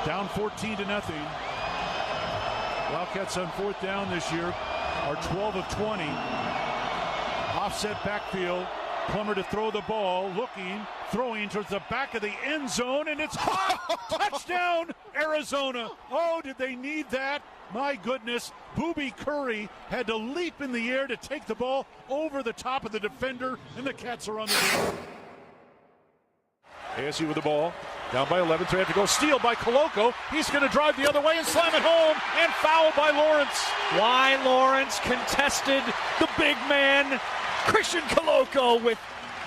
Down 14-0. Wildcats on 4th down this year are 12 of 20. Offset backfield. Plummer to throw the ball, looking, throwing towards the back of the end zone, and it's caught! Touchdown, Arizona! Oh, did they need that? My goodness, Booby Curry had to leap in the air to take the ball over the top of the defender, and the Cats are on the board. ASU with the ball, down by 11, 3 have to go. Steal by Coloco. He's going to drive the other way and slam it home, and foul by Lawrence. Why Lawrence contested the big man, Christian Coloco, with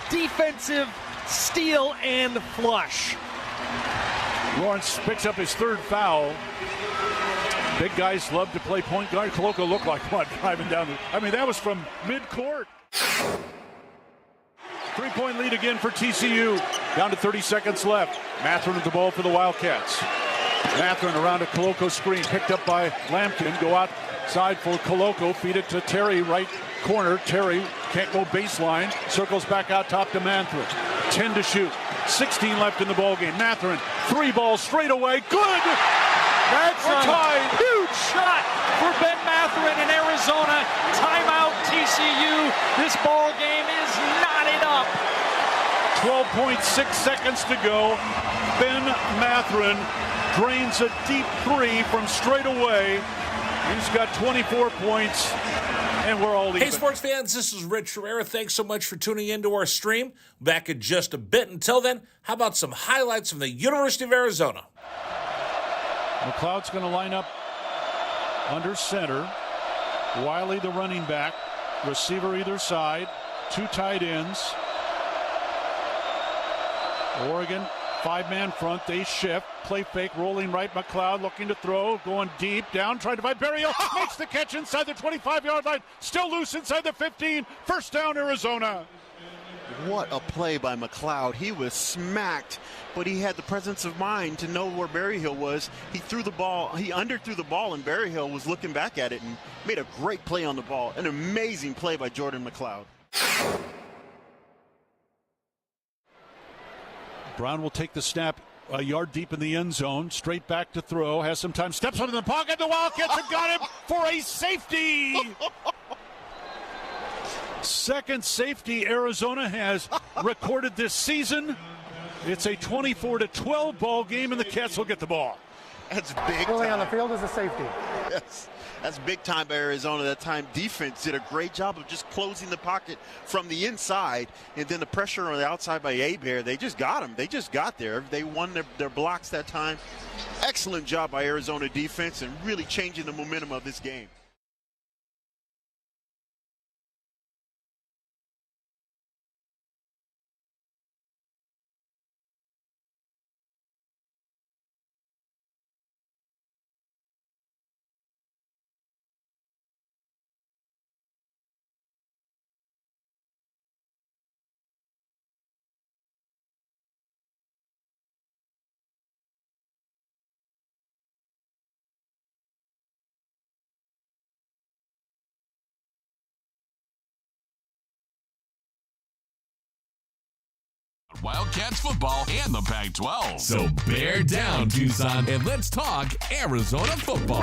defensive steal and flush. Lawrence picks up his 3rd foul. Big guys love to play point guard. Coloco looked like one driving down that was from mid-court. 3-point lead again for TCU. Down to 30 seconds left. Matherin with the ball for the Wildcats. Matherin around a Coloco screen, picked up by Lampkin. Go outside for Coloco, feed it to Terry, right corner. Terry can't go baseline, circles back out top to Matherin. 10 to shoot, 16 left in the ballgame. Matherin, 3 balls straight away, good! That's a huge shot for Ben Matherin in Arizona. Timeout TCU. This ball game is knotted up. 12.6 seconds to go. Ben Matherin drains a deep 3 from straight away. He's got 24 points, and we're all even. Hey, sports fans, this is Rich Herrera. Thanks so much for tuning into our stream. Back in just a bit. Until then, how about some highlights from the University of Arizona? McLeod's going to line up under center. Wiley, the running back. Receiver either side. 2 tight ends. Oregon, 5-man front. They shift. Play fake, rolling right. McLeod looking to throw. Going deep. Down, trying to find Berrios. Makes the catch inside the 25-yard line. Still loose inside the 15. First down, Arizona. What a play by McLeod. He was smacked, but he had the presence of mind to know where Berryhill was. He threw the ball, he underthrew the ball, and Berryhill was looking back at it and made a great play on the ball. An amazing play by Jordan McLeod. Brown will take the snap a yard deep in the end zone. Straight back to throw. Has some time. Steps up in the pocket. The Wildcats have got him for a safety. Second safety Arizona has recorded this season. It's a 24-12 ball game, and the Cats will get the ball. That's big Pulling time. on the field is a safety. Yes, that's big time by Arizona. That time defense did a great job of just closing the pocket from the inside, and then the pressure on the outside by Abear, they just got him. They just got there. They won their blocks that time. Excellent job by Arizona defense and really changing the momentum of this game. Wildcats football, and the Pac-12. So bear down, Tucson, and let's talk Arizona football.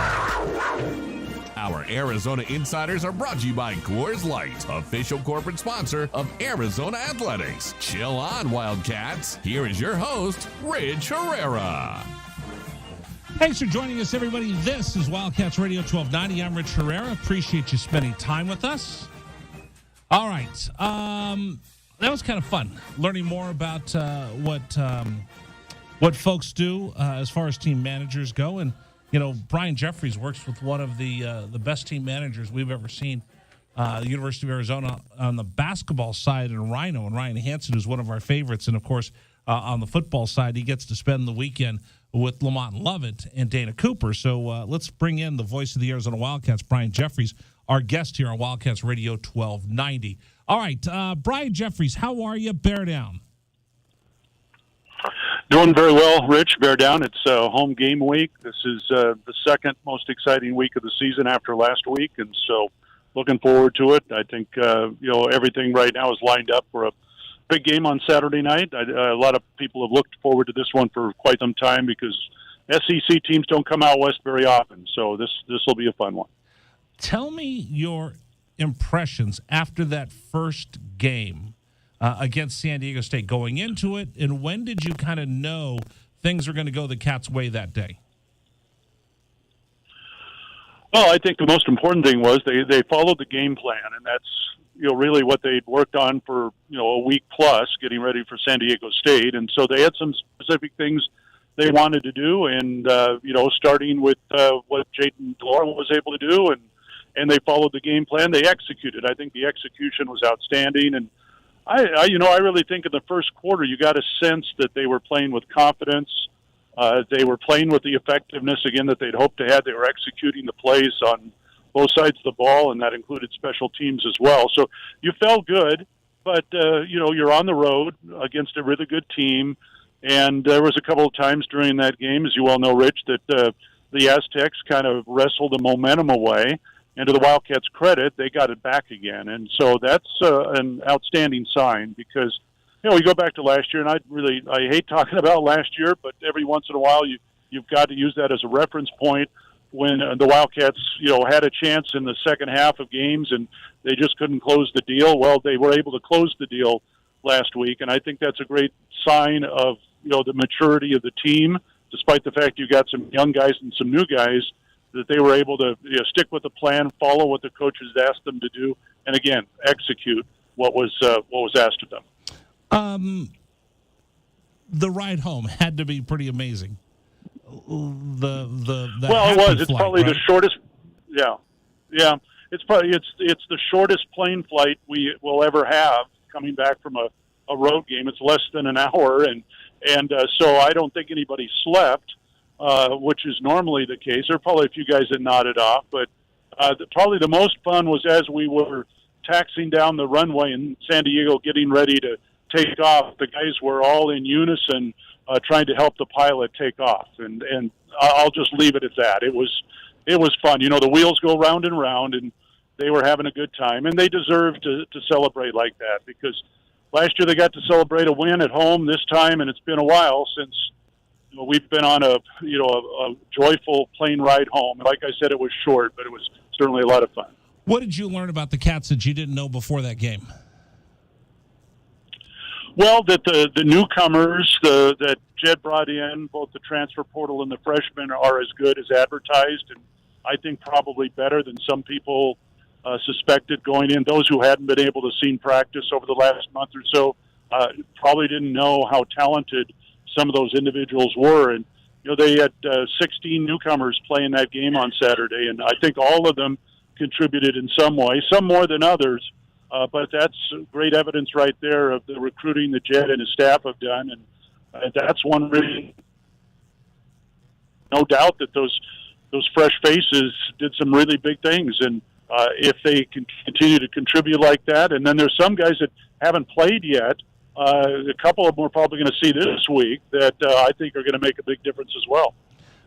Our Arizona Insiders are brought to you by Coors Light, official corporate sponsor of Arizona Athletics. Chill on, Wildcats. Here is your host, Rich Herrera. Thanks for joining us, everybody. This is Wildcats Radio 1290. I'm Rich Herrera. Appreciate you spending time with us. All right. That was kind of fun, learning more about what folks do as far as team managers go. And, you know, Brian Jeffries works with one of the best team managers we've ever seen, the University of Arizona on the basketball side in Rhino. And Ryan Hansen is one of our favorites. And, of course, on the football side, he gets to spend the weekend with Lamont Lovett and Dana Cooper. So let's bring in the voice of the Arizona Wildcats, Brian Jeffries, our guest here on Wildcats Radio 1290. All right, Brian Jeffries, how are you? Bear down. Doing very well, Rich. Bear down. It's home game week. This is the second most exciting week of the season after last week, and so looking forward to it. I think everything right now is lined up for a big game on Saturday night. A lot of people have looked forward to this one for quite some time because SEC teams don't come out west very often, so this will be a fun one. Tell me your impressions after that first game against San Diego State going into it, and when did you kind of know things were going to go the Cats' way that day? Well, I think the most important thing was they followed the game plan, and that's really what they'd worked on for a week plus, getting ready for San Diego State, and so they had some specific things they wanted to do, and starting with what Jayden DeLore was able to do, and they followed the game plan. They executed. I think the execution was outstanding, and I really think in the first quarter you got a sense that they were playing with confidence. They were playing with the effectiveness again that they'd hoped to have. They were executing the plays on both sides of the ball, and that included special teams as well. So you felt good, but you're on the road against a really good team, and there was a couple of times during that game, as you well know, Rich, that the Aztecs kind of wrestled the momentum away. And to the Wildcats' credit, they got it back again. And so that's an outstanding sign because, we go back to last year, and I hate talking about last year, but every once in a while you've got to use that as a reference point when the Wildcats, had a chance in the second half of games and they just couldn't close the deal. Well, they were able to close the deal last week, and I think that's a great sign of, the maturity of the team, despite the fact you got some young guys and some new guys, that they were able to stick with the plan, follow what the coaches asked them to do, and again, execute what was asked of them. The ride home had to be pretty amazing. It was. It's probably the shortest. Yeah. It's the shortest plane flight we will ever have coming back from a road game. It's less than an hour, and so I don't think anybody slept. Which is normally the case. There are probably a few guys that nodded off, but probably the most fun was as we were taxiing down the runway in San Diego, getting ready to take off. The guys were all in unison trying to help the pilot take off, and I'll just leave it at that. It was fun. The wheels go round and round, and they were having a good time, and they deserve to celebrate like that because last year they got to celebrate a win at home this time, and it's been a while since we've been on a joyful plane ride home. Like I said, it was short, but it was certainly a lot of fun. What did you learn about the Cats that you didn't know before that game? Well, that the newcomers that Jed brought in, both the transfer portal and the freshmen, are as good as advertised, and I think probably better than some people suspected going in. Those who hadn't been able to see practice over the last month or so probably didn't know how talented some of those individuals were, and they had 16 newcomers playing that game on Saturday, and I think all of them contributed in some way, some more than others, but that's great evidence right there of the recruiting that Jed and his staff have done, and that's one reason. No doubt that those fresh faces did some really big things, and if they can continue to contribute like that, and then there's some guys that haven't played yet. A couple of them we're probably going to see this week that I think are going to make a big difference as well.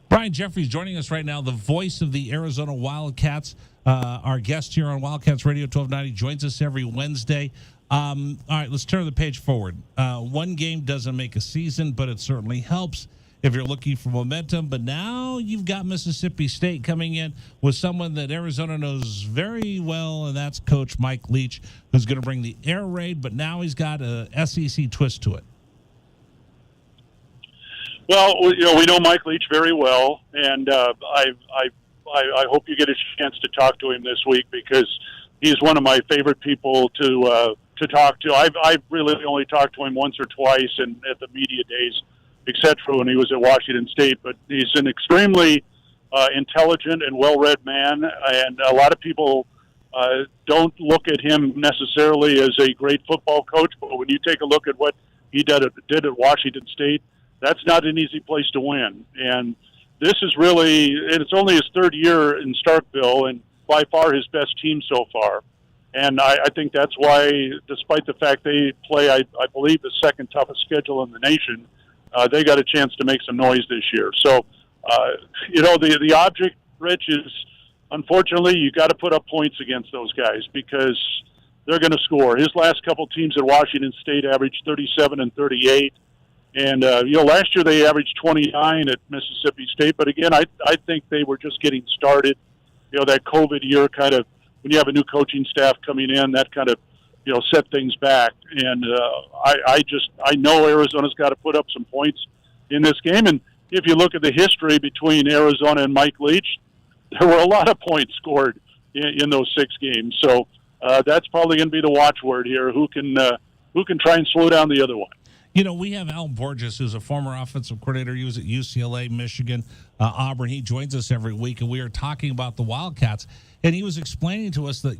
Brian Jeffries joining us right now, the voice of the Arizona Wildcats. Our guest here on Wildcats Radio 1290 joins us every Wednesday. All right, let's turn the page forward. One game doesn't make a season, but it certainly helps if you're looking for momentum. But now you've got Mississippi State coming in with someone that Arizona knows very well, and that's Coach Mike Leach, who's going to bring the air raid, but now he's got a SEC twist to it. Well, we know Mike Leach very well, and I hope you get a chance to talk to him this week because he's one of my favorite people to talk to. I've really only talked to him once or twice and at the media days, except for when he was at Washington State. But he's an extremely intelligent and well-read man, and a lot of people don't look at him necessarily as a great football coach. But when you take a look at what he did at Washington State, that's not an easy place to win. And this is really, and it's only his third year in Starkville, and by far his best team so far. And I think that's why, despite the fact they play, I believe, the second toughest schedule in the nation, they got a chance to make some noise this year. So, the object, Rich, is unfortunately you got to put up points against those guys because they're going to score. His last couple teams at Washington State averaged 37 and 38. And, last year they averaged 29 at Mississippi State. But, again, I think they were just getting started. That COVID year kind of, when you have a new coaching staff coming in, that kind of, set things back. And I know Arizona's got to put up some points in this game. And if you look at the history between Arizona and Mike Leach, there were a lot of points scored in those 6 games. So that's probably going to be the watchword here. Who can try and slow down the other one? We have Al Borges, who's a former offensive coordinator. He was at UCLA, Michigan, Auburn. He joins us every week, and we are talking about the Wildcats. And he was explaining to us that,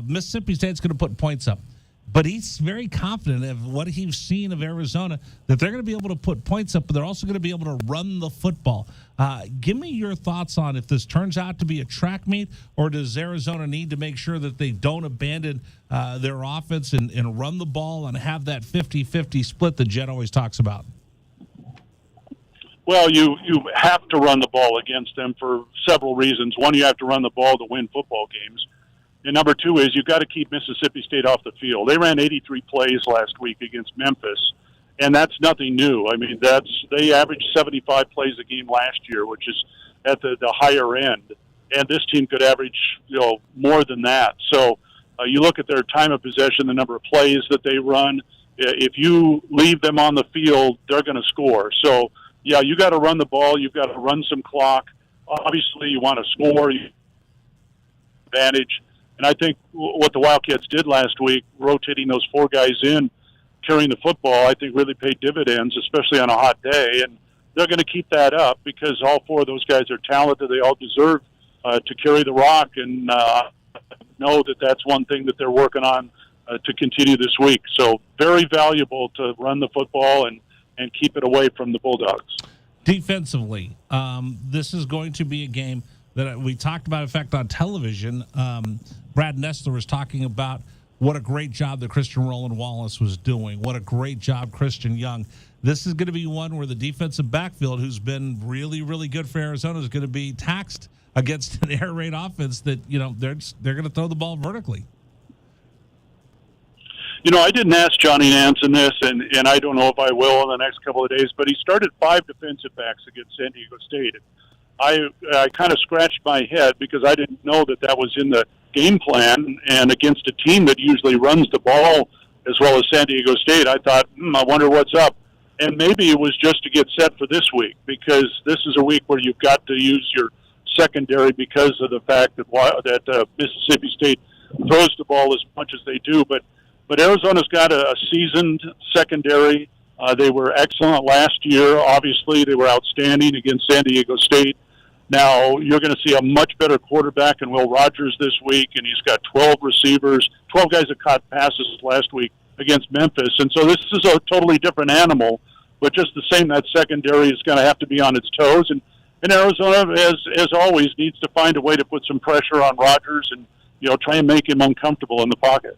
Mississippi State's going to put points up. But he's very confident of what he's seen of Arizona, that they're going to be able to put points up, but they're also going to be able to run the football. Give me your thoughts on if this turns out to be a track meet, or does Arizona need to make sure that they don't abandon their offense and run the ball and have that 50-50 split that Jet always talks about? Well, you have to run the ball against them for several reasons. One, you have to run the ball to win football games. And number 2 is you've got to keep Mississippi State off the field. They ran 83 plays last week against Memphis, and that's nothing new. I mean, they averaged 75 plays a game last year, which is at the higher end. And this team could average, more than that. So you look at their time of possession, the number of plays that they run. If you leave them on the field, they're going to score. So, yeah, you got to run the ball. You've got to run some clock. Obviously, you want to score. Advantage. And I think what the Wildcats did last week, rotating those 4 guys in, carrying the football, I think really paid dividends, especially on a hot day. And they're going to keep that up because all 4 of those guys are talented. They all deserve to carry the rock. And know that that's one thing that they're working on to continue this week. So very valuable to run the football and keep it away from the Bulldogs. Defensively, this is going to be a game that we talked about, in fact, on television. Brad Nessler was talking about what a great job that Christian Roland Wallace was doing. What a great job Christian Young. This is going to be one where the defensive backfield, who's been really, really good for Arizona, is going to be taxed against an air raid offense that, they're going to throw the ball vertically. I didn't ask Johnny Nance in this, and I don't know if I will in the next couple of days, but he started 5 defensive backs against San Diego State. I kind of scratched my head because I didn't know that was in the game plan, and against a team that usually runs the ball as well as San Diego State, I thought, I wonder what's up. And maybe it was just to get set for this week because this is a week where you've got to use your secondary because of the fact that Mississippi State throws the ball as much as they do. But Arizona's got a seasoned secondary. They were excellent last year. Obviously, they were outstanding against San Diego State. Now, you're going to see a much better quarterback in Will Rogers this week, and he's got 12 receivers, 12 guys that caught passes last week against Memphis. And so this is a totally different animal, but just the same, that secondary is going to have to be on its toes. And Arizona, as always, needs to find a way to put some pressure on Rogers and, try and make him uncomfortable in the pocket.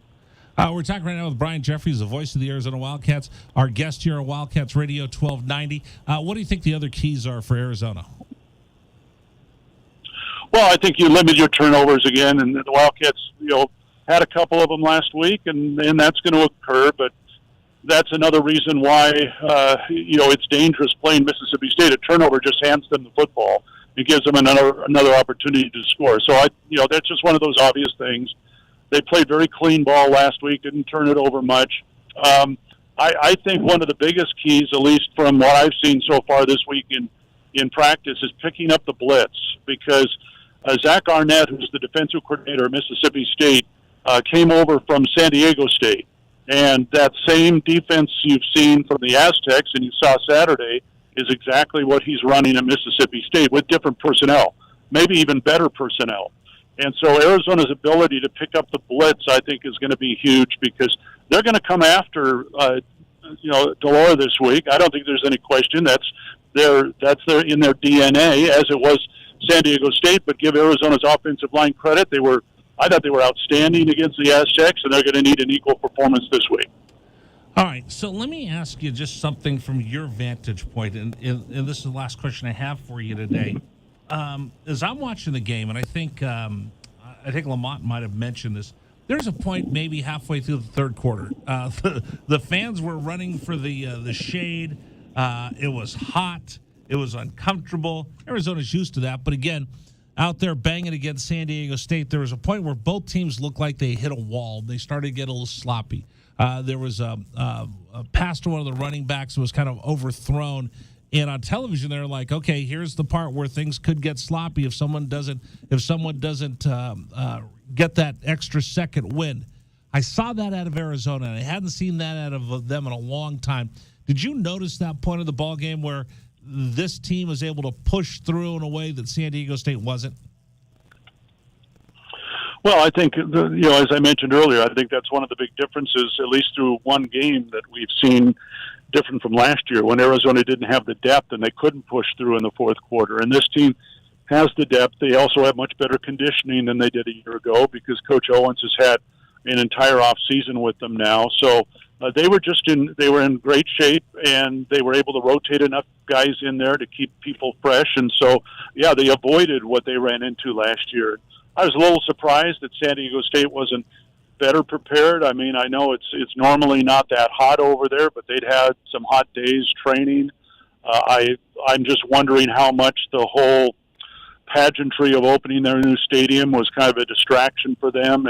We're talking right now with Brian Jeffries, the voice of the Arizona Wildcats, our guest here on Wildcats Radio 1290. What do you think the other keys are for Arizona? Well, I think you limit your turnovers again, and the Wildcats, had a couple of them last week, and that's going to occur. But that's another reason why it's dangerous playing Mississippi State. A turnover just hands them the football. It gives them another opportunity to score. So that's just one of those obvious things. They played very clean ball last week, didn't turn it over much. I think one of the biggest keys, at least from what I've seen so far this week in practice, is picking up the blitz, because Zach Arnett, who's the defensive coordinator at Mississippi State, came over from San Diego State. And that same defense you've seen from the Aztecs and you saw Saturday is exactly what he's running at Mississippi State with different personnel, maybe even better personnel. And so Arizona's ability to pick up the blitz, I think, is going to be huge, because they're going to come after, Delora this week. I don't think there's any question. That's in their DNA, as it was San Diego State. But give Arizona's offensive line credit. I thought they were outstanding against the Aztecs, and they're going to need an equal performance this week. All right, so let me ask you just something from your vantage point, and this is the last question I have for you today. As I'm watching the game, and I think Lamont might have mentioned this, there's a point maybe halfway through the third quarter. The fans were running for the shade. It was hot. It was uncomfortable. Arizona's used to that, but again, out there banging against San Diego State, there was a point where both teams looked like they hit a wall. They started to get a little sloppy. There was a pass to one of the running backs that was kind of overthrown. And on television, they're like, okay, here's the part where things could get sloppy if someone doesn't get that extra second win. I saw that out of Arizona, and I hadn't seen that out of them in a long time. Did you notice that point of the ball game where this team was able to push through in a way that San Diego State wasn't? Well, I think, as I mentioned earlier, I think that's one of the big differences, at least through one game, that we've seen different from last year, when Arizona didn't have the depth and they couldn't push through in the fourth quarter. And this team has the depth. They also have much better conditioning than they did a year ago, because Coach Owens has had an entire off season with them now. So they were in great shape, and they were able to rotate enough guys in there to keep people fresh. And so, yeah, they avoided what they ran into last year. I was a little surprised that San Diego State wasn't better prepared. I mean, I know it's normally not that hot over there, but they'd had some hot days training. I'm just wondering how much the whole pageantry of opening their new stadium was kind of a distraction for them,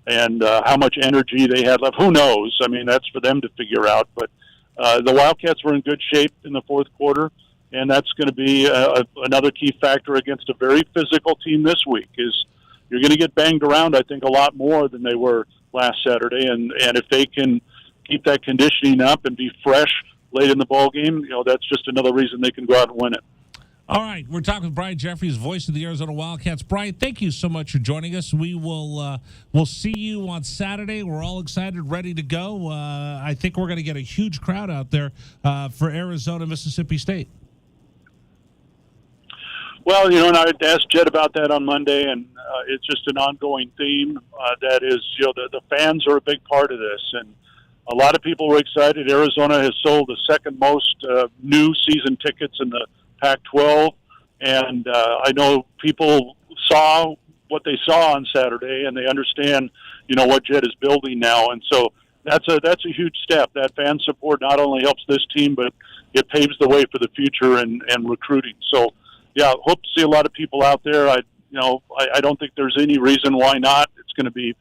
and how much energy they had left. Who knows? I mean, that's for them to figure out. But the Wildcats were in good shape in the fourth quarter, and that's going to be another key factor against a very physical team this week. Is you're going to get banged around, I think, a lot more than they were last Saturday. And if they can keep that conditioning up and be fresh late in the ball game, that's just another reason they can go out and win it. All right, we're talking with Brian Jeffries, voice of the Arizona Wildcats. Brian, thank you so much for joining us. We will we'll see you on Saturday. We're all excited, ready to go. I think we're going to get a huge crowd out there for Arizona, Mississippi State. Well, and I asked Jed about that on Monday, and it's just an ongoing theme. That is, the fans are a big part of this, and a lot of people were excited. Arizona has sold the second most new season tickets in the Pac-12, and I know people saw what they saw on Saturday, and they understand, what Jed is building now, and so that's a huge step. That fan support not only helps this team, but it paves the way for the future and recruiting. So, yeah, hope to see a lot of people out there. I don't think there's any reason why not. It's going to be,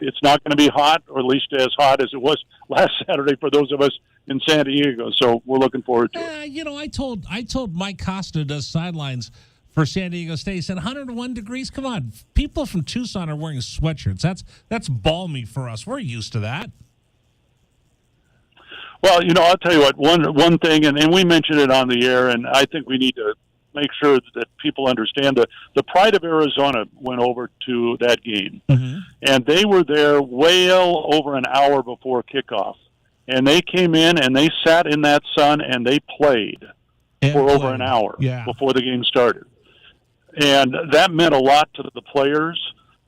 it's not going to be hot, or at least as hot as it was last Saturday for those of us in San Diego. So we're looking forward to it. I told Mike Costa, does sidelines for San Diego State, he said 101 degrees. Come on, people from Tucson are wearing sweatshirts. That's balmy for us. We're used to that. Well, I'll tell you what. One thing, and we mentioned it on the air, and I think we need to make sure that people understand the pride of Arizona went over to that game, and they were there well over an hour before kickoff, and they came in and they sat in that sun and they played over an hour before the game started, and that meant a lot to the players.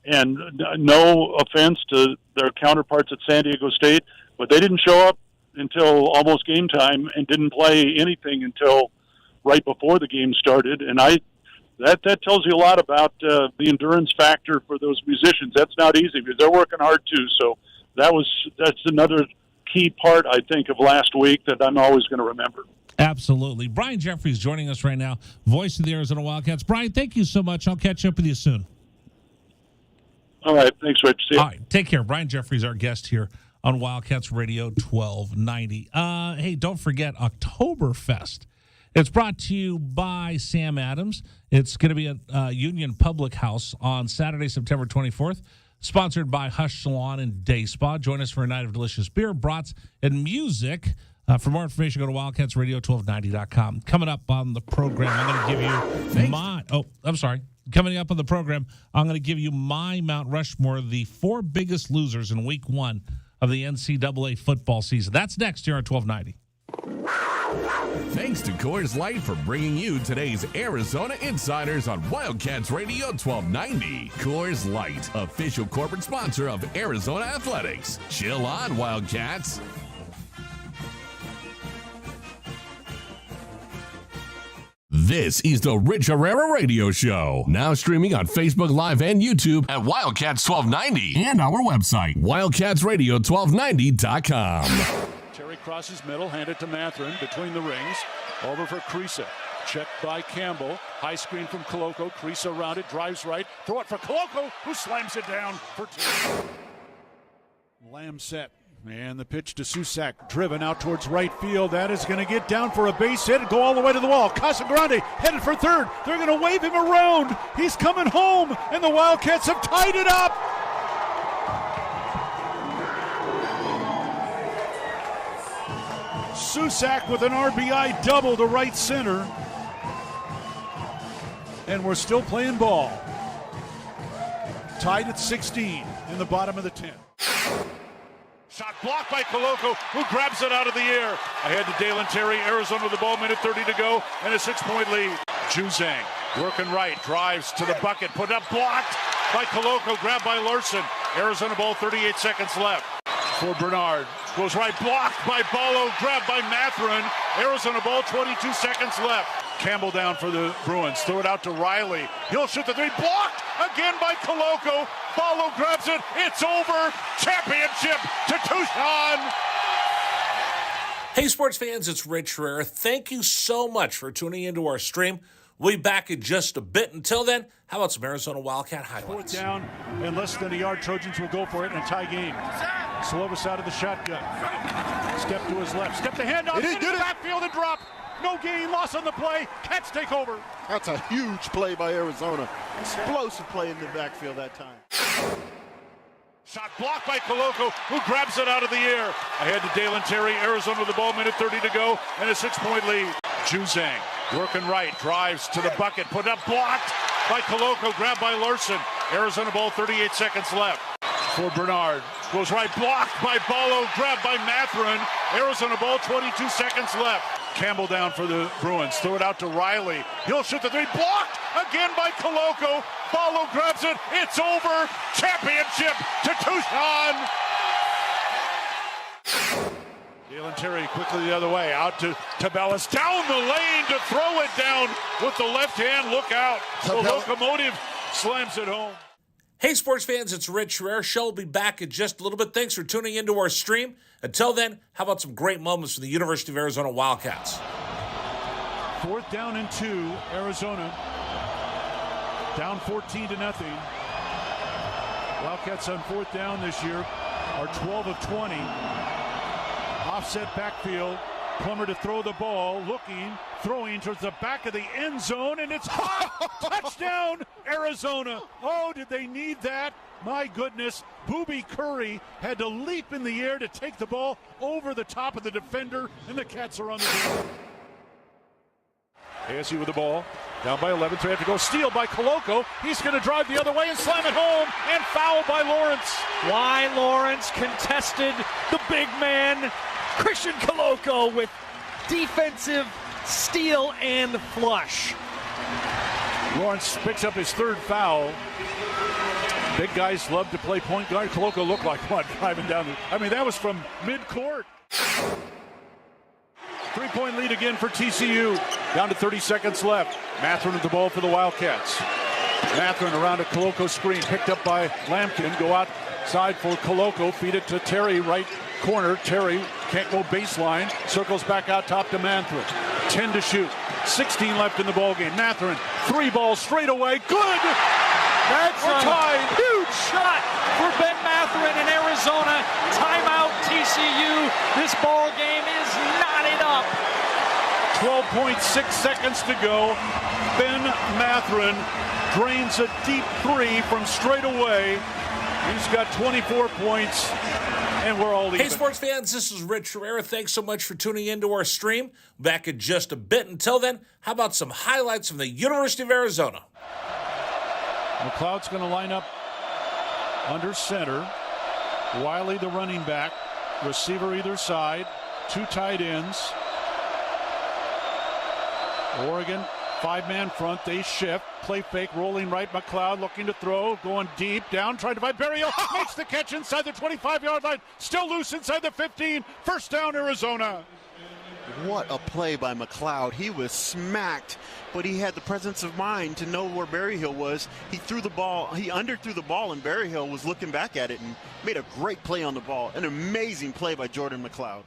And no offense to their counterparts at San Diego State, but they didn't show up until almost game time and didn't play anything until right before the game started. And I that tells you a lot about the endurance factor for those musicians. That's not easy because they're working hard too. So that's another key part, I think, of last week that I'm always going to remember. Absolutely. Brian Jeffries joining us right now, voice of the Arizona Wildcats. Brian, thank you so much. I'll catch up with you soon. All right. Thanks, Rich. See you. All right. Take care. Brian Jeffries, our guest here on Wildcats Radio 1290. Hey, don't forget Oktoberfest. It's brought to you by Sam Adams. It's going to be at Union Public House on Saturday, September 24th. Sponsored by Hush Salon and Day Spa. Join us for a night of delicious beer, brats, and music. For more information, go to wildcatsradio1290.com. Coming up on the program, I'm going to give you Coming up on the program, I'm going to give you my Mount Rushmore, the 4 biggest losers in Week 1 of the NCAA football season. That's next here on 1290. Thanks to Coors Light for bringing you today's Arizona Insiders on Wildcats Radio 1290. Coors Light, official corporate sponsor of Arizona Athletics. Chill on, Wildcats. This is the Rich Herrera Radio Show. Now streaming on Facebook Live and YouTube at Wildcats 1290 and our website, wildcatsradio1290.com. Terry crosses middle, hand it to Matherin between the rings. Over for Creasa. Checked by Campbell. High screen from Koloko. Creasa around it, drives right. Throw it for Koloko, who slams it down for 2. Lamb set. And the pitch to Susak, driven out towards right field. That is going to get down for a base hit and go all the way to the wall. Casagrande headed for third. They're going to wave him around. He's coming home, and the Wildcats have tied it up. Susak with an RBI double to right center. And we're still playing ball. Tied at 16 in the bottom of the 10th. Shot blocked by Koloko, who grabs it out of the air. Ahead to Dalen Terry, Arizona with the ball, minute 30 to go, and a 6-point lead. Juzang working right, drives to the bucket, put up, blocked by Koloko, grabbed by Larson. Arizona ball, 38 seconds left. For Bernard, goes right, blocked by Ballo, grabbed by Matherin. Arizona ball, 22 seconds left. Campbell down for the Bruins, throw it out to Riley. He'll shoot the 3, blocked again by Koloko. Ballo grabs it, it's over. Championship to Tucson. Hey, sports fans, it's Rich Herrera. Thank you so much for tuning into our stream. We'll be back in just a bit. Until then, how about some Arizona Wildcat highlights? 4th down and less than a yard. Trojans will go for it in a tie game. Slovis out of the shotgun. Step to his left. Step the handoff into the backfield and drop. No gain, loss on the play. Cats take over. That's a huge play by Arizona. Explosive play in the backfield that time. Shot blocked by Koloko, who grabs it out of the air. Ahead to Dalen Terry, Arizona with the ball, minute 30 to go, and a 6-point lead. Juzang working right, drives to the bucket, put up, blocked by Koloko, grabbed by Larson. Arizona ball, 38 seconds left. For Bernard, goes right, blocked by Ballo, grabbed by Matherin. Arizona ball, 22 seconds left. Campbell down for the Bruins, throw it out to Riley. He'll shoot the 3, blocked again by Koloko. Ballo grabs it, it's over. Championship to Tucson. Dalen Terry quickly the other way, out to Tabellas, down the lane to throw it down with the left hand. Look out. The locomotive slams it home. Hey, sports fans, it's Rich Herrera. Show will be back in just a little bit. Thanks for tuning into our stream. Until then, how about some great moments from the University of Arizona Wildcats? 4th down and 2, Arizona. Down 14-0. Wildcats on 4th down this year are 12 of 20. Offset backfield. Plummer to throw the ball, looking, throwing towards the back of the end zone, and it's caught! Touchdown, Arizona! Oh, did they need that? My goodness, Booby Curry had to leap in the air to take the ball over the top of the defender, and the Cats are on the field. ASU with the ball, down by 11, so they have to go. Steal by Koloko. He's going to drive the other way and slam it home, and foul by Lawrence. Why Lawrence contested the big man, Christian Koloko, with defensive steal and flush. Lawrence picks up his 3rd foul. Big guys love to play point guard. Koloko looked like one driving down. That was from mid-court. 3-point lead again for TCU. Down to 30 seconds left. Matherin with the ball for the Wildcats. Matherin around a Coloco screen, picked up by Lampkin. Go outside for Coloco. Feed it to Terry, right corner. Terry can't go baseline. Circles back out top to Matherin. 10 to shoot. 16 left in the ball game. Matherin, 3 balls straight away. Good! That's We're a tied. huge shot for Ben Matherin in Arizona. Timeout TCU. This ball game is knotted up. 12.6 seconds to go. Ben Matherin drains a deep 3 from straight away. He's got 24 points, and we're all even. Hey, sports fans, this is Rich Herrera. Thanks so much for tuning into our stream. Back in just a bit. Until then, how about some highlights from the University of Arizona? McLeod's going to line up under center. Wiley, the running back. Receiver either side. 2 tight ends. Oregon, 5-man front. They shift. Play fake, rolling right. McLeod looking to throw. Going deep. Down, trying to find Berryhill. Makes the catch inside the 25-yard line. Still loose inside the 15. First down, Arizona. What a play by McLeod. He was smacked, but he had the presence of mind to know where Berryhill was. He threw the ball. He underthrew the ball, and Berryhill was looking back at it and made a great play on the ball. An amazing play by Jordan McLeod.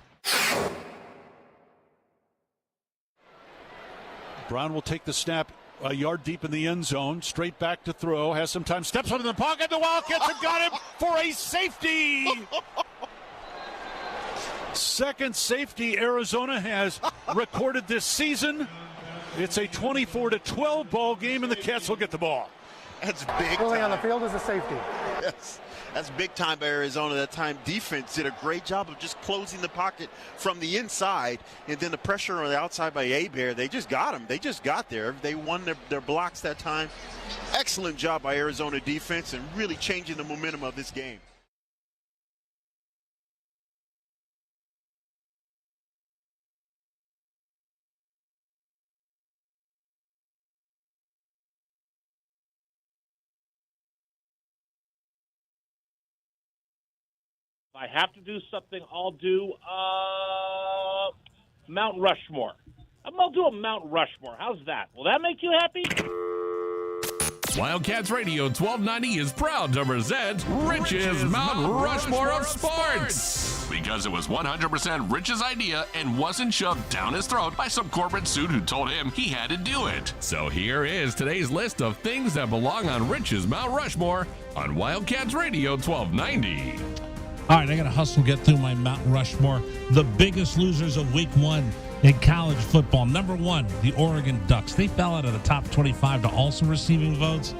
Brown will take the snap a yard deep in the end zone. Straight back to throw. Has some time. Steps into the pocket. The Wildcats have got him for a safety. Second safety Arizona has recorded this season. It's a 24-12 ball game, and the Cats will get the ball. That's big Fully on the field is a safety. Yes. That's big time by Arizona. That time defense did a great job of just closing the pocket from the inside, and then the pressure on the outside by Abear, they just got him. They just got there. They won their blocks that time. Excellent job by Arizona defense and really changing the momentum of this game. If I have to do something, I'll do Mount Rushmore. I'll do a Mount Rushmore. How's that? Will that make you happy? Wildcats Radio 1290 is proud to present Rich's Mount Rushmore of Sports. Because it was 100% Rich's idea and wasn't shoved down his throat by some corporate suit who told him he had to do it. So here is today's list of things that belong on Rich's Mount Rushmore on Wildcats Radio 1290. All right, I got to hustle, get through my Mount Rushmore. The biggest losers of week 1 in college football. Number 1, the Oregon Ducks. They fell out of the top 25 to also receiving votes.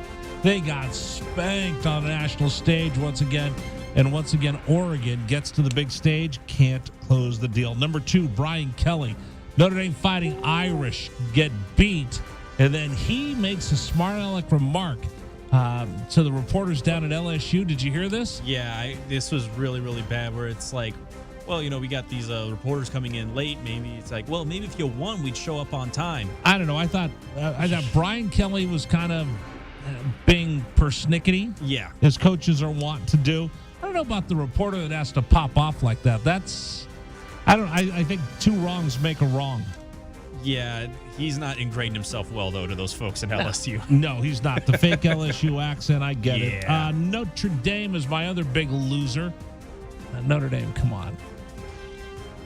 They got spanked on the national stage once again. And once again, Oregon gets to the big stage, can't close the deal. Number 2, Brian Kelly. Notre Dame Fighting Irish get beat. And then he makes a smart aleck remark to the reporters down at LSU. Did you hear this? Yeah, this was really, really bad, where it's like, well, we got these reporters coming in late. Maybe it's like, well, maybe if you won, we'd show up on time. I don't know. I thought Brian Kelly was kind of being persnickety. Yeah. As coaches are wont to do. I don't know about the reporter that has to pop off like that. I think 2 wrongs make a wrong. Yeah, he's not ingrained himself well, though, to those folks at LSU. No, he's not. The fake LSU accent, I get it. Notre Dame is my other big loser. Notre Dame, come on.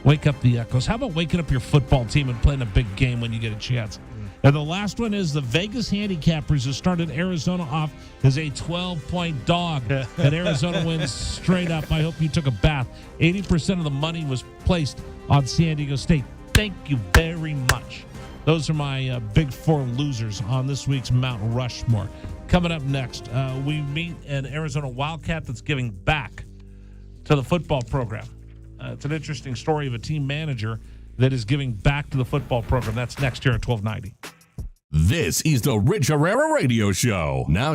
Wake up the Echoes. How about waking up your football team and playing a big game when you get a chance? And the last one is the Vegas Handicappers, who started Arizona off as a 12-point dog. And Arizona wins straight up. I hope you took a bath. 80% of the money was placed on San Diego State. Thank you very much. Those are my big 4 losers on this week's Mount Rushmore. Coming up next, we meet an Arizona Wildcat that's giving back to the football program. It's an interesting story of a team manager that is giving back to the football program. That's next year at 1290. This is the Rich Herrera Radio Show. Now